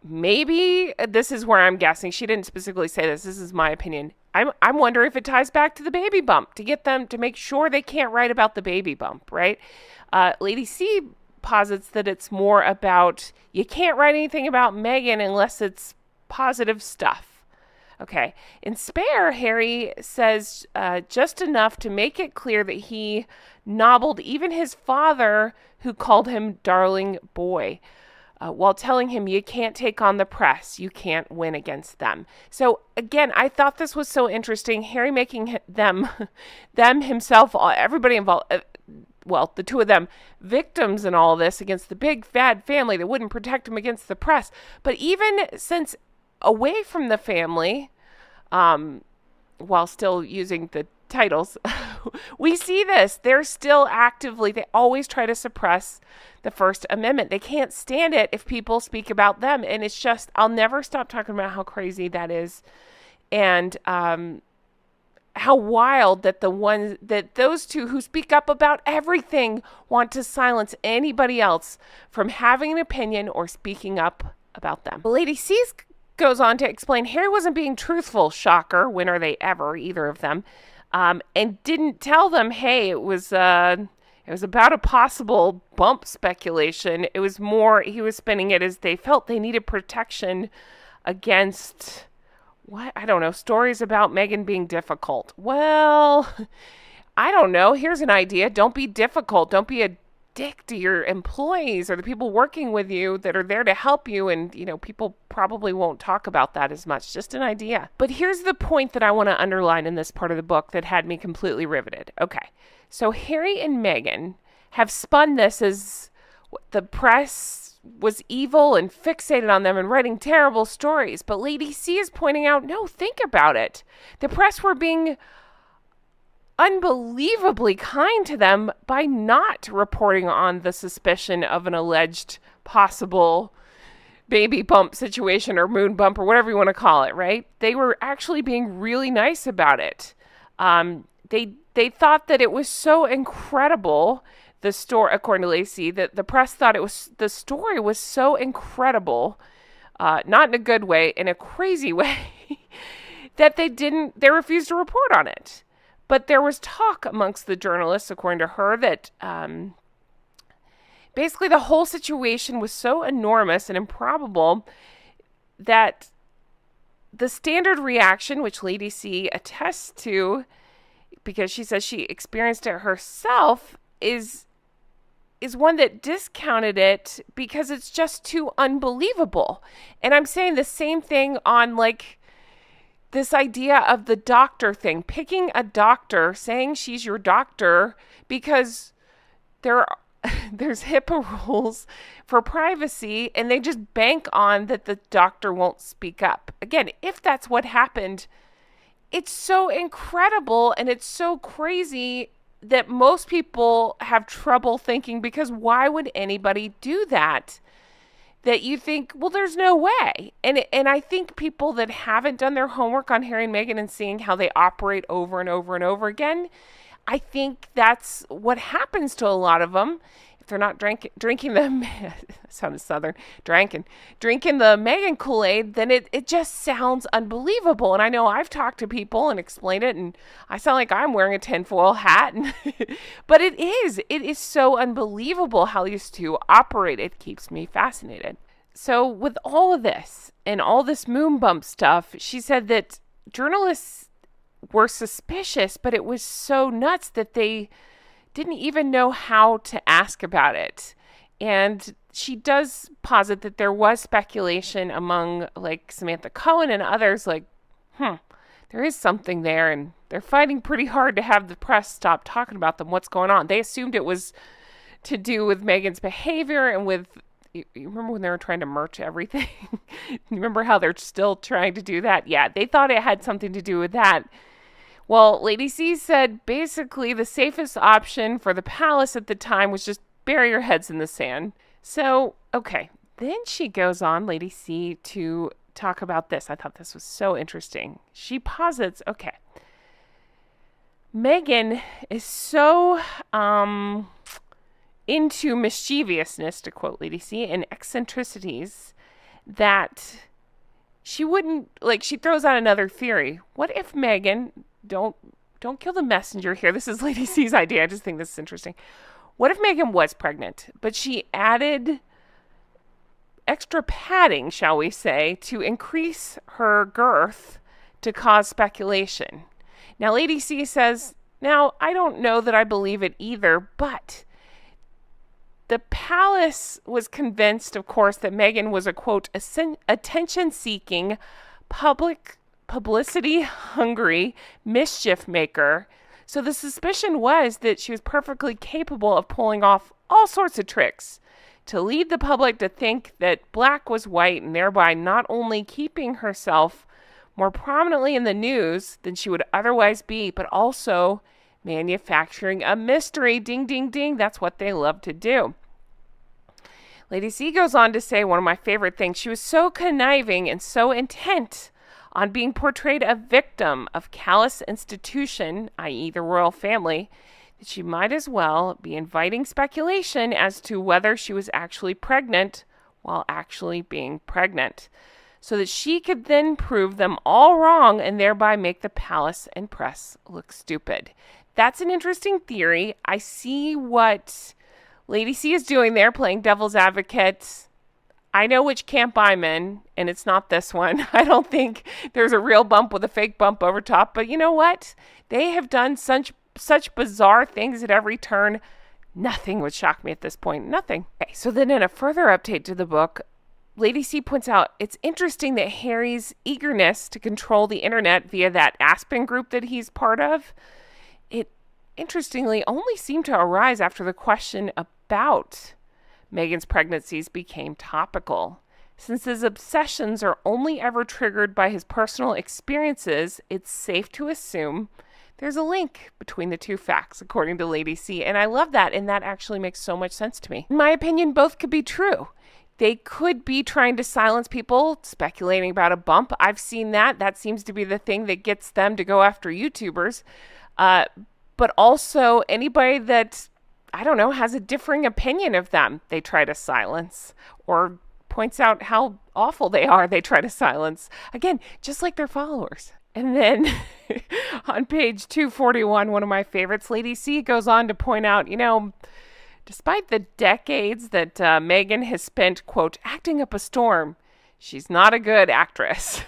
Maybe this is where I'm guessing. She didn't specifically say this. This is my opinion. I'm wondering if it ties back to the baby bump to get them to make sure they can't write about the baby bump, right? Lady C posits that it's more about you can't write anything about Meghan unless it's positive stuff. Okay. In Spare, Harry says just enough to make it clear that he nobbled even his father, who called him darling boy, while telling him you can't take on the press. You can't win against them. So again, I thought this was so interesting. Harry making them himself, everybody involved, well, the two of them, victims in all this against the big bad family that wouldn't protect him against the press. But even since away from the family, while still using the titles. We see this. They're still actively, they always try to suppress the First Amendment. They can't stand it if people speak about them. And it's just, I'll never stop talking about how crazy that is. And how wild that those two who speak up about everything want to silence anybody else from having an opinion or speaking up about them. Lady C goes on to explain Harry wasn't being truthful. Shocker. When are they ever, either of them? And didn't tell them, hey, it was about a possible bump speculation. It was more, he was spinning it as they felt they needed protection against, what? I don't know, stories about Meghan being difficult. Well, I don't know. Here's an idea. Don't be difficult. Don't be a dick to your employees or the people working with you that are there to help you. And, people probably won't talk about that as much. Just an idea. But here's the point that I want to underline in this part of the book that had me completely riveted. Okay. So Harry and Meghan have spun this as the press was evil and fixated on them and writing terrible stories. But Lady C is pointing out, no, think about it. The press were being unbelievably kind to them by not reporting on the suspicion of an alleged possible baby bump situation or moon bump or whatever you want to call it, right? They were actually being really nice about it. They thought that it was so incredible, the story, according to Lacey, that the press thought the story was so incredible, not in a good way, in a crazy way, that they refused to report on it. But there was talk amongst the journalists, according to her, that basically the whole situation was so enormous and improbable that the standard reaction, which Lady C attests to, because she says she experienced it herself, is one that discounted it because it's just too unbelievable. And I'm saying the same thing on this idea of the doctor thing, picking a doctor, saying she's your doctor because there's HIPAA rules for privacy, and they just bank on that the doctor won't speak up. Again, if that's what happened, it's so incredible and it's so crazy that most people have trouble thinking, because why would anybody do that? That you think, well, there's no way. And I think people that haven't done their homework on Harry and Meghan and seeing how they operate over and over and over again, I think that's what happens to a lot of them. If they're not drinking the, sounded Southern, drinking the Meghan Kool-Aid, then it just sounds unbelievable. And I know I've talked to people and explained it, and I sound like I'm wearing a tinfoil hat. But it is so unbelievable how these two operate. It keeps me fascinated. So with all of this and all this moon bump stuff, she said that journalists were suspicious, but it was so nuts that they didn't even know how to ask about it. And she does posit that there was speculation among Samantha Cohen and others there is something there, and they're fighting pretty hard to have the press stop talking about them. What's going on? They assumed it was to do with Meghan's behavior and with, you remember when they were trying to merch everything? You remember how they're still trying to do that? Yeah, they thought it had something to do with that. Well, Lady C said basically the safest option for the palace at the time was just bury your heads in the sand. So, okay. Then she goes on, Lady C, to talk about this. I thought this was so interesting. She posits, okay, Meghan is so into mischievousness, to quote Lady C, and eccentricities that she wouldn't, she throws out another theory. What if Meghan, don't kill the messenger here. This is Lady C's idea. I just think this is interesting. What if Meghan was pregnant, but she added extra padding, shall we say, to increase her girth to cause speculation? Now, Lady C says, now, I don't know that I believe it either, but the palace was convinced, of course, that Meghan was a, quote, attention-seeking, publicity-hungry mischief maker. So the suspicion was that she was perfectly capable of pulling off all sorts of tricks to lead the public to think that black was white, and thereby not only keeping herself more prominently in the news than she would otherwise be, but also manufacturing a mystery. Ding, ding, ding. That's what they love to do. Lady C goes on to say one of my favorite things. She was so conniving and so intent on being portrayed a victim of callous institution, i.e. the royal family, that she might as well be inviting speculation as to whether she was actually pregnant while actually being pregnant, so that she could then prove them all wrong and thereby make the palace and press look stupid. That's an interesting theory. I see what Lady C is doing there, playing devil's advocate. I know which camp I'm in, and it's not this one. I don't think there's a real bump with a fake bump over top, but you know what? They have done such bizarre things at every turn. Nothing would shock me at this point. Nothing. Okay, so then in a further update to the book, Lady C points out it's interesting that Harry's eagerness to control the internet via that Aspen group that he's part of, it interestingly only seemed to arise after the question about Meghan's pregnancies became topical. Since his obsessions are only ever triggered by his personal experiences, it's safe to assume there's a link between the two facts, according to Lady C. And I love that, and that actually makes so much sense to me. In my opinion, both could be true. They could be trying to silence people, speculating about a bump. I've seen that. That seems to be the thing that gets them to go after YouTubers. But also anybody that, I don't know, has a differing opinion of them, they try to silence, or points out how awful they are, they try to silence. Again, just like their followers. And then on page 241, one of my favorites, Lady C goes on to point out, despite the decades that Meghan has spent, quote, acting up a storm, she's not a good actress.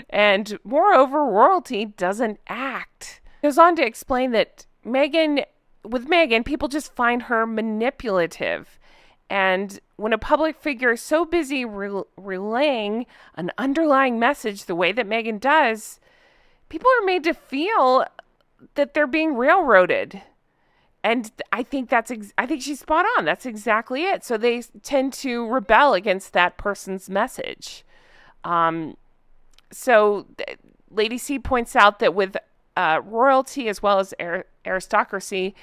And moreover, royalty doesn't act. Goes on to explain that with Meghan, people just find her manipulative. And when a public figure is so busy relaying an underlying message the way that Meghan does, people are made to feel that they're being railroaded. And I think I think she's spot on. That's exactly it. So they tend to rebel against that person's message. So Lady C points out that with royalty as well as aristocracy,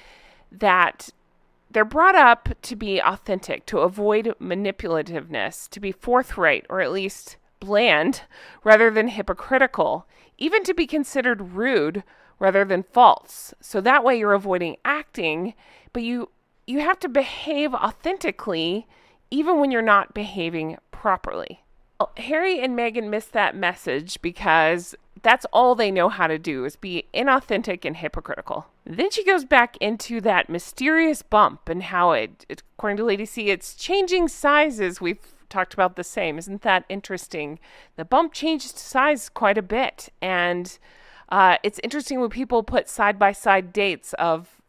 that they're brought up to be authentic, to avoid manipulativeness, to be forthright, or at least bland, rather than hypocritical, even to be considered rude rather than false. So that way you're avoiding acting, but you have to behave authentically even when you're not behaving properly. Well, Harry and Meghan missed that message because that's all they know how to do, is be inauthentic and hypocritical. Then she goes back into that mysterious bump and how it according to Lady C, it's changing sizes. We've talked about the same. Isn't that interesting? The bump changed size quite a bit. And it's interesting when people put side-by-side dates of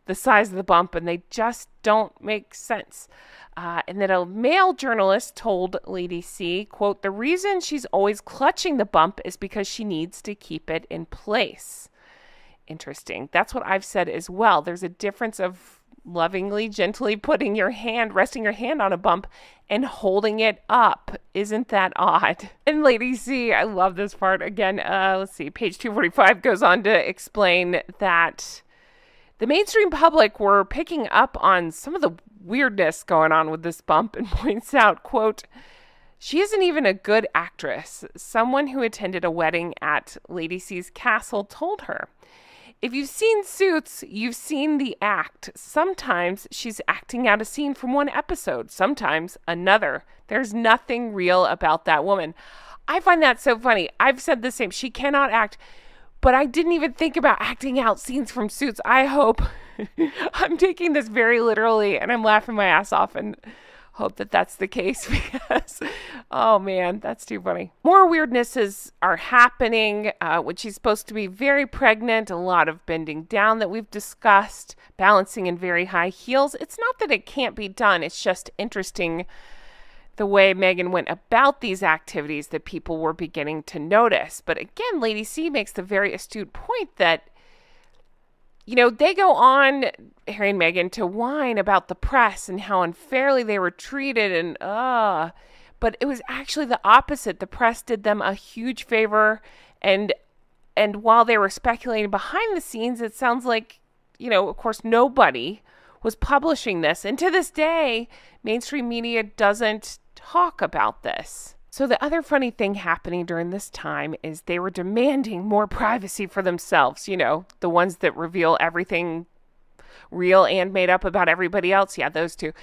the size of the bump, and they just don't make sense. And then a male journalist told Lady C, quote, the reason she's always clutching the bump is because she needs to keep it in place. Interesting. That's what I've said as well. There's a difference of lovingly, gently resting your hand on a bump and holding it up. Isn't that odd? And Lady C, I love this part. Again, let's see, page 245 goes on to explain that the mainstream public were picking up on some of the weirdness going on with this bump and points out, quote, she isn't even a good actress. Someone who attended a wedding at Lady C's castle told her. If you've seen Suits, you've seen the act. Sometimes she's acting out a scene from one episode, sometimes another. There's nothing real about that woman. I find that so funny. I've said the same. She cannot act, but I didn't even think about acting out scenes from Suits. I hope I'm taking this very literally and I'm laughing my ass off and hope that that's the case because, oh man, that's too funny. More weirdnesses are happening when she's supposed to be very pregnant, a lot of bending down that we've discussed, balancing in very high heels. It's not that it can't be done. It's just interesting the way Meghan went about these activities that people were beginning to notice. But again, Lady C makes the very astute point that they go on, Harry and Meghan, to whine about the press and how unfairly they were treated but but it was actually the opposite. The press did them a huge favor, and while they were speculating behind the scenes, it sounds like, of course, nobody was publishing this. And to this day, mainstream media doesn't talk about this. So the other funny thing happening during this time is they were demanding more privacy for themselves. The ones that reveal everything real and made up about everybody else. Yeah, those two.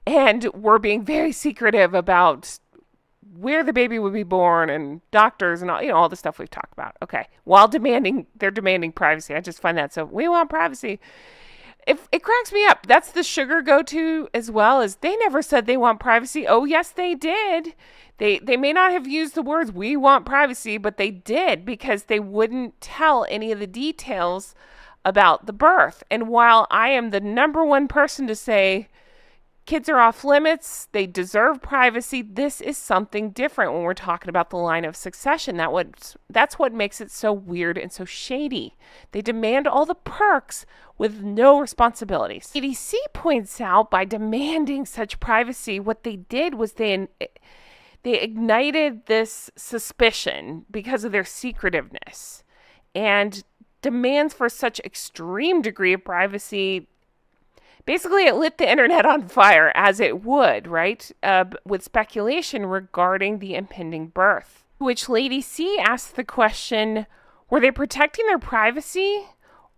And were being very secretive about where the baby would be born and doctors and all the stuff we've talked about. Okay. While they're demanding privacy. I just find that so, we want privacy. If it cracks me up, that's the sugar go-to as well, as they never said they want privacy. Oh, yes, they did. They may not have used the words, we want privacy, but they did, because they wouldn't tell any of the details about the birth. And while I am the number one person to say kids are off limits, they deserve privacy, this is something different when we're talking about the line of succession. That's what makes it so weird and so shady. They demand all the perks with no responsibilities. EDC points out, by demanding such privacy, what they did was they ignited this suspicion because of their secretiveness, and demands for such extreme degree of privacy. Basically, it lit the internet on fire, as it would, right? With speculation regarding the impending birth. Which Lady C asked the question, were they protecting their privacy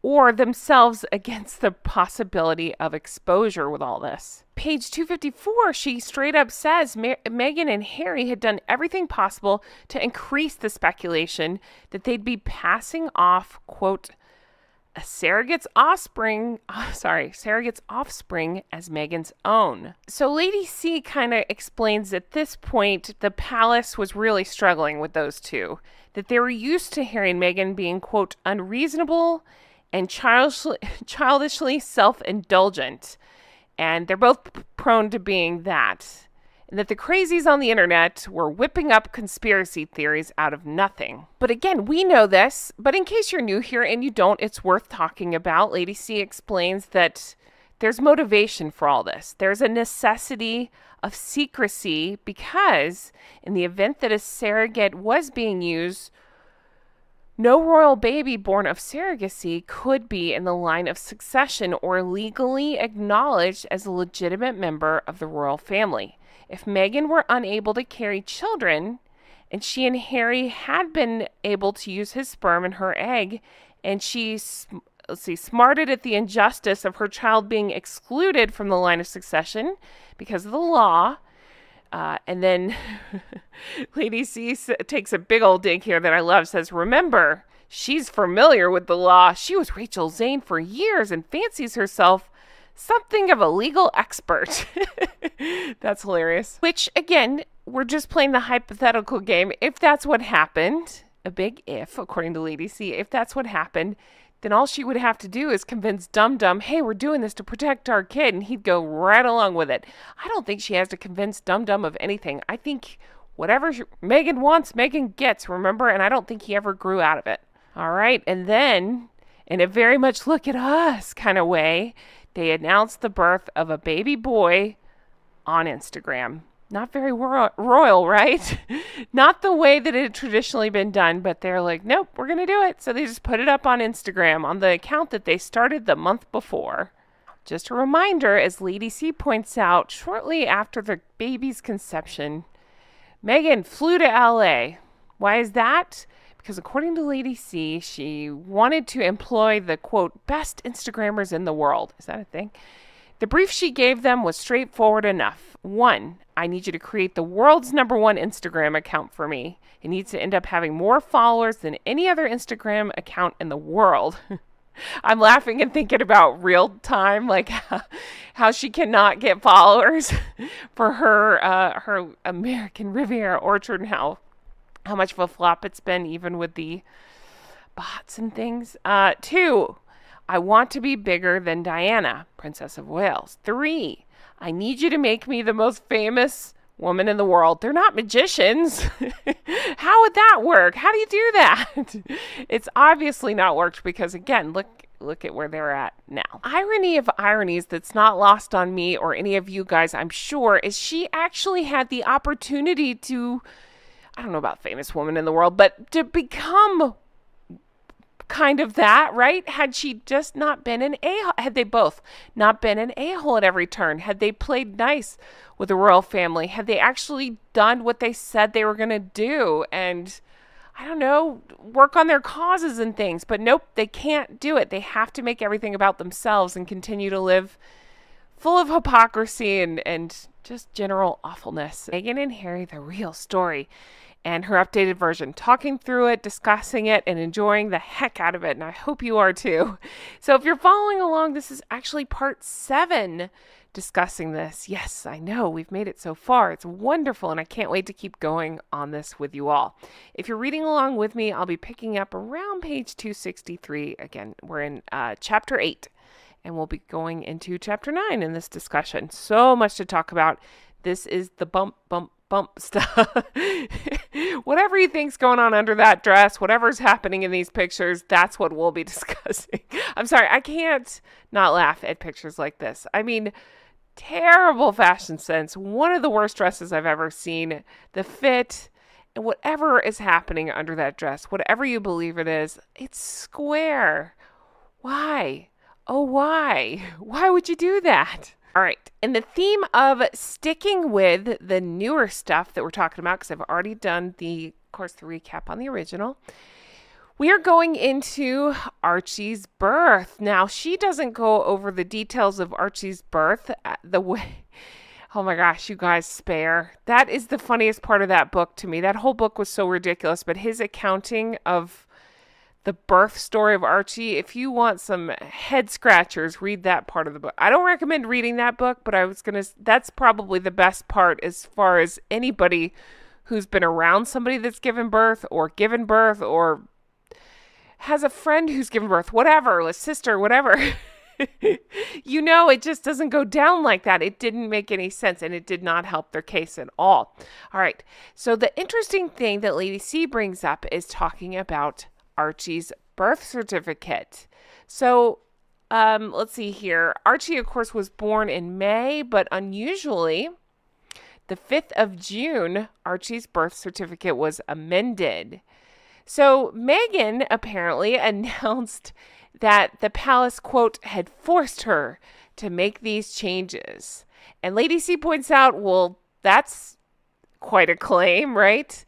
or themselves against the possibility of exposure with all this? Page 254, she straight up says Meghan and Harry had done everything possible to increase the speculation that they'd be passing off, quote, a surrogate's offspring as Meghan's own. So Lady C kind of explains at this point the palace was really struggling with those two, that they were used to Harry and Meghan being, quote, unreasonable and childishly self-indulgent, and they're both prone to being that. And that the crazies on the internet were whipping up conspiracy theories out of nothing. But again, we know this, but in case you're new here and you don't, it's worth talking about. Lady C explains that there's motivation for all this. There's a necessity of secrecy because in the event that a surrogate was being used, no royal baby born of surrogacy could be in the line of succession or legally acknowledged as a legitimate member of the royal family. If Meghan were unable to carry children, and she and Harry had been able to use his sperm and her egg, and she, smarted at the injustice of her child being excluded from the line of succession because of the law, and then Lady C takes a big old dig here that I love, says, remember, she's familiar with the law. She was Rachel Zane for years and fancies herself something of a legal expert. That's hilarious. Which, again, we're just playing the hypothetical game. If that's what happened, a big if, according to Lady C, if that's what happened, then all she would have to do is convince Dum Dum, hey, we're doing this to protect our kid, and he'd go right along with it. I don't think she has to convince Dum Dum of anything. I think whatever Meghan wants, Meghan gets, remember? And I don't think he ever grew out of it. All right, and then, in a very much look at us kind of way, they announced the birth of a baby boy on Instagram. Not very royal, right? Not the way that it had traditionally been done, but they're like, nope, we're going to do it. So they just put it up on Instagram on the account that they started the month before. Just a reminder, as Lady C points out, shortly after the baby's conception, Meghan flew to LA. Why is that? Because according to Lady C, she wanted to employ the, quote, best Instagrammers in the world. Is that a thing? The brief she gave them was straightforward enough. 1, I need you to create the world's #1 Instagram account for me. It needs to end up having more followers than any other Instagram account in the world. I'm laughing and thinking about real time, like how she cannot get followers for her American Riviera orchard, and how much of a flop it's been, even with the bots and things. 2, I want to be bigger than Diana, Princess of Wales. 3, I need you to make me the most famous woman in the world. They're not magicians. How would that work? How do you do that? It's obviously not worked because, again, look look at where they're at now. Irony of ironies that's not lost on me or any of you guys, I'm sure, is she actually had the opportunity to, I don't know about famous woman in the world, but to become kind of that, right? Had she just not been an a-hole, had they both not been an a-hole at every turn, had they played nice with the royal family, had they actually done what they said they were going to do and, I don't know, work on their causes and things. But nope, they can't do it. They have to make everything about themselves and continue to live full of hypocrisy and just general awfulness. Meghan and Harry, the real story, and her updated version, talking through it, discussing it, and enjoying the heck out of it. And I hope you are too. So if you're following along, this is actually part 7 discussing this. Yes, I know we've made it so far. It's wonderful, and I can't wait to keep going on this with you all. If you're reading along with me, I'll be picking up around page 263. Again, we're in chapter 8, and we'll be going into chapter 9 in this discussion. So much to talk about. This is the bump stuff. Whatever you think's going on under that dress, whatever's happening in these pictures, that's what we'll be discussing. I'm sorry, I can't not laugh at pictures like this. I mean, terrible fashion sense. One of the worst dresses I've ever seen. The fit and whatever is happening under that dress, whatever you believe it is, it's square. Why? Oh, why? Why would you do that? All right, in the theme of sticking with the newer stuff that we're talking about, because I've already done the recap on the original, we are going into Archie's birth. Now, she doesn't go over the details of Archie's birth the way, oh my gosh, you guys, spare. That is the funniest part of that book to me. That whole book was so ridiculous, but his accounting of the birth story of Archie, if you want some head scratchers, read that part of the book. I don't recommend reading that book, but that's probably the best part as far as anybody who's been around somebody that's given birth or has a friend who's given birth, whatever, a sister, whatever. You know, it just doesn't go down like that. It didn't make any sense, and it did not help their case at all. All right, so the interesting thing that Lady C brings up is talking about Archie's birth certificate. So let's see here. Archie, of course, was born in May, but unusually, the 5th of June, Archie's birth certificate was amended. So Meghan apparently announced that the palace, quote, had forced her to make these changes. And Lady C points out, well, that's quite a claim, right?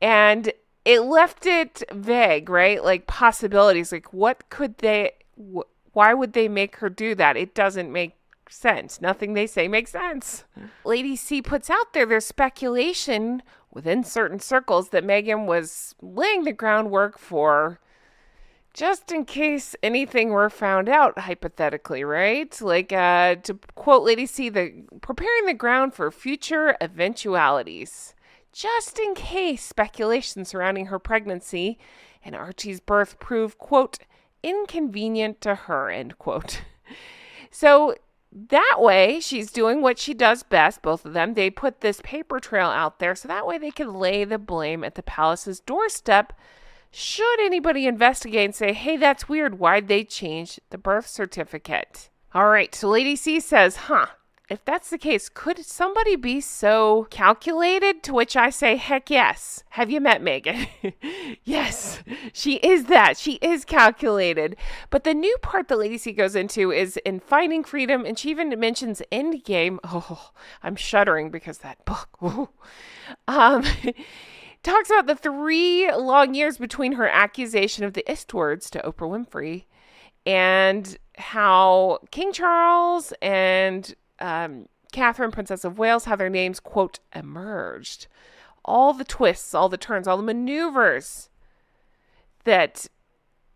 And it left it vague, right? Like possibilities, like why would they make her do that? It doesn't make sense. Nothing they say makes sense. Lady C puts out there's speculation within certain circles that Meghan was laying the groundwork for just in case anything were found out, hypothetically, right? Like, to quote Lady C, preparing the ground for future eventualities. Just in case speculation surrounding her pregnancy and Archie's birth proved, quote, inconvenient to her, end quote. So that way, she's doing what she does best, both of them. They put this paper trail out there, so that way they can lay the blame at the palace's doorstep should anybody investigate and say, hey, that's weird. Why'd they change the birth certificate? All right, so Lady C says, if that's the case, could somebody be so calculated? To which I say, heck yes. Have you met Meghan? Yes, she is that. She is calculated. But the new part that Lady C goes into is in Finding Freedom, and she even mentions Endgame. Oh, I'm shuddering because that book. Talks about the 3 long years between her accusation of the Istwards to Oprah Winfrey and how King Charles and Catherine, Princess of Wales, how their names, quote, emerged. All the twists, all the turns, all the maneuvers that,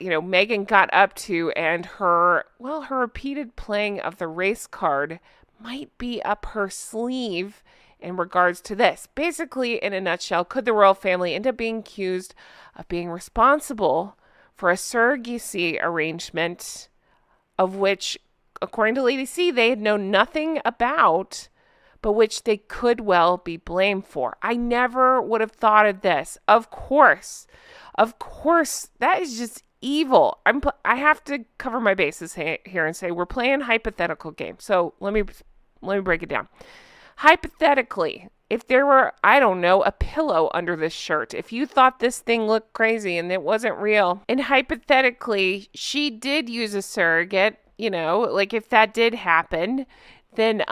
Meghan got up to, and her repeated playing of the race card might be up her sleeve in regards to this. Basically, in a nutshell, could the royal family end up being accused of being responsible for a surrogacy arrangement of which, according to Lady C, they had known nothing about, but which they could well be blamed for? I never would have thought of this. Of course, that is just evil. I have to cover my bases here and say we're playing hypothetical game. So let me break it down. Hypothetically, if there were, I don't know, a pillow under this shirt, if you thought this thing looked crazy and it wasn't real, and hypothetically she did use a surrogate, like if that did happen, then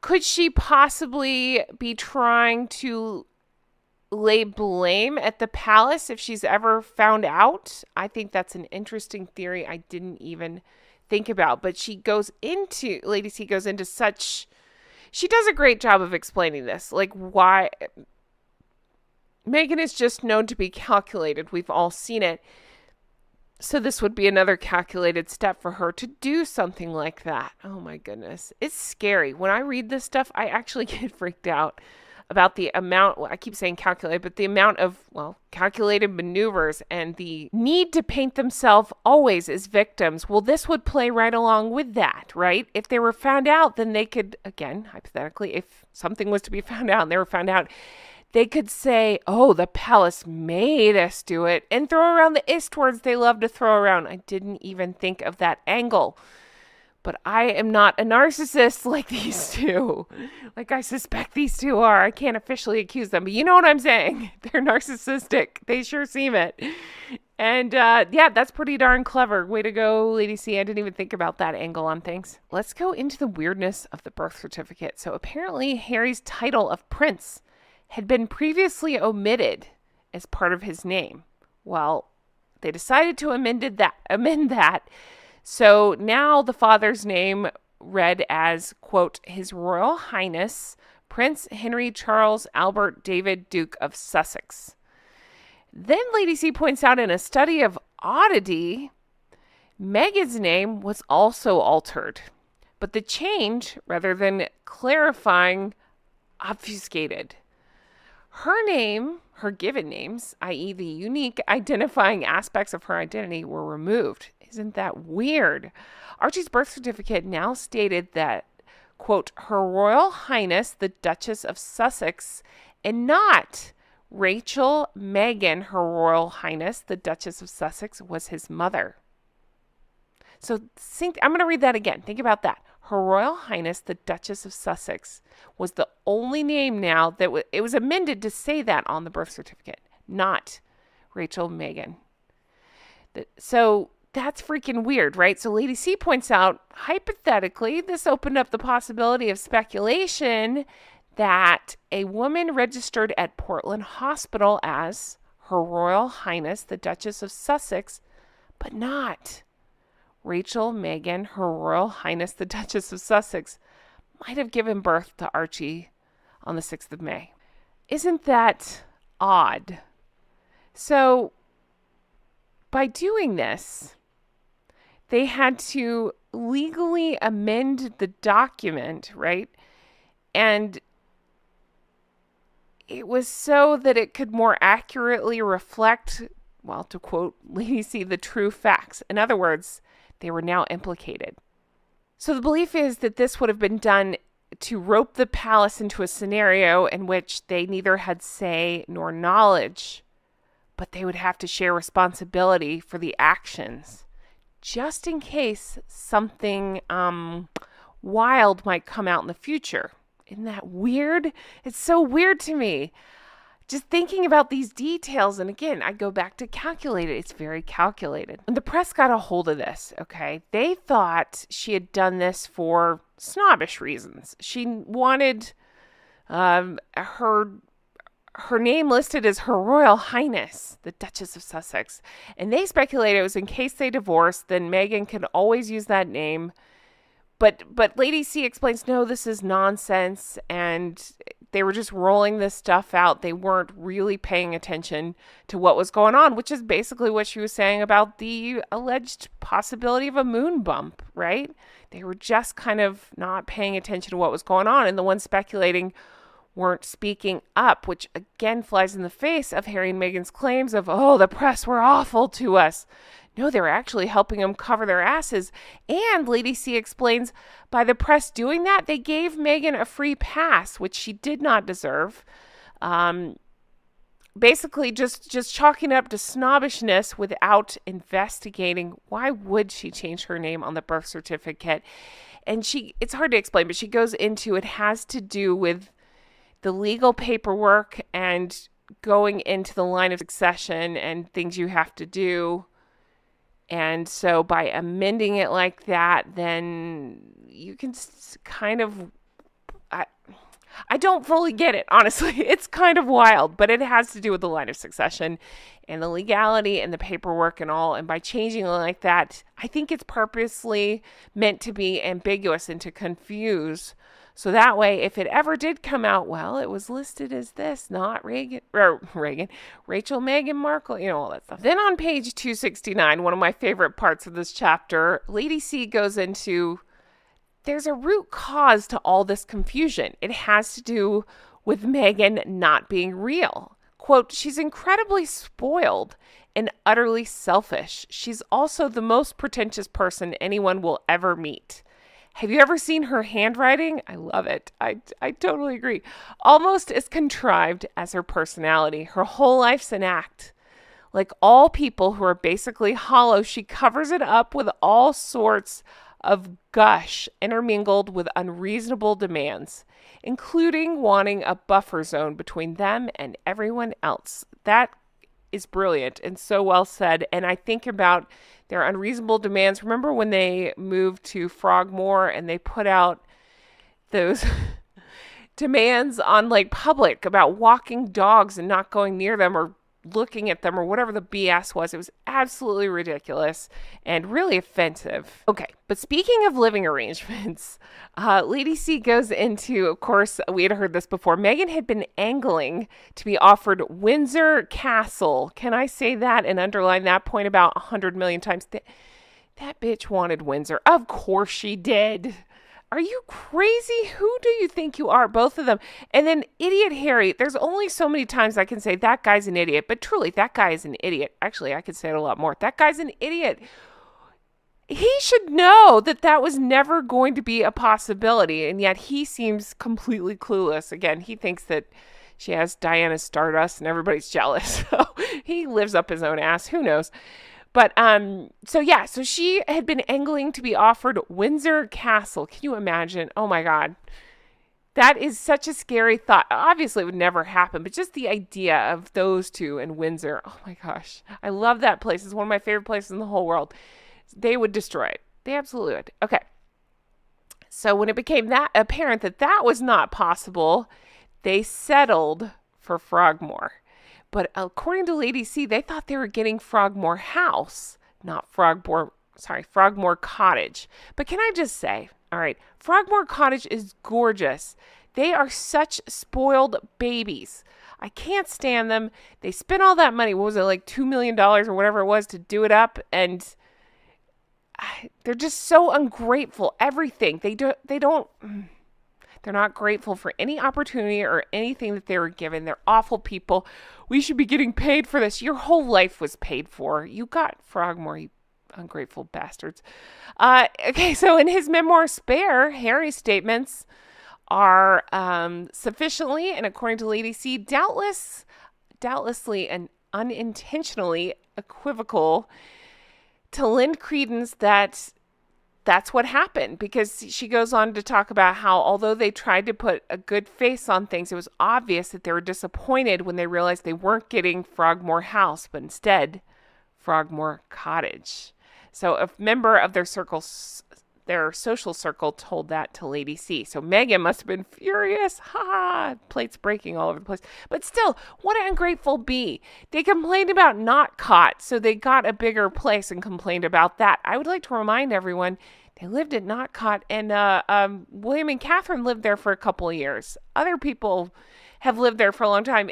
could she possibly be trying to lay blame at the palace if she's ever found out? I think that's an interesting theory I didn't even think about. But Lady C goes into such, she does a great job of explaining this. Like why Meghan is just known to be calculated. We've all seen it. So this would be another calculated step for her to do something like that. Oh my goodness. It's scary. When I read this stuff, I actually get freaked out about the amount, I keep saying calculated, but the amount of, calculated maneuvers and the need to paint themselves always as victims. Well, this would play right along with that, right? If they were found out, then they could, again, hypothetically, if something was to be found out and they were found out, they could say, oh, the palace made us do it, and throw around the ist words they love to throw around. I didn't even think of that angle. But I am not a narcissist like these two. Like I suspect these two are. I can't officially accuse them, but you know what I'm saying. They're narcissistic. They sure seem it. And that's pretty darn clever. Way to go, Lady C. I didn't even think about that angle on things. Let's go into the weirdness of the birth certificate. So apparently Harry's title of prince had been previously omitted as part of his name. Well, they decided to amend that. So now the father's name read as, quote, His Royal Highness, Prince Henry Charles Albert David, Duke of Sussex. Then Lady C points out in a study of oddity, Meghan's name was also altered. But the change, rather than clarifying, obfuscated. Her name, her given names, i.e. the unique identifying aspects of her identity, were removed. Isn't that weird? Archie's birth certificate now stated that, quote, Her Royal Highness, the Duchess of Sussex, and not Rachel Meghan, Her Royal Highness, the Duchess of Sussex, was his mother. So I'm going to read that again. Think about that. Her Royal Highness, the Duchess of Sussex, was the only name now that it was amended to say that on the birth certificate, not Rachel Meghan. So that's freaking weird, right? So Lady C points out, hypothetically, this opened up the possibility of speculation that a woman registered at Portland Hospital as Her Royal Highness, the Duchess of Sussex, but not Rachel Meghan, Her Royal Highness, the Duchess of Sussex, might have given birth to Archie on the 6th of May. Isn't that odd? So by doing this, they had to legally amend the document, right? And it was so that it could more accurately reflect, well, to quote Lady C, the true facts. In other words, they were now implicated. So the belief is that this would have been done to rope the palace into a scenario in which they neither had say nor knowledge, but they would have to share responsibility for the actions, just in case something wild might come out in the future. Isn't that weird? It's so weird to me. Just thinking about these details, and again, I go back to calculated. It's very calculated. When the press got a hold of this, okay, they thought she had done this for snobbish reasons. She wanted her name listed as Her Royal Highness, the Duchess of Sussex. And they speculated it was in case they divorced, then Meghan could always use that name. But Lady C explains, no, this is nonsense, and they were just rolling this stuff out. They weren't really paying attention to what was going on, which is basically what she was saying about the alleged possibility of a moon bump, right? They were just kind of not paying attention to what was going on, and the ones speculating weren't speaking up, which again flies in the face of Harry and Meghan's claims of, oh, the press were awful to us. No, they were actually helping them cover their asses. And Lady C explains, by the press doing that, they gave Meghan a free pass, which she did not deserve. basically just chalking up to snobbishness without investigating why would she change her name on the birth certificate. And it's hard to explain, but she goes into it has to do with the legal paperwork and going into the line of succession and things you have to do. And so by amending it like that, then you can kind of, I don't fully get it, honestly. It's kind of wild, but it has to do with the line of succession and the legality and the paperwork and all. And by changing it like that, I think it's purposely meant to be ambiguous and to confuse. So that way, if it ever did come out, well, it was listed as this, not Rachel, Meghan Markle, all that stuff. Then on page 269, one of my favorite parts of this chapter, Lady C goes into, there's a root cause to all this confusion. It has to do with Meghan not being real. Quote, she's incredibly spoiled and utterly selfish. She's also the most pretentious person anyone will ever meet. Have you ever seen her handwriting? I love it. I totally agree. Almost as contrived as her personality. Her whole life's an act. Like all people who are basically hollow, she covers it up with all sorts of gush intermingled with unreasonable demands, including wanting a buffer zone between them and everyone else. That is brilliant and so well said. And I think about their unreasonable demands. Remember when they moved to Frogmore and they put out those demands on like public about walking dogs and not going near them or looking at them or whatever the BS was. It was absolutely ridiculous and really offensive. Okay, but speaking of living arrangements, Lady C goes into, of course, we had heard this before, Meghan had been angling to be offered Windsor Castle. Can I say that and underline that point about 100 million times? That bitch wanted Windsor. Of course she did. Are you crazy? Who do you think you are? Both of them. And then idiot Harry. There's only so many times I can say that guy's an idiot. But truly, that guy is an idiot. Actually, I could say it a lot more. That guy's an idiot. He should know that that was never going to be a possibility. And yet he seems completely clueless. Again, he thinks that she has Diana Stardust and everybody's jealous. So he lives up his own ass. Who knows? But, so she had been angling to be offered Windsor Castle. Can you imagine? Oh my God. That is such a scary thought. Obviously it would never happen, but just the idea of those two in Windsor. Oh my gosh. I love that place. It's one of my favorite places in the whole world. They would destroy it. They absolutely would. Okay. So when it became that apparent that that was not possible, they settled for Frogmore. But according to Lady C, they thought they were getting Frogmore House, not Frogmore Cottage. But can I just say, all right, Frogmore Cottage is gorgeous. They are such spoiled babies. I can't stand them. They spent all that money. What was it, like $2 million or whatever it was to do it up? And they're just so ungrateful. Everything. They're not grateful for any opportunity or anything that they were given. They're awful people. We should be getting paid for this. Your whole life was paid for. You got Frogmore, you ungrateful bastards. Okay, so in his memoir, Spare, Harry's statements are sufficiently, and according to Lady C, doubtlessly and unintentionally equivocal to lend credence that that's what happened, because she goes on to talk about how although they tried to put a good face on things, it was obvious that they were disappointed when they realized they weren't getting Frogmore House, but instead Frogmore Cottage. So a member of their social circle told that to Lady C. So Meghan must have been furious. Plates breaking all over the place. But still, what an ungrateful bee. They complained about not caught, so they got a bigger place and complained about that. I would like to remind everyone, they lived at Notcott, and William and Catherine lived there for a couple of years. Other people have lived there for a long time.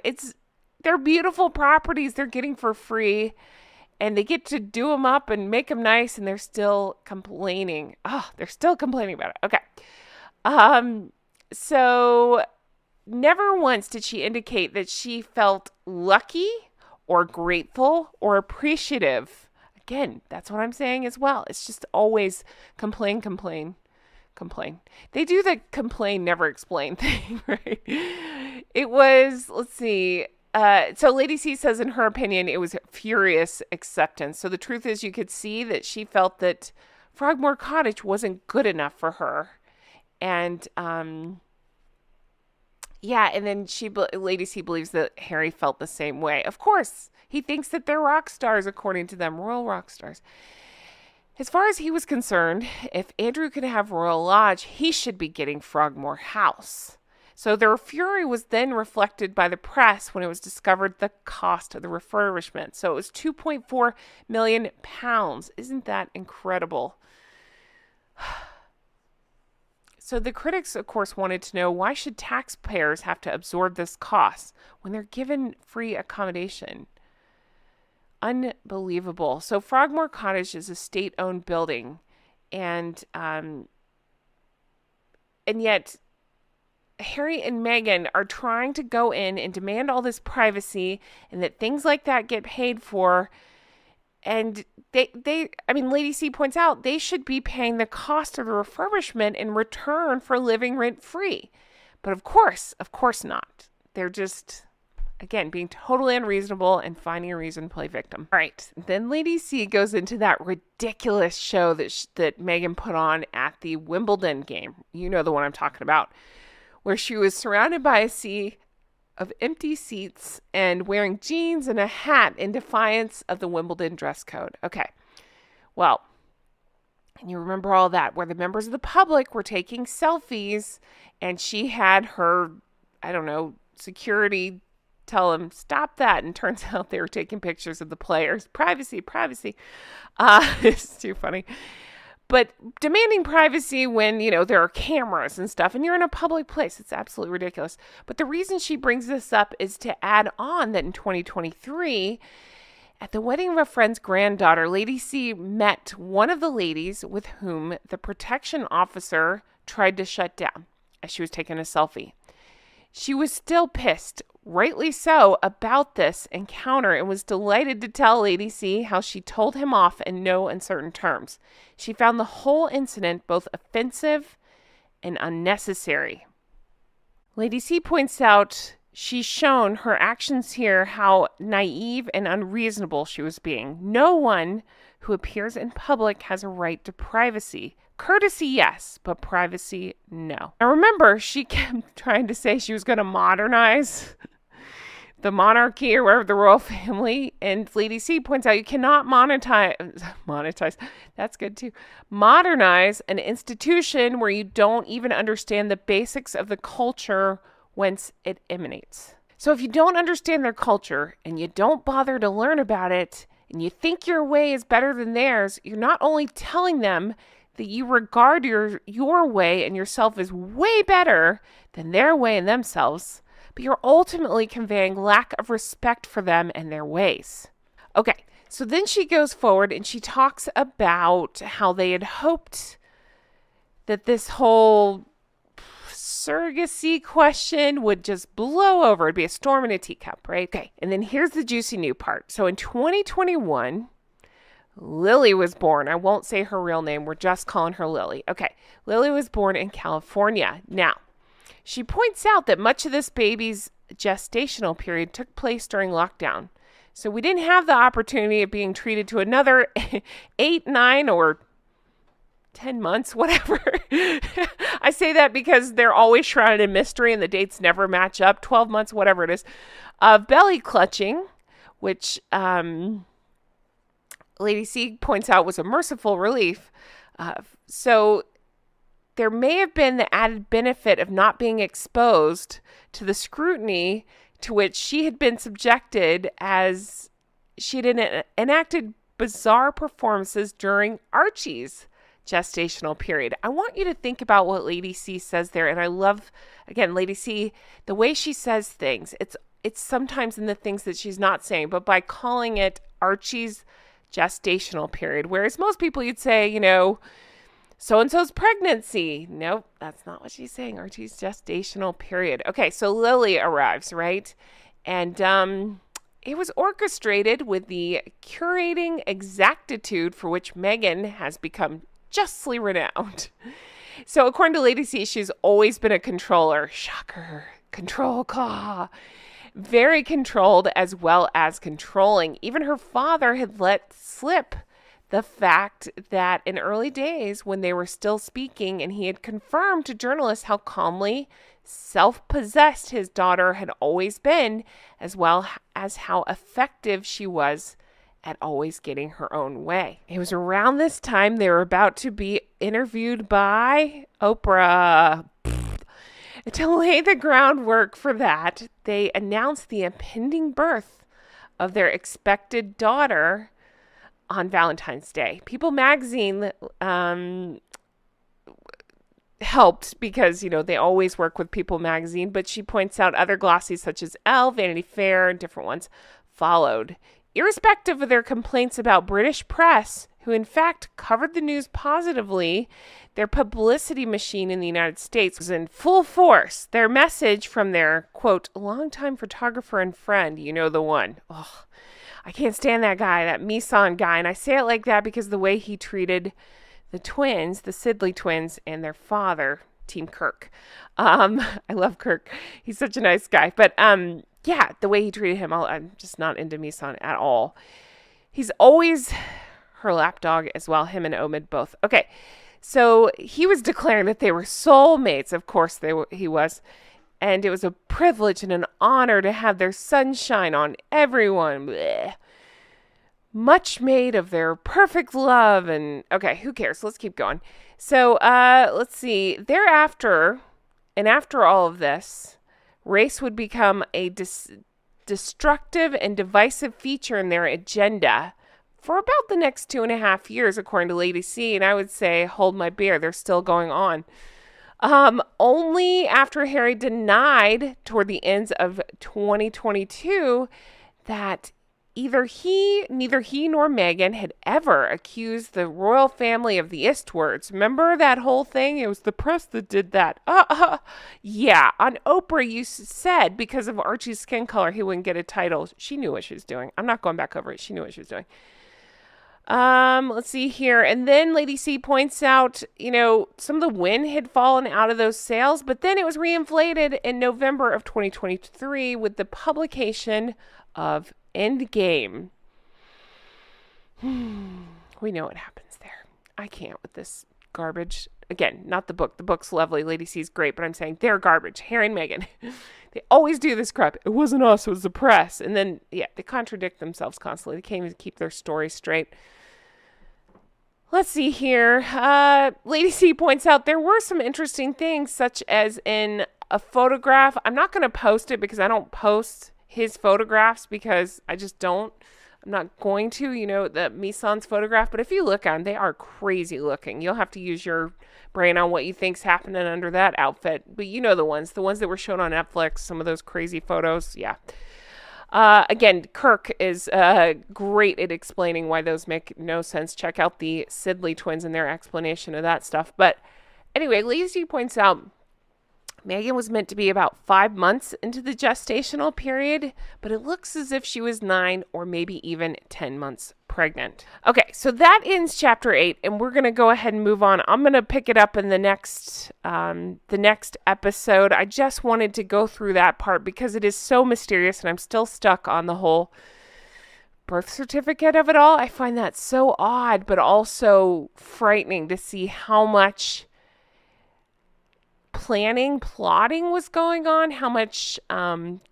They're beautiful properties they're getting for free. And they get to do them up and make them nice, and they're still complaining. They're still complaining about it. Okay. So never once did she indicate that she felt lucky or grateful or appreciative. Again, that's what I'm saying as well. It's just always complain. They do the complain, never explain thing, right? It was, let's see, so Lady C says in her opinion, it was furious acceptance. So the truth is you could see that she felt that Frogmore Cottage wasn't good enough for her. And, yeah, and then Lady C believes that Harry felt the same way. Of course, he thinks that they're rock stars, according to them, royal rock stars. As far as he was concerned, if Andrew could have Royal Lodge, he should be getting Frogmore House. So their fury was then reflected by the press when it was discovered the cost of the refurbishment. So it was £2.4 million. Isn't that incredible? So the critics, of course, wanted to know, why should taxpayers have to absorb this cost when they're given free accommodation? Unbelievable. So Frogmore Cottage is a state-owned building, and yet Harry and Meghan are trying to go in and demand all this privacy and that things like that get paid for. And Lady C points out they should be paying the cost of the refurbishment in return for living rent-free. But of course not. They're just, again, being totally unreasonable and finding a reason to play victim. All right. Then Lady C goes into that ridiculous show that Meghan put on at the Wimbledon game. You know the one I'm talking about, where she was surrounded by a sea of empty seats and wearing jeans and a hat in defiance of the Wimbledon dress code. Okay. Well, and you remember all that, where the members of the public were taking selfies and she had her, security tell them, stop that. And turns out they were taking pictures of the players. Privacy. It's too funny. But demanding privacy when, there are cameras and stuff and you're in a public place, it's absolutely ridiculous. But the reason she brings this up is to add on that in 2023, at the wedding of a friend's granddaughter, Lady C met one of the ladies with whom the protection officer tried to shut down as she was taking a selfie. She was still pissed, rightly so, about this encounter and was delighted to tell Lady C how she told him off in no uncertain terms. She found the whole incident both offensive and unnecessary. Lady C points out she's shown her actions here how naive and unreasonable she was being. No one who appears in public has a right to privacy. Courtesy, yes, but privacy, no. Now remember, she kept trying to say she was going to modernize the monarchy or whatever, the royal family. And Lady C points out you cannot monetize, that's good too, modernize an institution where you don't even understand the basics of the culture whence it emanates. So if you don't understand their culture and you don't bother to learn about it and you think your way is better than theirs, you're not only telling them that you regard your way and yourself as way better than their way and themselves, but you're ultimately conveying lack of respect for them and their ways. Okay, so then she goes forward and she talks about how they had hoped that this whole surrogacy question would just blow over. It'd be a storm in a teacup, right? Okay, and then here's the juicy new part. So in 2021, Lily was born. I won't say her real name. We're just calling her Lily. Okay, Lily was born in California. Now, she points out that much of this baby's gestational period took place during lockdown. So we didn't have the opportunity of being treated to another 8, 9, or 10 months, whatever. I say that because they're always shrouded in mystery and the dates never match up. 12 months, whatever it is, of belly clutching, which Lady C points out was a merciful relief. So there may have been the added benefit of not being exposed to the scrutiny to which she had been subjected as she had enacted bizarre performances during Archie's gestational period. I want you to think about what Lady C says there. And I love, again, Lady C, the way she says things. It's sometimes in the things that she's not saying, but by calling it Archie's gestational period, whereas most people you'd say, so-and-so's pregnancy. Nope, that's not what she's saying. Archie's gestational period. Okay, so Lily arrives, right? And it was orchestrated with the curating exactitude for which Meghan has become justly renowned. So according to Lady C, she's always been a controller. Shocker. Control claw. Very controlled as well as controlling. Even her father had let slip the fact that in early days when they were still speaking, and he had confirmed to journalists how calmly self-possessed his daughter had always been, as well as how effective she was at always getting her own way. It was around this time they were about to be interviewed by Oprah. To lay the groundwork for that, they announced the impending birth of their expected daughter on Valentine's Day. People magazine helped because, they always work with People magazine, but she points out other glossies such as Elle, Vanity Fair, and different ones followed. Irrespective of their complaints about British press, who in fact covered the news positively, their publicity machine in the United States was in full force. Their message from their, quote, longtime photographer and friend, the one. Oh, I can't stand that guy, that Misan guy. And I say it like that because the way he treated the twins, the Sidley twins, and their father, Team Kirk. I love Kirk. He's such a nice guy. But yeah, the way he treated him, I'm just not into Misan at all. He's always her lapdog as well, him and Omid both. Okay, so he was declaring that they were soulmates. Of course he was. And it was a privilege and an honor to have their sunshine on everyone. Blech. Much made of their perfect love. And okay, who cares? Let's keep going. So let's see. Thereafter, and after all of this, race would become a destructive and divisive feature in their agenda for about the next 2.5 years, according to Lady C. And I would say, hold my beer, they're still going on. Only after Harry denied toward the ends of 2022 that neither he nor Meghan had ever accused the royal family of the Eastwards. Remember that whole thing? It was the press that did that. Yeah, on Oprah you said because of Archie's skin color he wouldn't get a title. She knew what she was doing. I'm not going back over it. She knew what she was doing. Let's see here. And then Lady C points out, some of the wind had fallen out of those sails, but then it was reinflated in November of 2023 with the publication of Endgame. We know what happens there. I can't with this garbage. Again, not the book. The book's lovely. Lady C's great, but I'm saying they're garbage. Harry and Meghan. They always do this crap. It wasn't us, it was the press. And then, yeah, they contradict themselves constantly. They can't even keep their story straight. Let's see here. Lady C points out there were some interesting things, such as in a photograph. I'm not going to post it because I don't post his photographs because I just don't. I'm not going to, the Misan's photograph. But if you look at them, they are crazy looking. You'll have to use your brain on what you think's happening under that outfit. But the ones that were shown on Netflix, some of those crazy photos. Yeah. Again, Kirk is great at explaining why those make no sense. Check out the Sidley twins and their explanation of that stuff. But anyway, Lacey points out Meghan was meant to be about 5 months into the gestational period, but it looks as if she was 9 or maybe even 10 months pregnant. Okay, so that ends chapter 8, and we're going to go ahead and move on. I'm going to pick it up in the next episode. I just wanted to go through that part because it is so mysterious, and I'm still stuck on the whole birth certificate of it all. I find that so odd, but also frightening to see how much plotting was going on, how much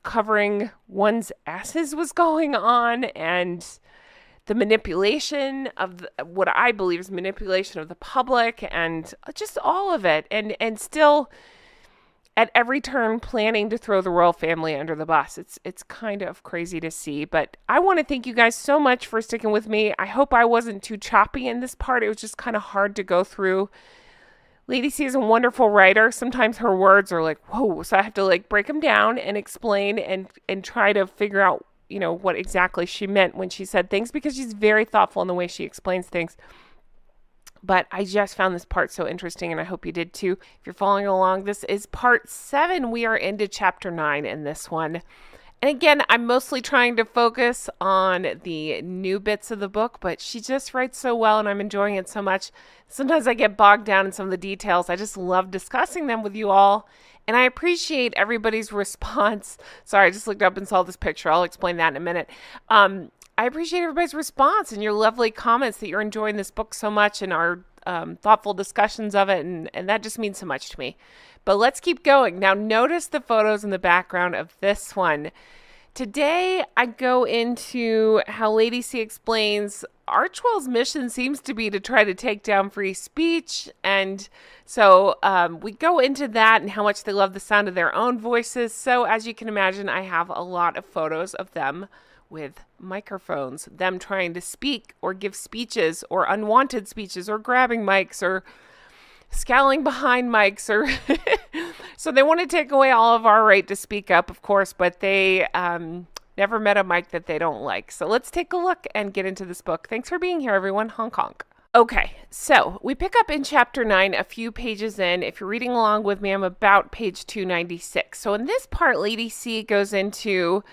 covering one's asses was going on, and the manipulation of what I believe is manipulation of the public, and just all of it, and still at every turn planning to throw the royal family under the bus. It's kind of crazy to see, but I want to thank you guys so much for sticking with me. I hope I wasn't too choppy in this part. It was just kind of hard to go through. Lady C is a wonderful writer. Sometimes her words are like, whoa. So I have to break them down and explain and try to figure out, what exactly she meant when she said things, because she's very thoughtful in the way she explains things. But I just found this part so interesting, and I hope you did too. If you're following along, this is part 7. We are into chapter 9 in this one. And again, I'm mostly trying to focus on the new bits of the book, but she just writes so well and I'm enjoying it so much. Sometimes I get bogged down in some of the details. I just love discussing them with you all. And I appreciate everybody's response. Sorry, I just looked up and saw this picture. I'll explain that in a minute. I appreciate everybody's response and your lovely comments that you're enjoying this book so much and our thoughtful discussions of it. And that just means so much to me. But let's keep going. Now, notice the photos in the background of this one. Today, I go into how Lady C explains Archwell's mission seems to be to try to take down free speech. And so we go into that and how much they love the sound of their own voices. So as you can imagine, I have a lot of photos of them with microphones, them trying to speak or give speeches or unwanted speeches or grabbing mics or scowling behind mics or so they want to take away all of our right to speak up, of course, but they never met a mic that they don't like. So let's take a look and get into this book. Thanks for being here, everyone. Honk honk. Okay, so we pick up in chapter 9, a few pages in. If you're reading along with me, I'm about page 296. So in this part, Lady C goes into,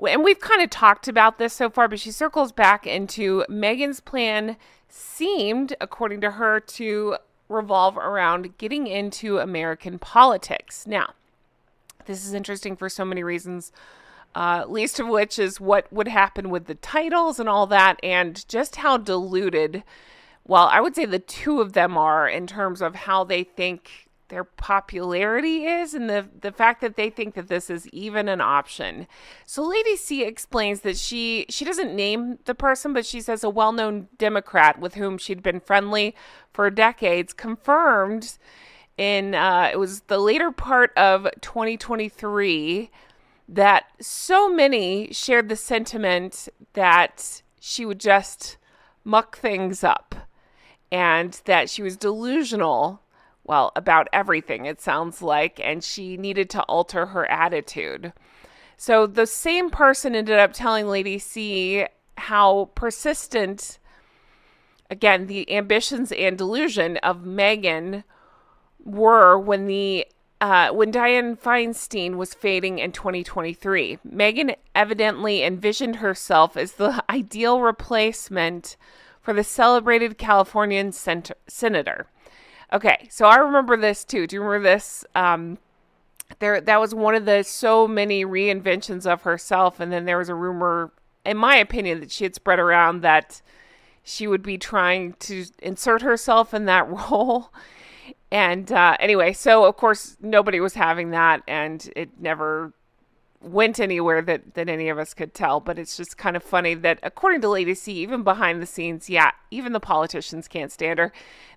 and we've kind of talked about this so far, but she circles back into Meghan's plan seemed, according to her, to revolve around getting into American politics. Now, this is interesting for so many reasons, least of which is what would happen with the titles and all that, and just how diluted, well, I would say the two of them are in terms of how they think their popularity is and the fact that they think that this is even an option. So Lady C explains that she doesn't name the person, but she says a well-known Democrat with whom she'd been friendly for decades confirmed in, it was the later part of 2023, that so many shared the sentiment that she would just muck things up and that she was delusional, well, about everything, it sounds like, and she needed to alter her attitude. So the same person ended up telling Lady C how persistent, again, the ambitions and delusion of Meghan were when Dianne Feinstein was fading in 2023. Meghan evidently envisioned herself as the ideal replacement for the celebrated Californian senator. Okay, so I remember this too. Do you remember this? That was one of the so many reinventions of herself, and then there was a rumor, in my opinion, that she had spread around that she would be trying to insert herself in that role. And anyway, so of course nobody was having that, and it never went anywhere that any of us could tell. But it's just kind of funny that according to Lady C, even behind the scenes, yeah, even the politicians can't stand her.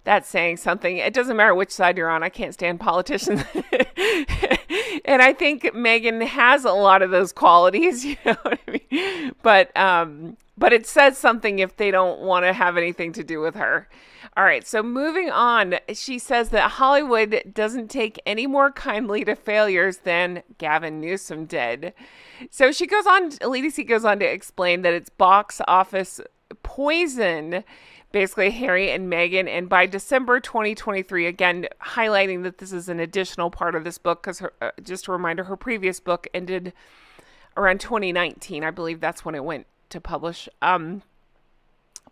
That's saying something. It doesn't matter which side you're on. I can't stand politicians. And I think Meghan has a lot of those qualities, you know what I mean? But it says something if they don't want to have anything to do with her. All right, so moving on, she says that Hollywood doesn't take any more kindly to failures than Gavin Newsom did. So she goes on, Lady C goes on to explain that it's box office poison, basically Harry and Meghan. And by December 2023, again, highlighting that this is an additional part of this book, because just a reminder, her previous book ended around 2019. I believe that's when it went to publish.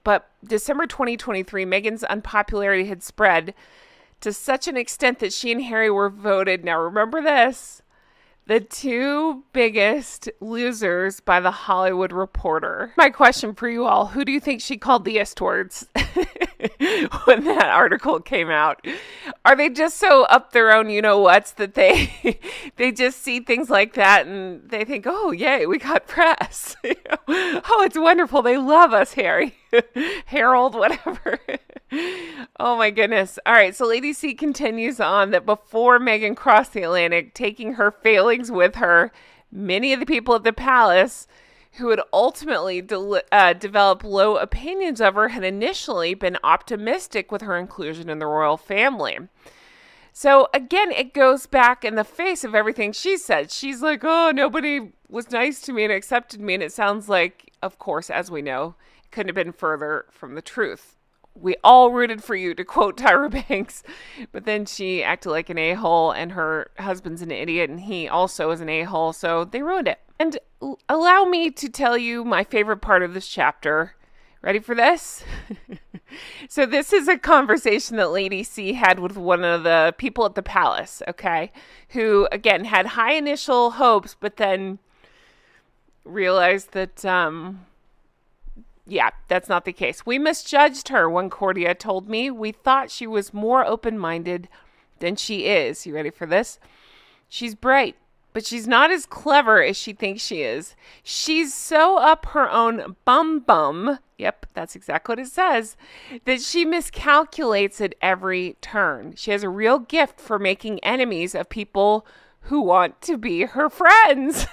But December 2023, Meghan's unpopularity had spread to such an extent that she and Harry were voted, now remember this, the two biggest losers by The Hollywood Reporter. My question for you all, who do you think she called the S-words when that article came out? Are they just so up their own you-know-whats that they just see things like that and they think, oh, yay, we got press. Oh, it's wonderful. They love us, Harry. Harold, whatever. Oh, my goodness. All right, so Lady C continues on that before Meghan crossed the Atlantic, taking her failings with her, many of the people at the palace who had ultimately developed low opinions of her had initially been optimistic with her inclusion in the royal family. So again, it goes back in the face of everything she said. She's like, oh, nobody was nice to me and accepted me. And it sounds like, of course, as we know, it couldn't have been further from the truth. We all rooted for you, to quote Tyra Banks. But then she acted like an a-hole, and her husband's an idiot, and he also is an a-hole, so they ruined it. And allow me to tell you my favorite part of this chapter. Ready for this? So this is a conversation that Lady C had with one of the people at the palace, okay? Who, again, had high initial hopes, but then realized that, yeah, that's not the case. We misjudged her, one courtier told me. We thought she was more open-minded than she is. You ready for this? She's bright, but she's not as clever as she thinks she is. She's so up her own bum, yep, that's exactly what it says, that she miscalculates at every turn. She has a real gift for making enemies of people who want to be her friends.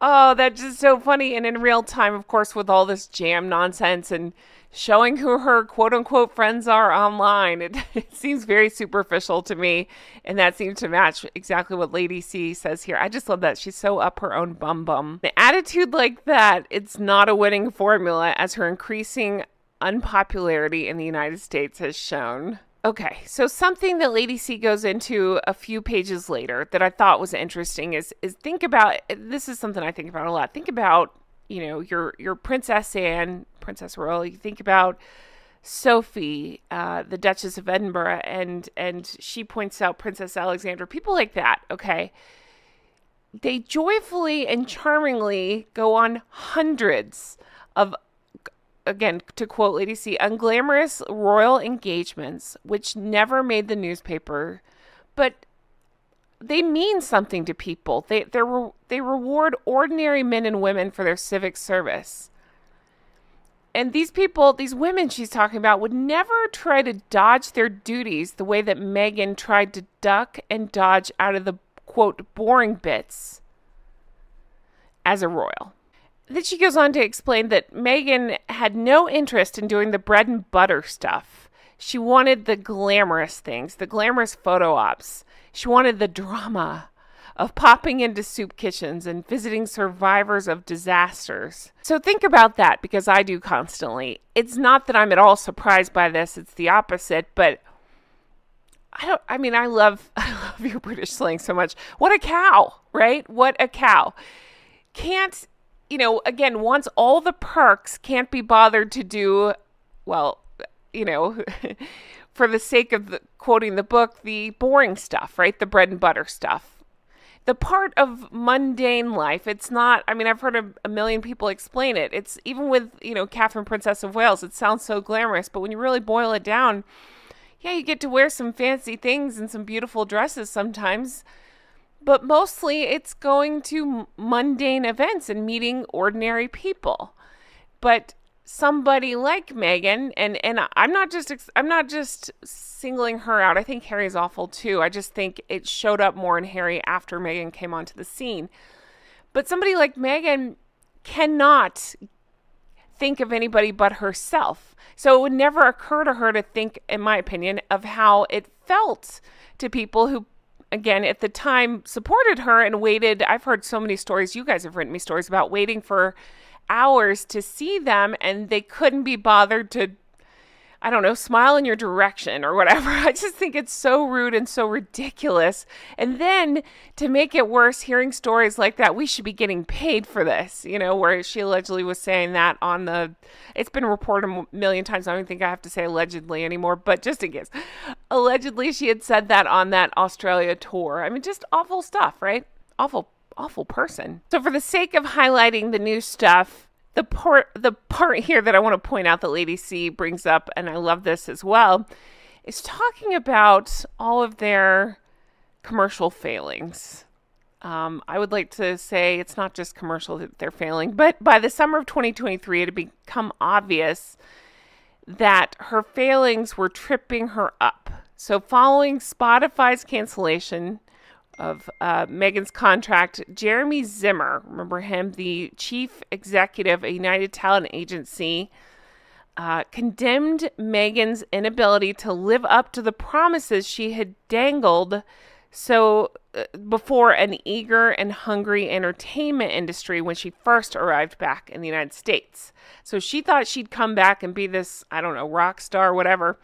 Oh, that's just so funny. And in real time, of course, with all this jam nonsense and showing who her quote-unquote friends are online, it seems very superficial to me. And that seems to match exactly what Lady C says here. I just love that. She's so up her own bum. The attitude like that, it's not a winning formula, as her increasing unpopularity in the United States has shown. Okay, so something that Lady C goes into a few pages later that I thought was interesting is think about, this is something I think about a lot. Think about, your Princess Anne, Princess Royal. You think about Sophie, the Duchess of Edinburgh, and she points out Princess Alexandra, people like that, okay? They joyfully and charmingly go on hundreds of, again, to quote Lady C, unglamorous royal engagements, which never made the newspaper, but they mean something to people. They reward ordinary men and women for their civic service. And these people, these women she's talking about, would never try to dodge their duties the way that Meghan tried to duck and dodge out of the, quote, boring bits as a royal. Then she goes on to explain that Meghan had no interest in doing the bread and butter stuff. She wanted the glamorous things, the glamorous photo ops. She wanted the drama of popping into soup kitchens and visiting survivors of disasters. So think about that, because I do constantly. It's not that I'm at all surprised by this. It's the opposite, but I love your British slang so much. What a cow, right? What a cow. Can't, again, wants all the perks, can't be bothered to do, well, for the sake of quoting the book, the boring stuff, right? The bread and butter stuff. The part of mundane life, it's not, I've heard a million people explain it. It's even with, Catherine, Princess of Wales, it sounds so glamorous, but when you really boil it down, yeah, you get to wear some fancy things and some beautiful dresses sometimes, but mostly it's going to mundane events and meeting ordinary people. But somebody like Meghan, and I'm not just singling her out. I think Harry's awful too. I just think it showed up more in Harry after Meghan came onto the scene. But somebody like Meghan cannot think of anybody but herself. So it would never occur to her to think, in my opinion, of how it felt to people who, again, at the time supported her and waited. I've heard so many stories. You guys have written me stories about waiting for hours to see them, and they couldn't be bothered to, smile in your direction or whatever. I just think it's so rude and so ridiculous. And then to make it worse, hearing stories like that, we should be getting paid for this, where she allegedly was saying that it's been reported a million times. I don't think I have to say allegedly anymore, but just in case. Allegedly, she had said that on that Australia tour. Just awful stuff, right? Awful person. So for the sake of highlighting the new stuff, the part here that I want to point out that Lady C brings up, and I love this as well, is talking about all of their commercial failings. I would like to say it's not just commercial that they're failing, but by the summer of 2023, it had become obvious that her failings were tripping her up. So following Spotify's cancellation of Meghan's contract, Jeremy Zimmer, remember him, the chief executive of United Talent Agency, condemned Meghan's inability to live up to the promises she had dangled So, before an eager and hungry entertainment industry when she first arrived back in the United States. So, she thought she'd come back and be this, I don't know, rock star, whatever.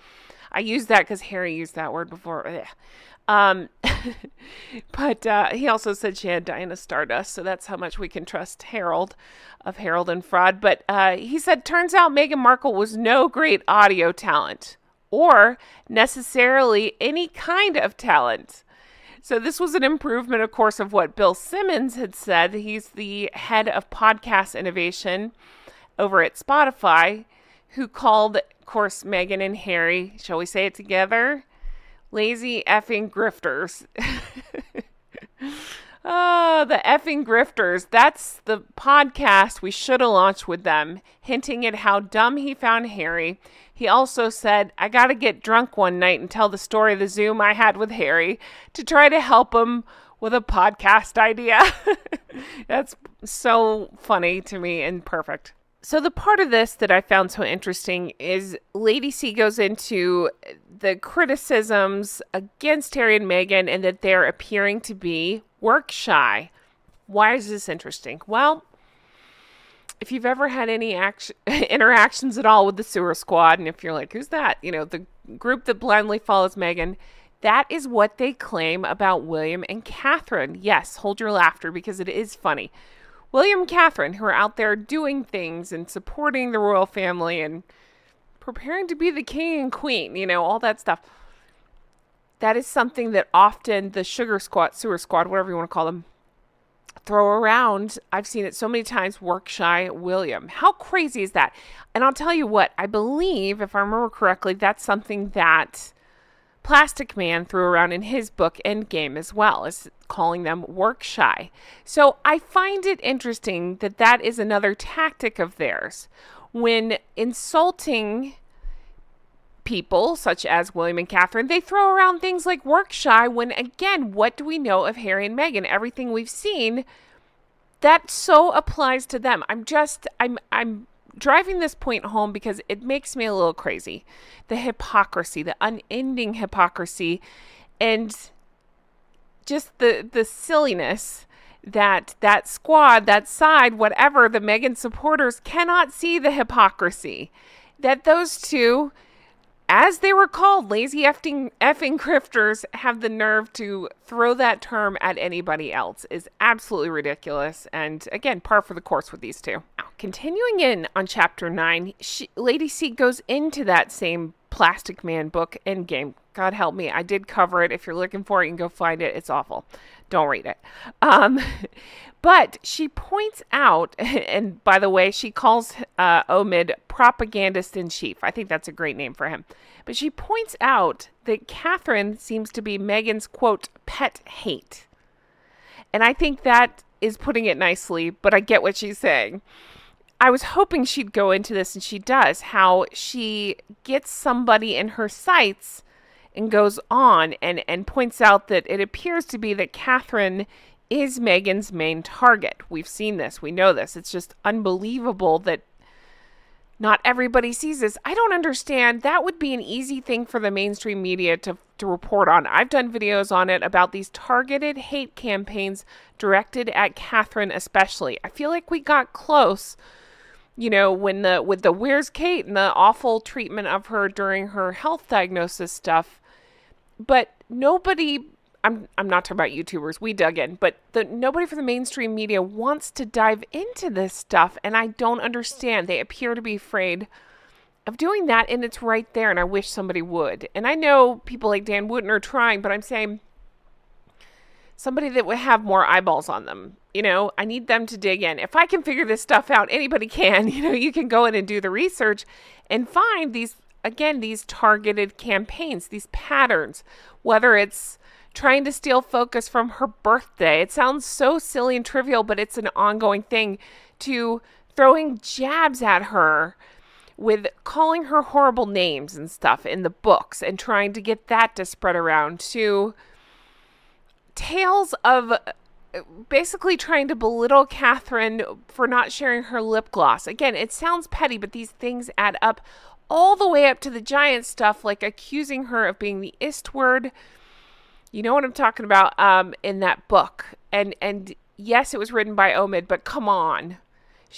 I used that because Harry used that word before. Um, but he also said she had Diana Stardust, so that's how much we can trust Harold of Harold and Fraud. But he said, turns out Meghan Markle was no great audio talent or necessarily any kind of talent. So this was an improvement, of course, of what Bill Simmons had said. He's the head of podcast innovation over at Spotify, who called, of course, Meghan and Harry, shall we say it together? Lazy effing grifters. Oh, the effing grifters. That's the podcast we should have launched with them, hinting at how dumb he found Harry. He also said, I got to get drunk one night and tell the story of the Zoom I had with Harry to try to help him with a podcast idea. That's so funny to me and perfect. So the part of this that I found so interesting is Lady C goes into the criticisms against Harry and Meghan and that they're appearing to be work shy. Why is this interesting? Well, if you've ever had any interactions at all with the sewer squad, and if you're like, who's that? You know, the group that blindly follows Meghan, that is what they claim about William and Catherine. Yes, hold your laughter because it is funny. William and Catherine, who are out there doing things and supporting the royal family and preparing to be the king and queen, you know, all that stuff. That is something that often the sugar squad, sewer squad, whatever you want to call them, throw around. I've seen it so many times, work shy William. How crazy is that? And I'll tell you what, I believe, if I remember correctly, that's something that Plastic Man threw around in his book Endgame as well, as calling them work shy. So I find it interesting that that is another tactic of theirs. When insulting people such as William and Catherine, they throw around things like work shy when, again, what do we know of Harry and Meghan? Everything we've seen, that so applies to them. I'm driving this point home because it makes me a little crazy. The hypocrisy, the unending hypocrisy, and just the silliness that squad, that side, whatever, the Meghan supporters cannot see the hypocrisy. That those two, as they were called, lazy effing grifters, have the nerve to throw that term at anybody else is absolutely ridiculous. And again, par for the course with these two. Now, continuing in on chapter 9, Lady C goes into that same Plastic Man book, Endgame. God help me, I did cover it. If you're looking for it, you can go find it. It's awful. Don't read it. But she points out, and by the way, she calls Omid propagandist in chief. I think that's a great name for him. But she points out that Catherine seems to be Meghan's, quote, pet hate. And I think that is putting it nicely, but I get what she's saying. I was hoping she'd go into this, and she does, how she gets somebody in her sights and goes on and points out that it appears to be that Catherine is Meghan's main target. We've seen this. We know this. It's just unbelievable that not everybody sees this. I don't understand. That would be an easy thing for the mainstream media to report on. I've done videos on it about these targeted hate campaigns directed at Catherine especially. I feel like we got close, you know, with the Where's Kate and the awful treatment of her during her health diagnosis stuff. But nobody, I'm not talking about YouTubers, we dug in, but nobody from the mainstream media wants to dive into this stuff, and I don't understand. They appear to be afraid of doing that, and it's right there, and I wish somebody would. And I know people like Dan Wooten are trying, but I'm saying somebody that would have more eyeballs on them. You know, I need them to dig in. If I can figure this stuff out, anybody can. You know, you can go in and do the research and find these, again, these targeted campaigns, these patterns, whether it's trying to steal focus from her birthday. It sounds so silly and trivial, but it's an ongoing thing, to throwing jabs at her with calling her horrible names and stuff in the books and trying to get that to spread around, to tales of basically trying to belittle Catherine for not sharing her lip gloss. Again, it sounds petty, but these things add up all the way up to the giant stuff, like accusing her of being the Istward You know what I'm talking about in that book. And yes, it was written by Omid, but come on.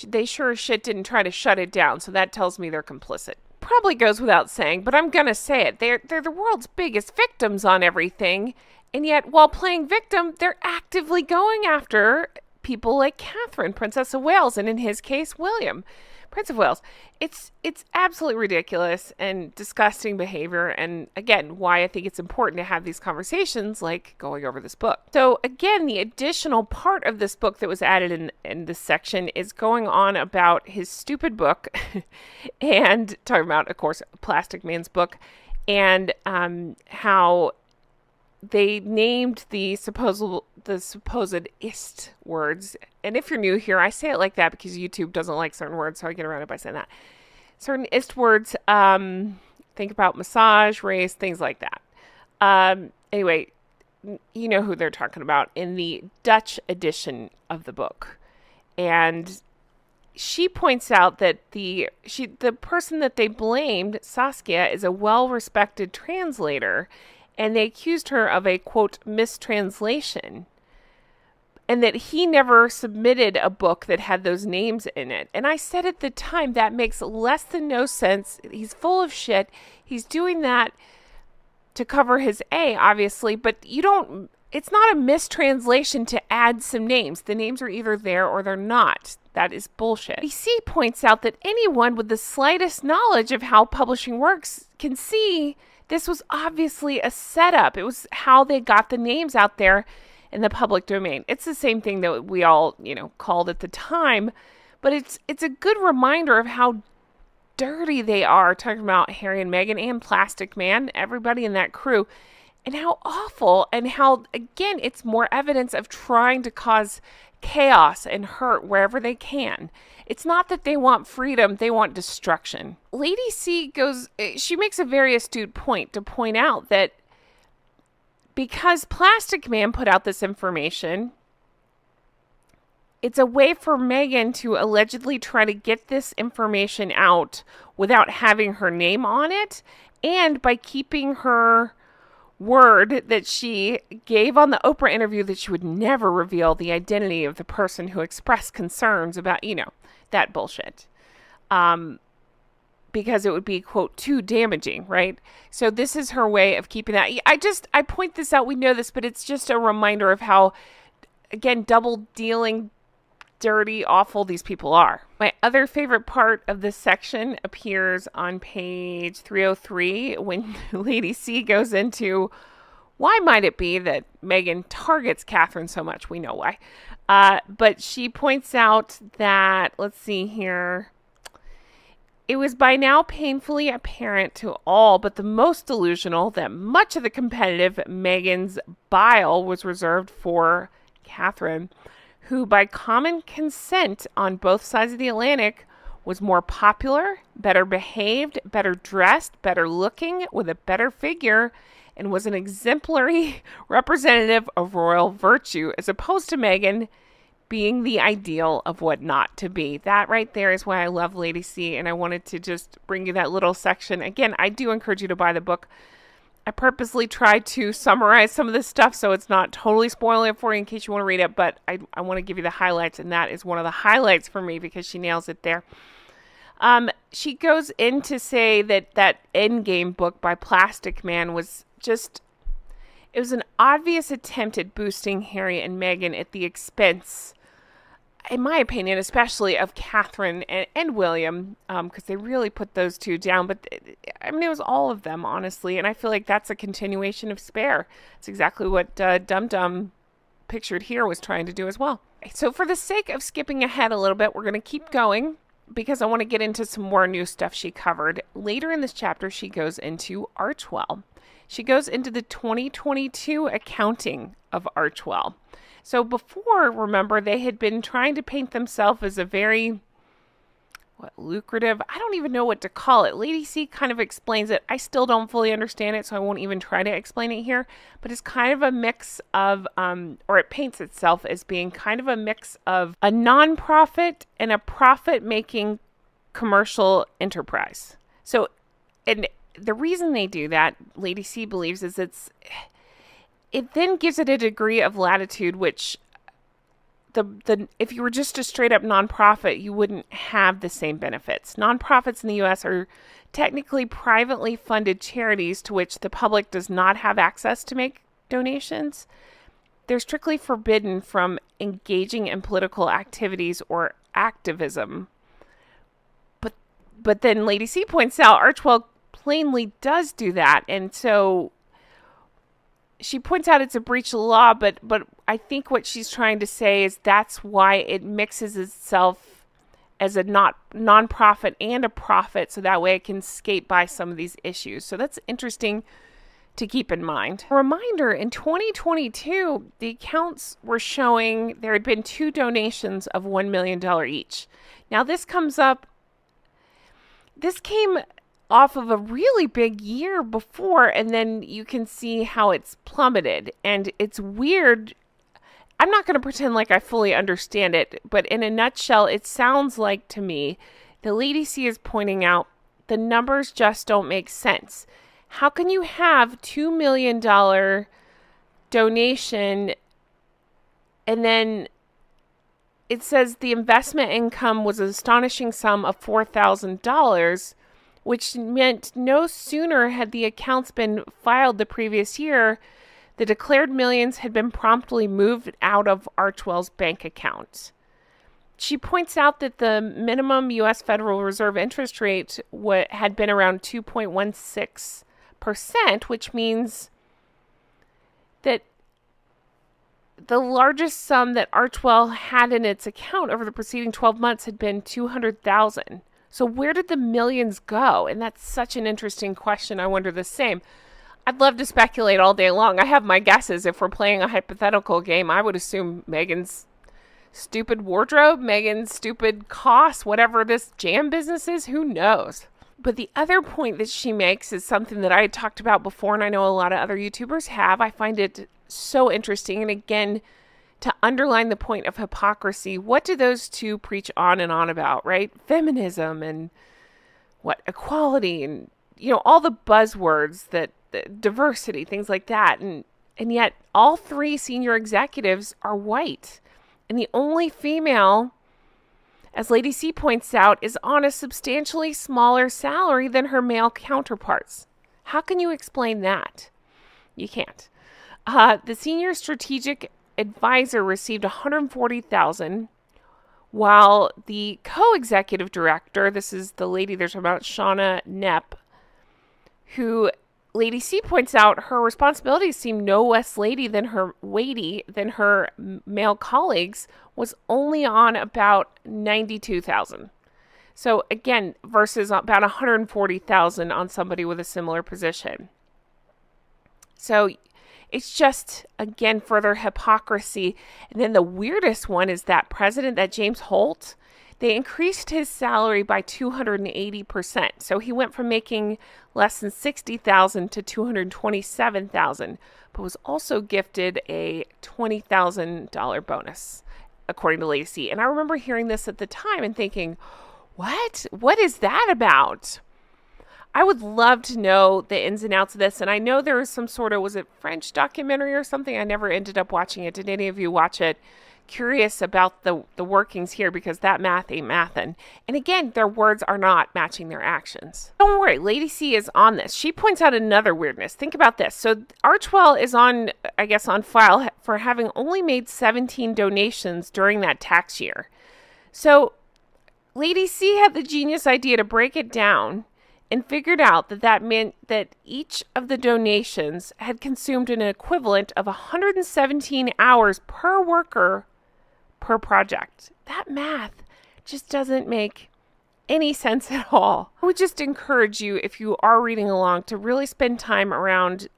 They sure as shit didn't try to shut it down, so that tells me they're complicit. Probably goes without saying, but I'm going to say it. They're the world's biggest victims on everything, and yet while playing victim, they're actively going after people like Catherine, Princess of Wales, and in his case, William, Prince of Wales. It's absolutely ridiculous and disgusting behavior, and again, why I think it's important to have these conversations like going over this book. So again, the additional part of this book that was added in this section is going on about his stupid book and talking about, of course, Plastic Man's book, and how they named the supposed ist words. And if you're new here, I say it like that because YouTube doesn't like certain words, so I get around it by saying that. Certain ist words, think about massage, race, things like that. Anyway, you know who they're talking about in the Dutch edition of the book. And she points out that the person that they blamed, Saskia, is a well-respected translator, and they accused her of a, quote, mistranslation, and that he never submitted a book that had those names in it. And I said at the time, that makes less than no sense. He's full of shit. He's doing that to cover his A, obviously, but it's not a mistranslation to add some names. The names are either there or they're not. That is bullshit. BC points out that anyone with the slightest knowledge of how publishing works can see this was obviously a setup. It was how they got the names out there in the public domain. It's the same thing that we all, called at the time, but it's a good reminder of how dirty they are, talking about Harry and Meghan and Plastic Man, everybody in that crew, and how awful, and how, again, it's more evidence of trying to cause chaos and hurt wherever they can. It's not that they want freedom, they want destruction. Lady C she makes a very astute point to point out that because Plastic Man put out this information, it's a way for Meghan to allegedly try to get this information out without having her name on it, and by keeping her word that she gave on the Oprah interview that she would never reveal the identity of the person who expressed concerns about, that bullshit. Because it would be, quote, too damaging, right? So this is her way of keeping that. I point this out, we know this, but it's just a reminder of how, again, double dealing, dirty, awful these people are. My other favorite part of this section appears on page 303 when Lady C goes into why might it be that Meghan targets Catherine so much. We know why. But she points out that, let's see here, it was by now painfully apparent to all but the most delusional that much of the competitive Meghan's bile was reserved for Catherine, who by common consent on both sides of the Atlantic was more popular, better behaved, better dressed, better looking, with a better figure, and was an exemplary representative of royal virtue, as opposed to Meghan being the ideal of what not to be. That right there is why I love Lady C, and I wanted to just bring you that little section. Again, I do encourage you to buy the book. I purposely tried to summarize some of this stuff so it's not totally spoiling it for you in case you want to read it, but I want to give you the highlights, and that is one of the highlights for me because she nails it there. She goes in to say that Endgame book by Plastic Man was just, it was an obvious attempt at boosting Harry and Meghan at the expense, in my opinion, especially of Catherine and William, because they really put those two down. But I mean, it was all of them, honestly. And I feel like that's a continuation of Spare. It's exactly what Dum Dum pictured here was trying to do as well. So for the sake of skipping ahead a little bit, we're going to keep going because I want to get into some more new stuff she covered. Later in this chapter, she goes into Archewell. She goes into the 2022 accounting of Archewell. So before, remember, they had been trying to paint themselves as a very, lucrative, I don't even know what to call it. Lady C kind of explains it. I still don't fully understand it, so I won't even try to explain it here. But it's kind of a mix of, or it paints itself as being kind of a mix of a nonprofit and a profit-making commercial enterprise. So, and the reason they do that, Lady C believes, is it then gives it a degree of latitude, which if you were just a straight up nonprofit, you wouldn't have the same benefits. Nonprofits in the U.S. are technically privately funded charities to which the public does not have access to make donations. They're strictly forbidden from engaging in political activities or activism. But then Lady C points out Archwell plainly does do that, and so she points out it's a breach of the law, but I think what she's trying to say is that's why it mixes itself as a nonprofit and a profit, so that way it can skate by some of these issues. So that's interesting to keep in mind. A reminder, in 2022, the accounts were showing there had been 2 donations of $1 million each. Now this came off of a really big year before, and then you can see how it's plummeted. And it's weird. I'm not going to pretend like I fully understand it, but in a nutshell, it sounds like to me, the Lady C is pointing out the numbers just don't make sense. How can you have $2 million donation and then it says the investment income was an astonishing sum of $4,000, which meant no sooner had the accounts been filed the previous year, the declared millions had been promptly moved out of Archwell's bank account. She points out that the minimum U.S. Federal Reserve interest rate had been around 2.16%, which means that the largest sum that Archwell had in its account over the preceding 12 months had been $200,000. So where did the millions go? And that's such an interesting question. I wonder the same. I'd love to speculate all day long. I have my guesses. If we're playing a hypothetical game, I would assume Meghan's stupid wardrobe, Meghan's stupid costs, whatever this jam business is, who knows? But the other point that she makes is something that I had talked about before, and I know a lot of other YouTubers have. I find it so interesting. And again, to underline the point of hypocrisy, what do those two preach on and on about, right? Feminism and equality and, all the buzzwords that diversity, things like that. And yet all 3 senior executives are white. And the only female, as Lady C points out, is on a substantially smaller salary than her male counterparts. How can you explain that? You can't. The senior strategic advisor received $140,000, while the co-executive director, this is the lady they're talking about, Shauna Knepp, who Lady C points out her responsibilities seem no less weighty than her male colleagues, was only on about $92,000. So again, versus about $140,000 on somebody with a similar position. So it's just, again, further hypocrisy. And then the weirdest one is that James Holt, they increased his salary by 280%. So he went from making less than $60,000 to $227,000, but was also gifted a $20,000 bonus, according to Lady C. And I remember hearing this at the time and thinking, what? What is that about? I would love to know the ins and outs of this. And I know there was some sort of, was it French documentary or something? I never ended up watching it. Did any of you watch it? Curious about the workings here, because that math ain't mathin'. And again, their words are not matching their actions. Don't worry, Lady C is on this. She points out another weirdness. Think about this. So Archwell is on file for having only made 17 donations during that tax year. So Lady C had the genius idea to break it down and figured out that meant that each of the donations had consumed an equivalent of 117 hours per worker per project. That math just doesn't make any sense at all. I would just encourage you, if you are reading along, to really spend time around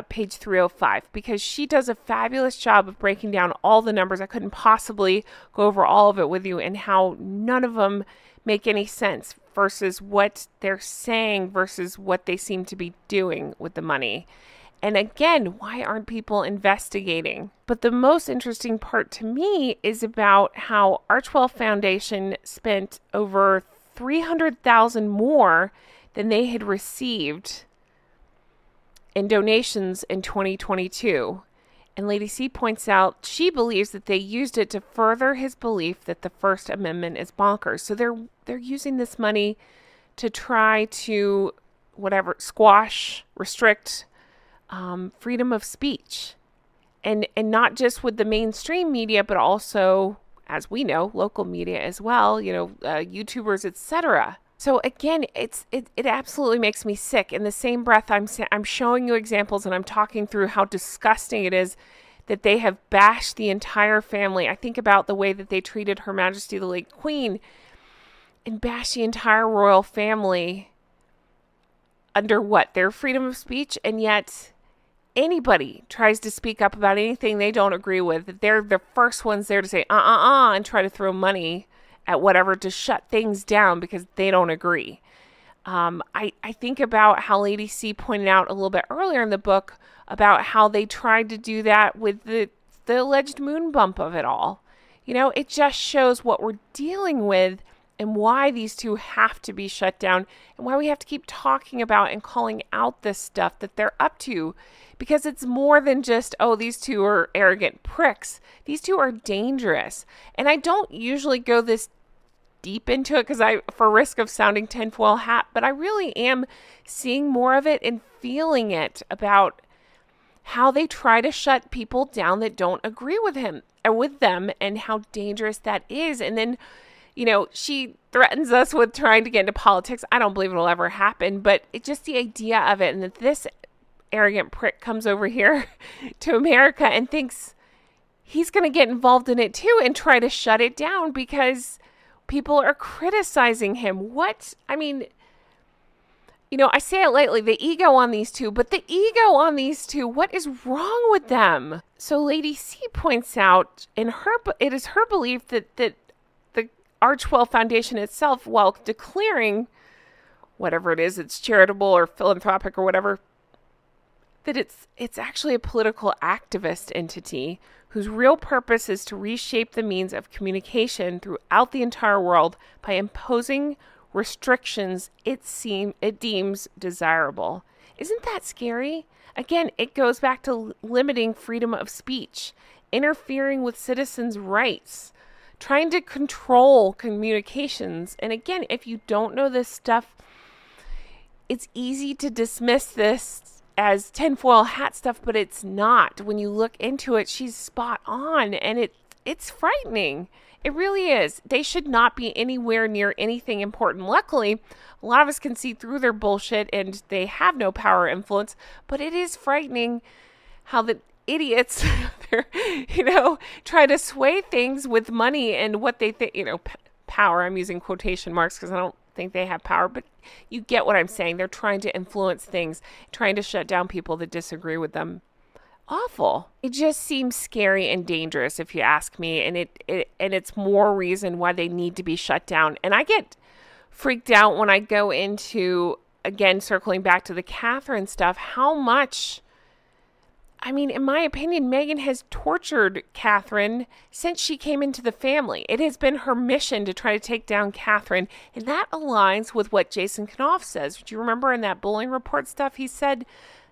page 305, because she does a fabulous job of breaking down all the numbers. I couldn't possibly go over all of it with you, and how none of them make any sense versus what they're saying versus what they seem to be doing with the money. And again, why aren't people investigating? But the most interesting part to me is about how Archwell Foundation spent over $300,000 more than they had received in donations in 2022. And Lady C points out she believes that they used it to further his belief that the First Amendment is bonkers. So they're using this money to try to squash, restrict freedom of speech. And not just with the mainstream media, but also, as we know, local media as well, YouTubers, etc. So again, it absolutely makes me sick. In the same breath, I'm showing you examples and I'm talking through how disgusting it is that they have bashed the entire family. I think about the way that they treated Her Majesty the late Queen and bashed the entire royal family under their freedom of speech, and yet anybody tries to speak up about anything they don't agree with, they're the first ones there to say and try to throw money at whatever to shut things down because they don't agree. I think about how Lady C pointed out a little bit earlier in the book about how they tried to do that with the alleged moon bump of it all. It just shows what we're dealing with and why these two have to be shut down and why we have to keep talking about and calling out this stuff that they're up to. Because it's more than just, these two are arrogant pricks. These two are dangerous. And I don't usually go this deep into it for risk of sounding tinfoil hat, but I really am seeing more of it and feeling it about how they try to shut people down that don't agree with them and how dangerous that is. And then, she threatens us with trying to get into politics. I don't believe it'll ever happen, but it's just the idea of it, and that this arrogant prick comes over here to America and thinks he's going to get involved in it too and try to shut it down because people are criticizing him. I say it lightly, the ego on these two, but the ego on these two, what is wrong with them? So Lady C points out it is her belief that the Archewell Foundation itself, while declaring whatever it is, it's charitable or philanthropic or whatever, that it's actually a political activist entity whose real purpose is to reshape the means of communication throughout the entire world by imposing restrictions it deems desirable. Isn't that scary? Again, it goes back to limiting freedom of speech, interfering with citizens' rights, trying to control communications. And again, if you don't know this stuff, it's easy to dismiss this as tinfoil hat stuff, but it's not. When you look into it, she's spot on, and it's frightening. It really is. They should not be anywhere near anything important. Luckily, a lot of us can see through their bullshit, and they have no power or influence, but it is frightening how the idiots, try to sway things with money and what they think, power. I'm using quotation marks because I don't think they have power, but you get what I'm saying. They're trying to influence things, trying to shut down people that disagree with them. Awful. It just seems scary and dangerous, if you ask me, and it's more reason why they need to be shut down. And I get freaked out when I go into, again, circling back to the Catherine stuff, how much, in my opinion, Meghan has tortured Catherine since she came into the family. It has been her mission to try to take down Catherine, and that aligns with what Jason Knopf says. Do you remember in that bullying report stuff, he said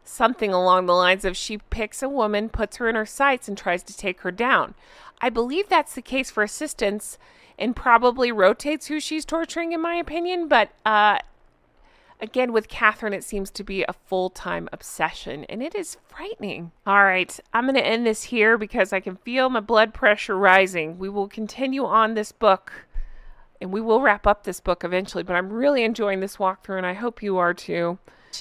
something along the lines of she picks a woman, puts her in her sights, and tries to take her down. I believe that's the case for assistants and probably rotates who she's torturing, in my opinion, but again, with Catherine, it seems to be a full-time obsession, and it is frightening. All right, I'm going to end this here because I can feel my blood pressure rising. We will continue on this book, and we will wrap up this book eventually, but I'm really enjoying this walkthrough, and I hope you are too.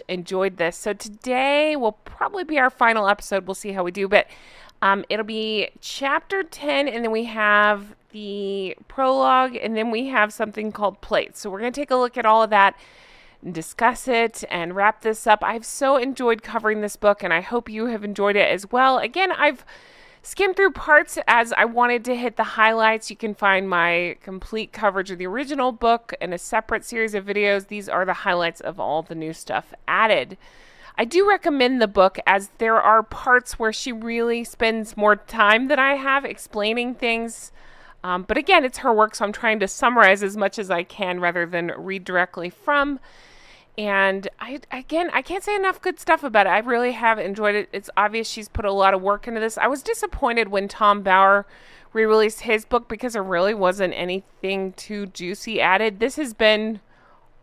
Enjoyed this. So today will probably be our final episode. We'll see how we do, but it'll be chapter 10, and then we have the prologue, and then we have something called plates. So we're going to take a look at all of that, discuss it, and wrap this up. I've so enjoyed covering this book, and I hope you have enjoyed it as well. Again, I've skimmed through parts as I wanted to hit the highlights. You can find my complete coverage of the original book in a separate series of videos. These are the highlights of all the new stuff added. I do recommend the book, as there are parts where she really spends more time than I have explaining things. But again, it's her work, so I'm trying to summarize as much as I can rather than read directly from. And I can't say enough good stuff about it. I really have enjoyed it. It's obvious she's put a lot of work into this. I was disappointed when Tom Bauer re-released his book because there really wasn't anything too juicy added. This has been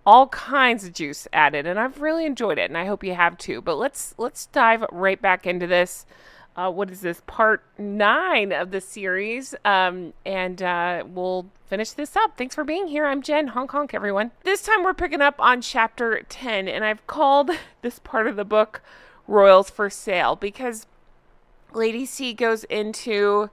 all kinds of juice added, and I've really enjoyed it, and I hope you have too. But let's dive right back into this. What is this? Part 9 of the series, and we'll finish this up. Thanks for being here. I'm Jen. Honk honk, everyone. This time we're picking up on chapter 10, and I've called this part of the book Royals for Sale because Lady C goes into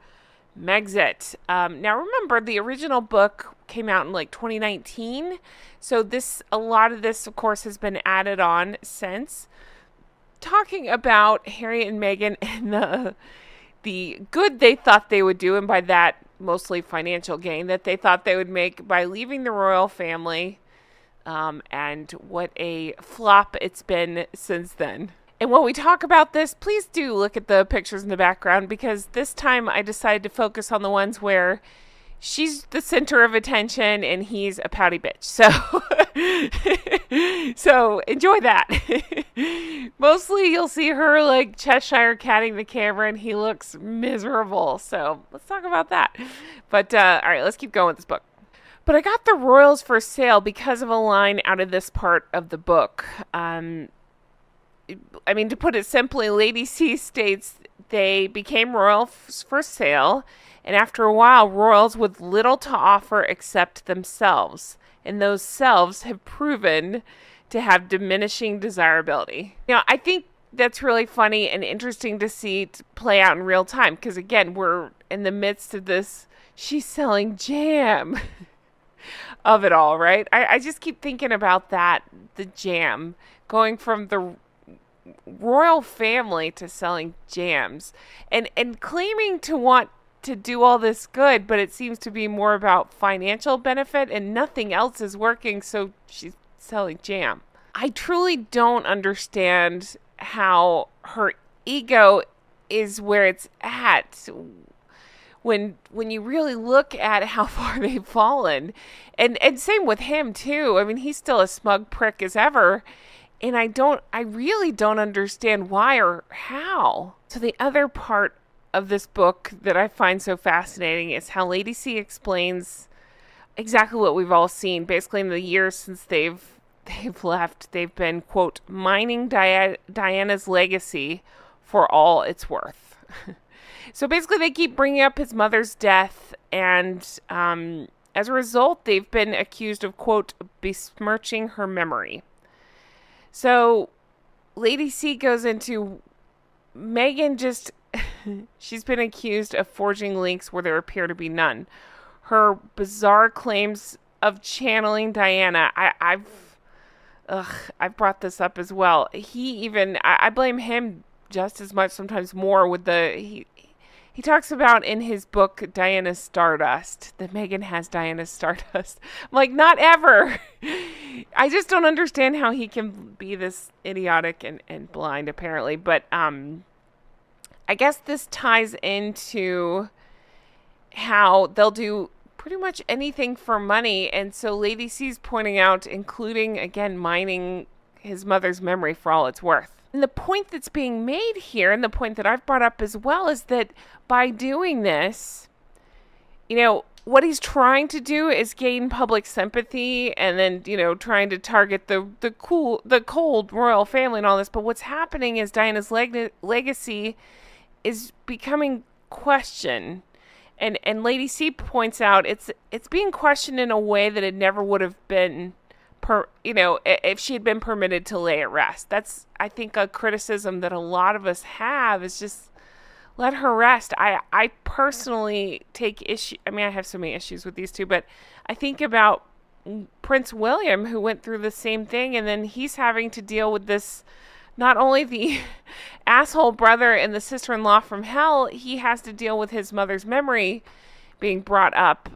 Megxit. Now remember, the original book came out in like 2019, so a lot of this, of course, has been added on since. Talking about Harry and Meghan and the good they thought they would do, and by that mostly financial gain that they thought they would make by leaving the royal family, and what a flop it's been since then. And when we talk about this, please do look at the pictures in the background, because this time I decided to focus on the ones where she's the center of attention and he's a pouty bitch. So enjoy that. Mostly you'll see her like Cheshire catting the camera and he looks miserable. So let's talk about that. But all right, let's keep going with this book. But I got the Royals for Sale because of a line out of this part of the book. I mean, to put it simply, Lady C states they became royals for sale, and after a while, royals with little to offer except themselves, and those selves have proven to have diminishing desirability. I think that's really funny and interesting to see play out in real time, because again, we're in the midst of this, she's selling jam of it all, right? I just keep thinking about that, the jam, going from the royal family to selling jams and claiming to want to do all this good, but it seems to be more about financial benefit and nothing else is working, so she's selling jam. I truly don't understand how her ego is where it's at when you really look at how far they've fallen. And same with him too. I mean, he's still a smug prick as ever. And I really don't understand why or how. So the other part of this book that I find so fascinating is how Lady C explains exactly what we've all seen. Basically, in the years since they've left, they've been, quote, mining Diana's legacy for all it's worth. So basically, they keep bringing up his mother's death, and as a result, they've been accused of, quote, besmirching her memory. So Lady C goes into Meghan she's been accused of forging links where there appear to be none. Her bizarre claims of channeling Diana. I've brought this up as well. I blame him just as much, sometimes more, with he talks about in his book Diana's Stardust, that Meghan has Diana's Stardust. I'm like, not ever. I just don't understand how he can be this idiotic and blind, apparently. But I guess this ties into how they'll do pretty much anything for money. And so Lady C's pointing out, including, again, mining his mother's memory for all it's worth. And the point that's being made here, and the point that I've brought up as well, is that by doing this, what he's trying to do is gain public sympathy and then, trying to target the cold royal family and all this. But what's happening is Diana's legacy is becoming questioned. And Lady C points out it's being questioned in a way that it never would have been if she had been permitted to lay at rest. That's, I think, a criticism that a lot of us have, is just let her rest. I personally take issue. I mean, I have so many issues with these two, but I think about Prince William, who went through the same thing, and then he's having to deal with this, not only the asshole brother and the sister-in-law from hell, he has to deal with his mother's memory being brought up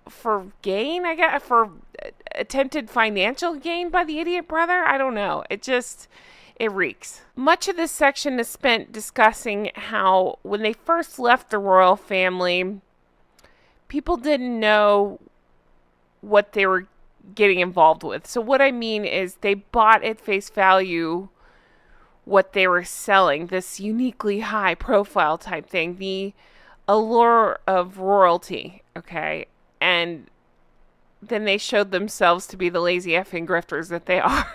for gain, I guess, for attempted financial gain by the idiot brother. I don't know. It reeks. Much of this section is spent discussing how when they first left the royal family, people didn't know what they were getting involved with. So what I mean is they bought at face value what they were selling, this uniquely high profile type thing, the allure of royalty, okay? And then they showed themselves to be the lazy effing grifters that they are.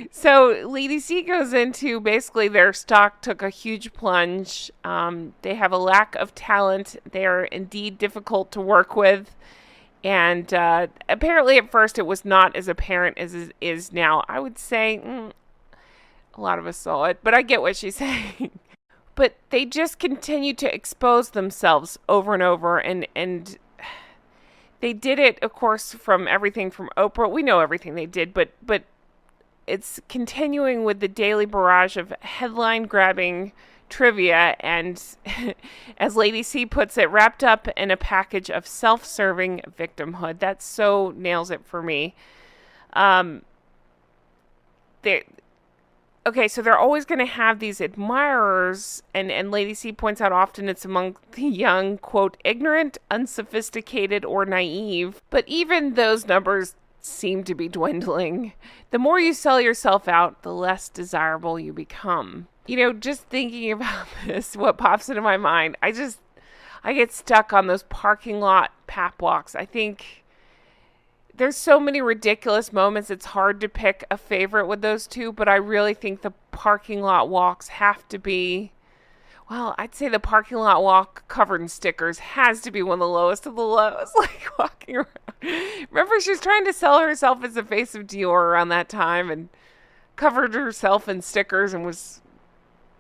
So Lady C goes into basically their stock took a huge plunge. They have a lack of talent. They are indeed difficult to work with. And apparently at first it was not as apparent as it is now. I would say a lot of us saw it, but I get what she's saying. But they just continue to expose themselves over and over. And they did it, of course, from everything from Oprah. We know everything they did, but it's continuing with the daily barrage of headline-grabbing trivia and, as Lady C puts it, wrapped up in a package of self-serving victimhood. That so nails it for me. Okay, so they're always going to have these admirers, and Lady C points out often it's among the young, quote, ignorant, unsophisticated, or naive. But even those numbers seem to be dwindling. The more you sell yourself out, the less desirable you become. You know, just thinking about this, what pops into my mind, I get stuck on those parking lot pap walks. I think there's so many ridiculous moments, it's hard to pick a favorite with those two, but I really think the parking lot walks have to be, well, I'd say the parking lot walk covered in stickers has to be one of the lowest of the lows, like walking around. Remember, she was trying to sell herself as the face of Dior around that time and covered herself in stickers and was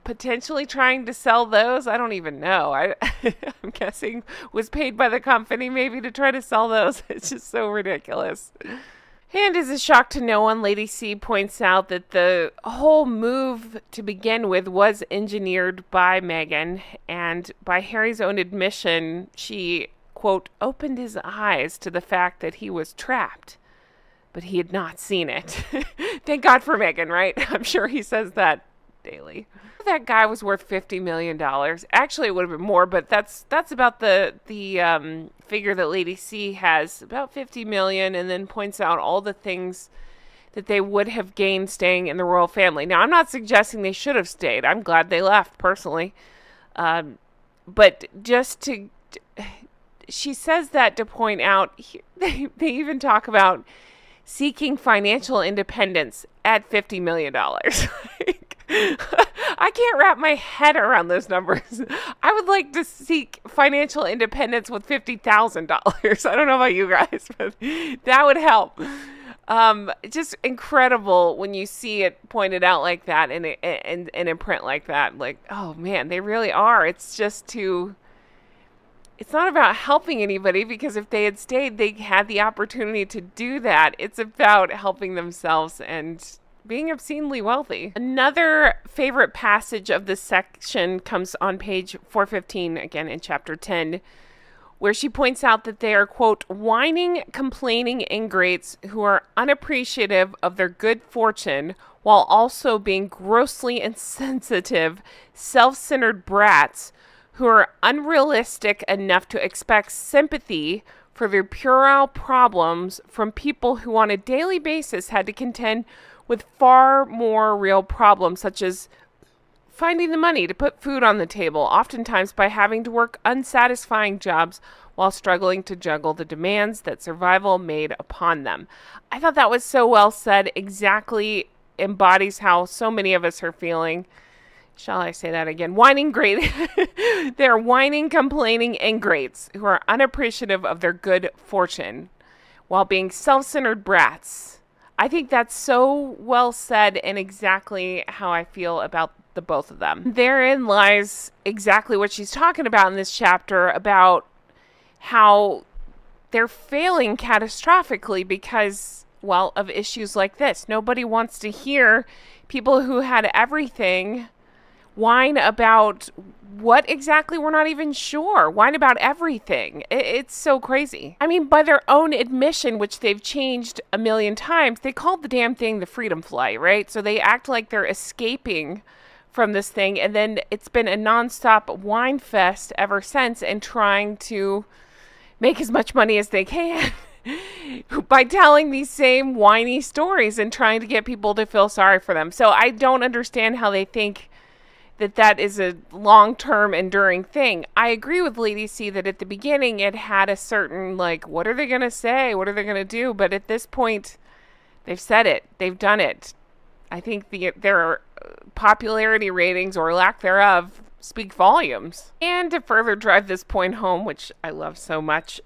potentially trying to sell those. I don't even know. I'm guessing was paid by the company maybe to try to sell those. It's just so ridiculous. And as a shock to no one, Lady C points out that the whole move to begin with was engineered by Meghan, and by Harry's own admission, she, quote, opened his eyes to the fact that he was trapped, but he had not seen it. Thank God for Meghan, right? I'm sure he says that daily. That guy was worth $50 million. Actually, it would have been more, but that's about the figure that Lady C has, about $50 million, and then points out all the things that they would have gained staying in the royal family. Now, I'm not suggesting they should have stayed. I'm glad they left, personally. But just to... She says that to point out, they even talk about seeking financial independence at $50 million. I can't wrap my head around those numbers. I would like to seek financial independence with $50,000. I don't know about you guys, but that would help. Just incredible when you see it pointed out like that and in print like that. Like, oh man, they really are. It's not about helping anybody, because if they had stayed, they had the opportunity to do that. It's about helping themselves and being obscenely wealthy. Another favorite passage of this section comes on page 415, again in chapter 10, where she points out that they are, quote, whining, complaining ingrates who are unappreciative of their good fortune while also being grossly insensitive, self-centered brats who are unrealistic enough to expect sympathy for their puerile problems from people who on a daily basis had to contend with far more real problems, such as finding the money to put food on the table, oftentimes by having to work unsatisfying jobs while struggling to juggle the demands that survival made upon them. I thought that was so well said, exactly embodies how so many of us are feeling. Shall I say that again? Whining great. They're whining, complaining ingrates who are unappreciative of their good fortune while being self-centered brats. I think that's so well said and exactly how I feel about the both of them. Therein lies exactly what she's talking about in this chapter, about how they're failing catastrophically because, well, of issues like this. Nobody wants to hear people who had everything whine about what exactly we're not even sure. Whine about everything. It's so crazy. I mean, by their own admission, which they've changed a million times, they called the damn thing the freedom flight, right? So they act like they're escaping from this thing, and then it's been a nonstop whine fest ever since, and trying to make as much money as they can. by telling these same whiny stories and trying to get people to feel sorry for them. So I don't understand how they think that is a long-term enduring thing. I agree with Lady C that at the beginning it had a certain, like, what are they going to say? What are they going to do? But at this point, they've said it. They've done it. I think their popularity ratings, or lack thereof, speak volumes. And to further drive this point home, which I love so much,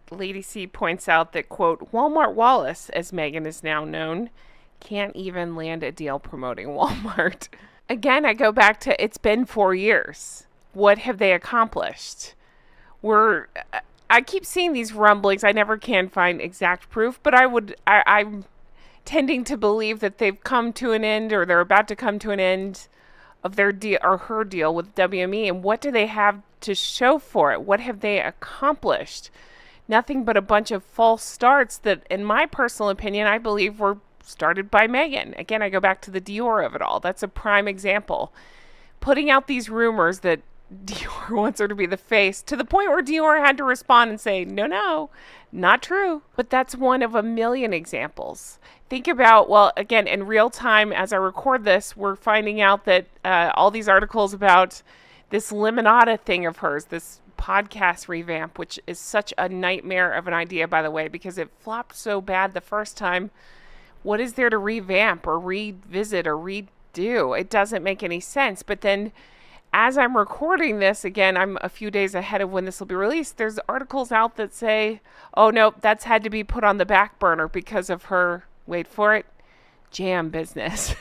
Lady C points out that, quote, Walmart Wallace, as Meghan is now known, can't even land a deal promoting Walmart. Again, I go back to, it's been 4 years. What have they accomplished? I keep seeing these rumblings. I never can find exact proof, but I'm tending to believe that they've come to an end, or they're about to come to an end of their deal, or her deal with WME. And what do they have to show for it? What have they accomplished? Nothing but a bunch of false starts that, in my personal opinion, I believe were started by Meghan. Again, I go back to the Dior of it all. That's a prime example. Putting out these rumors that Dior wants her to be the face, to the point where Dior had to respond and say, no, not true. But that's one of a million examples. Think about, well, again, in real time, as I record this, we're finding out that all these articles about this Limonada thing of hers, this podcast revamp, which is such a nightmare of an idea, by the way, because it flopped so bad the first time. What is there to revamp or revisit or redo? It doesn't make any sense. But then, as I'm recording this, again, I'm a few days ahead of when this will be released, there's articles out that say, oh, no, that's had to be put on the back burner because of her, wait for it, jam business.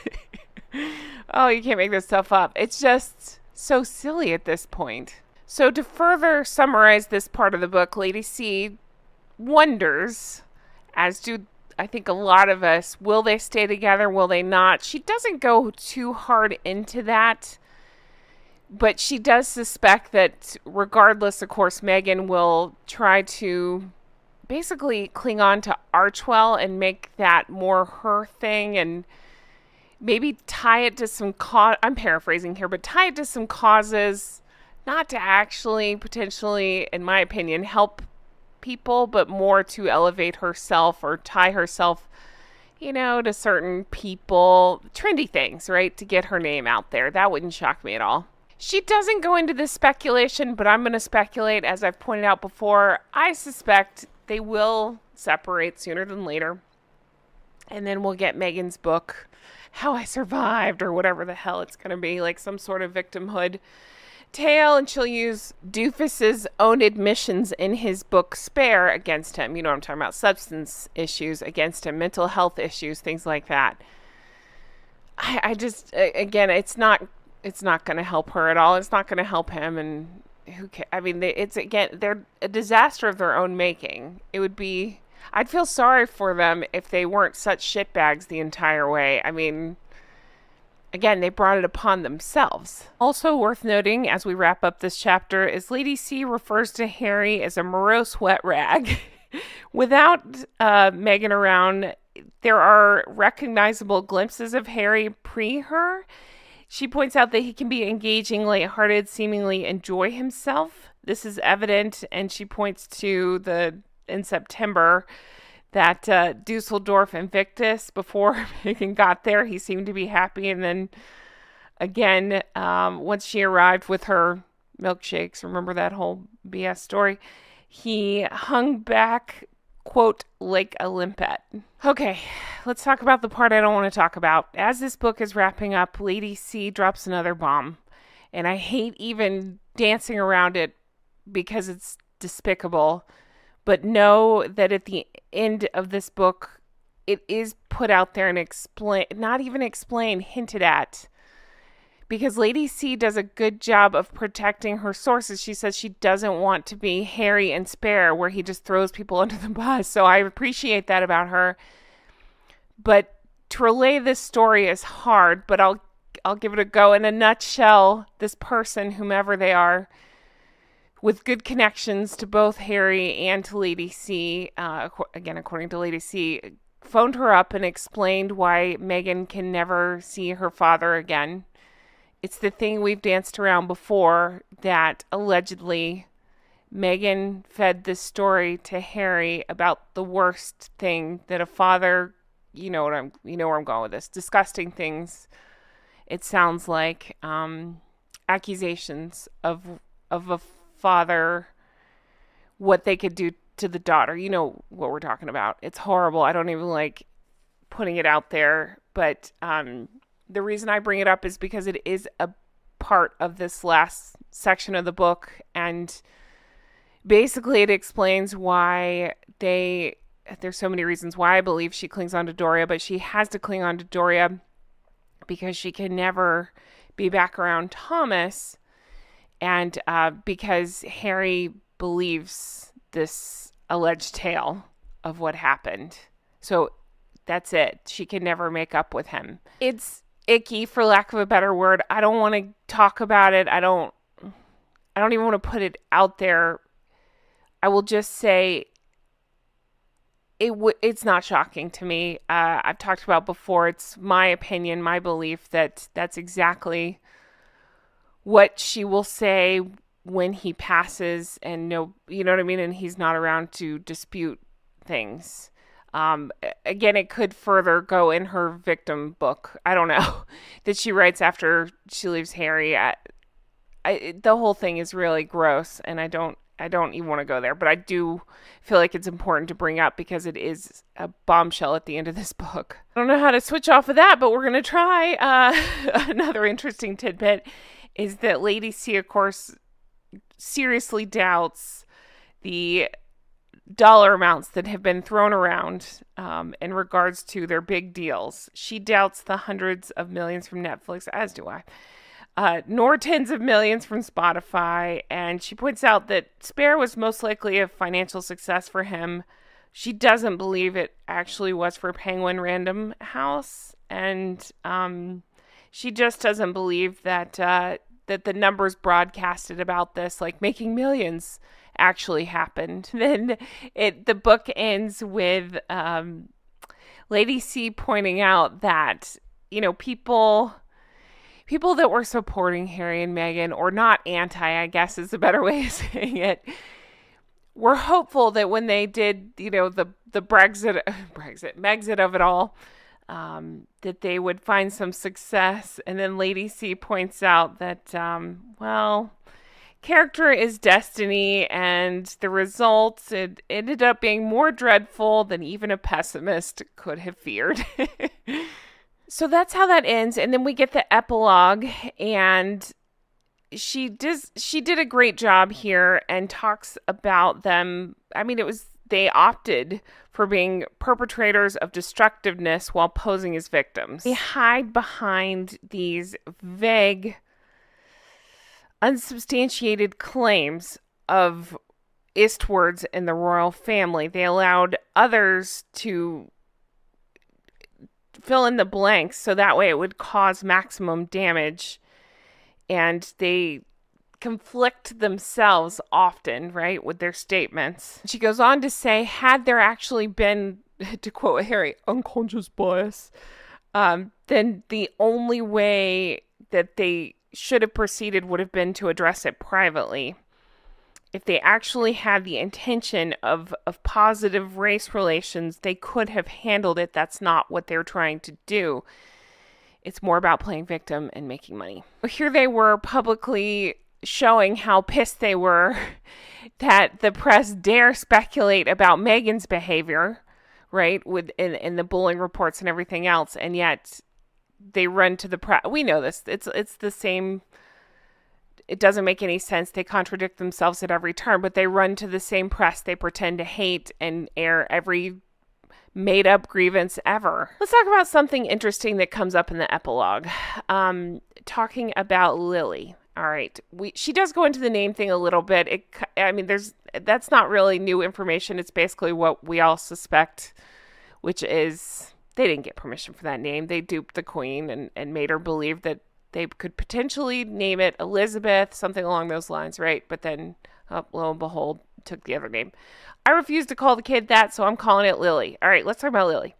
Oh, you can't make this stuff up. It's just so silly at this point. So to further summarize this part of the book, Lady C wonders, as do I think a lot of us, will they stay together? Will they not? She doesn't go too hard into that, but she does suspect that regardless, of course, Meghan will try to basically cling on to Archewell and make that more her thing, and maybe tie it to some I'm paraphrasing here, but tie it to some causes, not to actually potentially, in my opinion, help people, but more to elevate herself or tie herself, to certain people, trendy things, right? To get her name out there. That wouldn't shock me at all. She doesn't go into this speculation, but I'm going to speculate, as I've pointed out before. I suspect they will separate sooner than later. And then we'll get Meghan's book, How I Survived, or whatever the hell it's going to be, like some sort of victimhood tale, and she'll use Doofus's own admissions in his book Spare against him. You know what I'm talking about, substance issues against him, mental health issues, things like that. I just, again, it's not going to help her at all. It's not going to help him, and who cares? I mean, they're a disaster of their own making. I'd feel sorry for them if they weren't such shitbags the entire way. I mean, again, they brought it upon themselves. Also worth noting, as we wrap up this chapter, is Lady C refers to Harry as a morose wet rag. Without Meghan around, there are recognizable glimpses of Harry pre-her. She points out that he can be engaging, lighthearted, seemingly enjoy himself. This is evident, and she points to in September, that Dusseldorf Invictus, before Meghan got there, he seemed to be happy. And then again, once she arrived with her milkshakes, remember that whole BS story, he hung back, quote, like a limpet. Okay, let's talk about the part I don't want to talk about. As this book is wrapping up, Lady C drops another bomb. And I hate even dancing around it because it's despicable. But know that at the end of this book, it is put out there and hinted at. Because Lady C does a good job of protecting her sources. She says she doesn't want to be Harry and Spare, where he just throws people under the bus. So I appreciate that about her. But to relay this story is hard, but I'll give it a go. In a nutshell, this person, whomever they are, with good connections to both Harry and to Lady C, again, according to Lady C, phoned her up and explained why Meghan can never see her father again. It's the thing we've danced around before, that allegedly Meghan fed this story to Harry about the worst thing that a father, you know where I'm going with this, disgusting things. It sounds like accusations of a father, what they could do to the daughter. You know what we're talking about. It's horrible. I don't even like putting it out there, but the reason I bring it up is because it is a part of this last section of the book, and basically it explains why there's so many reasons why I believe she clings on to Doria, but she has to cling on to Doria because she can never be back around Thomas, and because Harry believes this alleged tale of what happened. So that's it. She can never make up with him. It's icky, for lack of a better word. I don't want to talk about it. I don't even want to put it out there. I will just say it's not shocking to me. I've talked about before. It's my opinion, my belief that that's exactly what she will say when he passes, and no, you know what I mean, and he's not around to dispute things. Again, it could further go in her victim book. I don't know that she writes after she leaves Harry. The whole thing is really gross, and I don't even want to go there, but I do feel like it's important to bring up because it is a bombshell at the end of this book. I don't know how to switch off of that, but we're going to try. Another interesting tidbit is that Lady C, of course, seriously doubts the dollar amounts that have been thrown around in regards to their big deals. She doubts the hundreds of millions from Netflix, as do I. Nor tens of millions from Spotify. And she points out that Spare was most likely a financial success for him. She doesn't believe it actually was for Penguin Random House. And she just doesn't believe that that the numbers broadcasted about this, like making millions, actually happened. Then the book ends with Lady C pointing out that, people that were supporting Harry and Meghan, or not anti, I guess is a better way of saying it, were hopeful that when they did, the Megxit of it all, that they would find some success. And then Lady C points out that, character is destiny, and the results, it ended up being more dreadful than even a pessimist could have feared. So that's how that ends. And then we get the epilogue, and she did a great job here and talks about them. I mean, they opted for being perpetrators of destructiveness while posing as victims. They hide behind these vague, unsubstantiated claims of Istwards in the royal family. They allowed others to fill in the blanks so that way it would cause maximum damage, and they conflict themselves often, right, with their statements. She goes on to say, had there actually been, to quote Harry, unconscious bias, then the only way that they should have proceeded would have been to address it privately. If they actually had the intention of positive race relations, they could have handled it. That's not what they're trying to do. It's more about playing victim and making money. Here they were publicly showing how pissed they were that the press dare speculate about Meghan's behavior, right, in the bullying reports and everything else, and yet they run to the press. We know this. It's the same. It doesn't make any sense. They contradict themselves at every turn, but they run to the same press they pretend to hate and air every made-up grievance ever. Let's talk about something interesting that comes up in the epilogue. Talking about Lily. All right. She does go into the name thing a little bit. That's not really new information. It's basically what we all suspect, which is they didn't get permission for that name. They duped the queen and made her believe that they could potentially name it Elizabeth, something along those lines, right? But then, lo and behold, took the other name. I refuse to call the kid that, so I'm calling it Lily. All right, let's talk about Lily.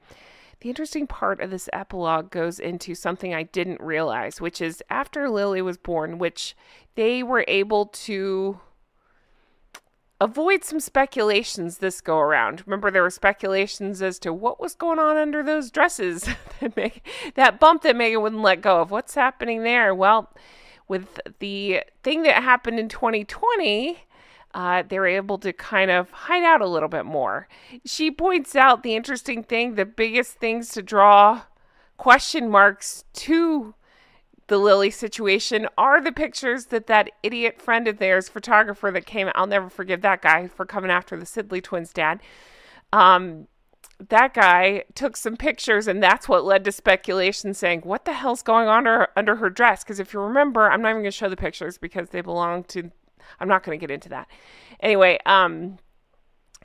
The interesting part of this epilogue goes into something I didn't realize, which is after Lily was born, which they were able to avoid some speculations this go around. Remember, there were speculations as to what was going on under those dresses, that bump that Meghan wouldn't let go of. What's happening there? Well, with the thing that happened in 2020, they were able to kind of hide out a little bit more. She points out the interesting thing, the biggest things to draw question marks to the Lily situation are the pictures that idiot friend of theirs, photographer that came, I'll never forgive that guy for coming after the Sidley twins' dad. That guy took some pictures, and that's what led to speculation saying, what the hell's going on under her dress? Because if you remember, I'm not even going to show the pictures because they belong to, I'm not going to get into that. Anyway,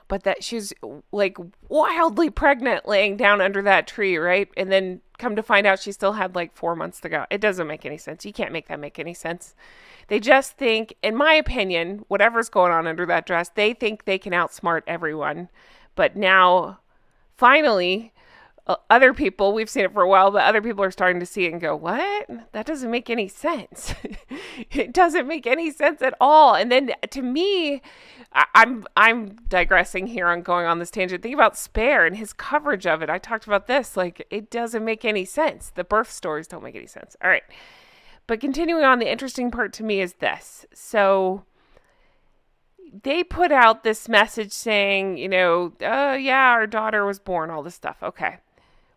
but that she's like wildly pregnant laying down under that tree, right? And then come to find out she still had like 4 months to go. It doesn't make any sense. You can't make that make any sense. They just think, in my opinion, whatever's going on under that dress, they think they can outsmart everyone. But now, finally, other people, we've seen it for a while, but other people are starting to see it and go, what? That doesn't make any sense. It doesn't make any sense at all. And then to me, I'm digressing here on going on this tangent. Think about Spare and his coverage of it. I talked about this. Like, it doesn't make any sense. The birth stories don't make any sense. All right. But continuing on, the interesting part to me is this. So they put out this message saying, yeah, our daughter was born, all this stuff. Okay.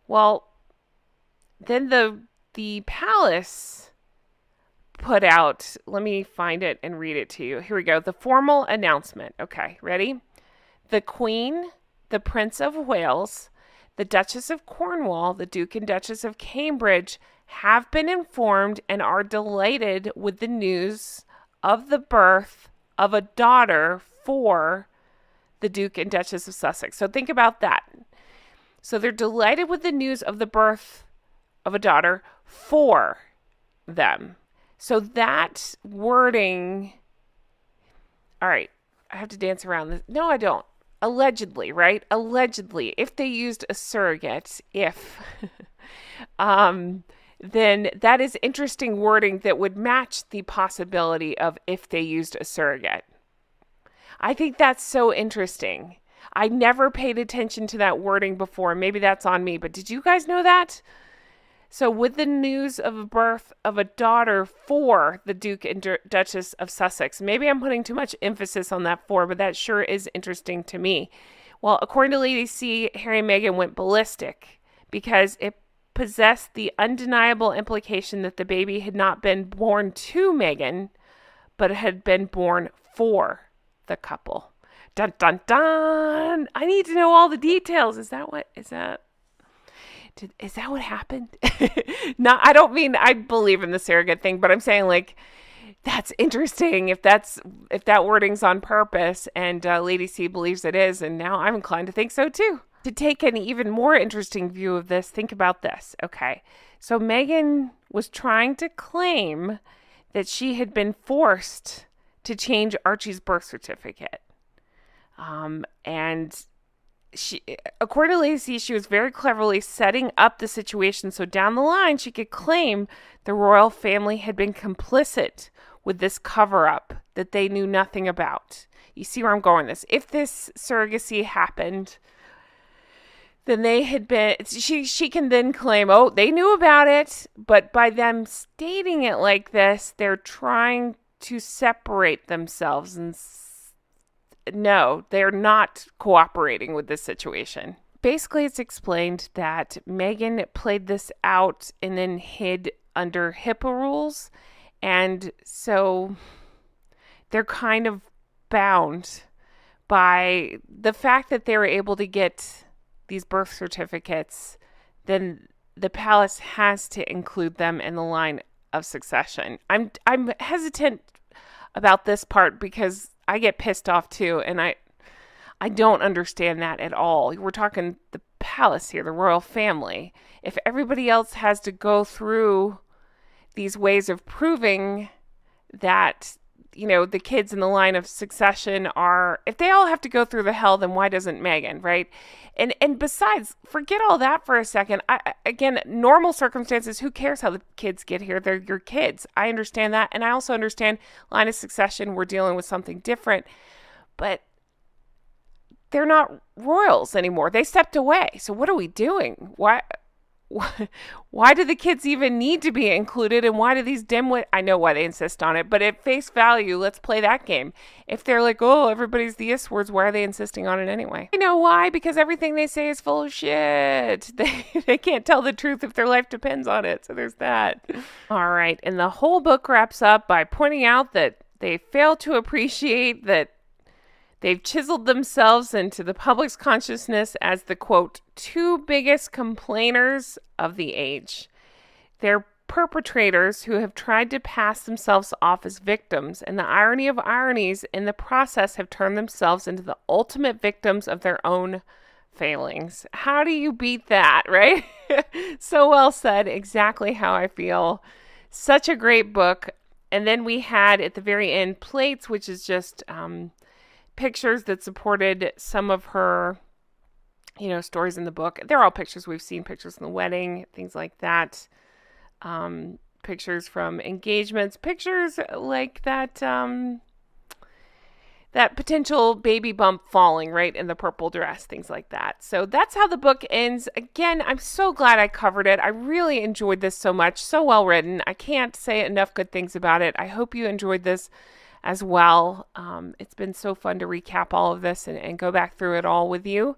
Well, then the palace put out, let me find it and read it to you. Here we go. The formal announcement. Okay, ready? The Queen, the Prince of Wales, the Duchess of Cornwall, the Duke and Duchess of Cambridge have been informed and are delighted with the news of the birth of a daughter for the Duke and Duchess of Sussex. So think about that. So they're delighted with the news of the birth of a daughter for them. So that wording, all right, I have to dance around this. No, I don't. Allegedly, right? Allegedly, if they used a surrogate, then that is interesting wording that would match the possibility of if they used a surrogate. I think that's so interesting. I never paid attention to that wording before. Maybe that's on me, but did you guys know that? So with the news of a birth of a daughter for the Duke and Duchess of Sussex, maybe I'm putting too much emphasis on that for, but that sure is interesting to me. Well, according to Lady C, Harry and Meghan went ballistic because it possessed the undeniable implication that the baby had not been born to Meghan, but had been born for the couple. Dun, dun, dun. I need to know all the details. Is that what happened? No, I don't mean I believe in the surrogate thing, but I'm saying like, that's interesting if that wording's on purpose, and Lady C believes it is, and now I'm inclined to think so too. To take an even more interesting view of this, think about this. Okay, so Meghan was trying to claim that she had been forced to change Archie's birth certificate. And she, according to Lacey, she was very cleverly setting up the situation so down the line she could claim the royal family had been complicit with this cover-up that they knew nothing about. You see where I'm going with this? If this surrogacy happened, then they had been, she can then claim, oh, they knew about it, but by them stating it like this, they're trying to separate themselves and no, they're not cooperating with this situation. Basically, it's explained that Meghan played this out and then hid under HIPAA rules. And so they're kind of bound by the fact that they were able to get these birth certificates. Then the palace has to include them in the line of succession. I'm hesitant about this part because I get pissed off too, and I don't understand that at all. We're talking the palace here, the royal family. If everybody else has to go through these ways of proving that, the kids in the line of succession are, if they all have to go through the hell, then why doesn't Meghan, right? And besides, forget all that for a second. Again, normal circumstances, who cares how the kids get here? They're your kids. I understand that. And I also understand line of succession, we're dealing with something different. But they're not royals anymore. They stepped away. So what are we doing? Why do the kids even need to be included? And why do these dimwit? I know why they insist on it, but at face value, let's play that game. If they're like, oh, everybody's the S words, why are they insisting on it anyway? I know why, because everything they say is full of shit. They can't tell the truth if their life depends on it. So there's that. All right. And the whole book wraps up by pointing out that they fail to appreciate that they've chiseled themselves into the public's consciousness as the, quote, two biggest complainers of the age. They're perpetrators who have tried to pass themselves off as victims, and the irony of ironies in the process have turned themselves into the ultimate victims of their own failings. How do you beat that, right? So well said. Exactly how I feel. Such a great book. And then we had at the very end plates, which is just pictures that supported some of her, stories in the book. They're all pictures we've seen, pictures from the wedding, things like that. Pictures from engagements, pictures like that, that potential baby bump falling right in the purple dress, things like that. So that's how the book ends. Again, I'm so glad I covered it. I really enjoyed this so much. So well written. I can't say enough good things about it. I hope you enjoyed this as well. It's been so fun to recap all of this and go back through it all with you.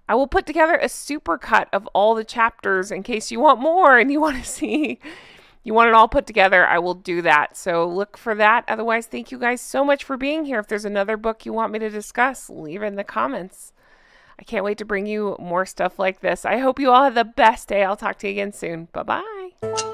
I will put together a super cut of all the chapters in case you want more and you want it all put together. I will do that. So look for that. Otherwise, thank you guys so much for being here. If there's another book you want me to discuss, leave it in the comments. I can't wait to bring you more stuff like this. I hope you all have the best day. I'll talk to you again soon. Bye-bye.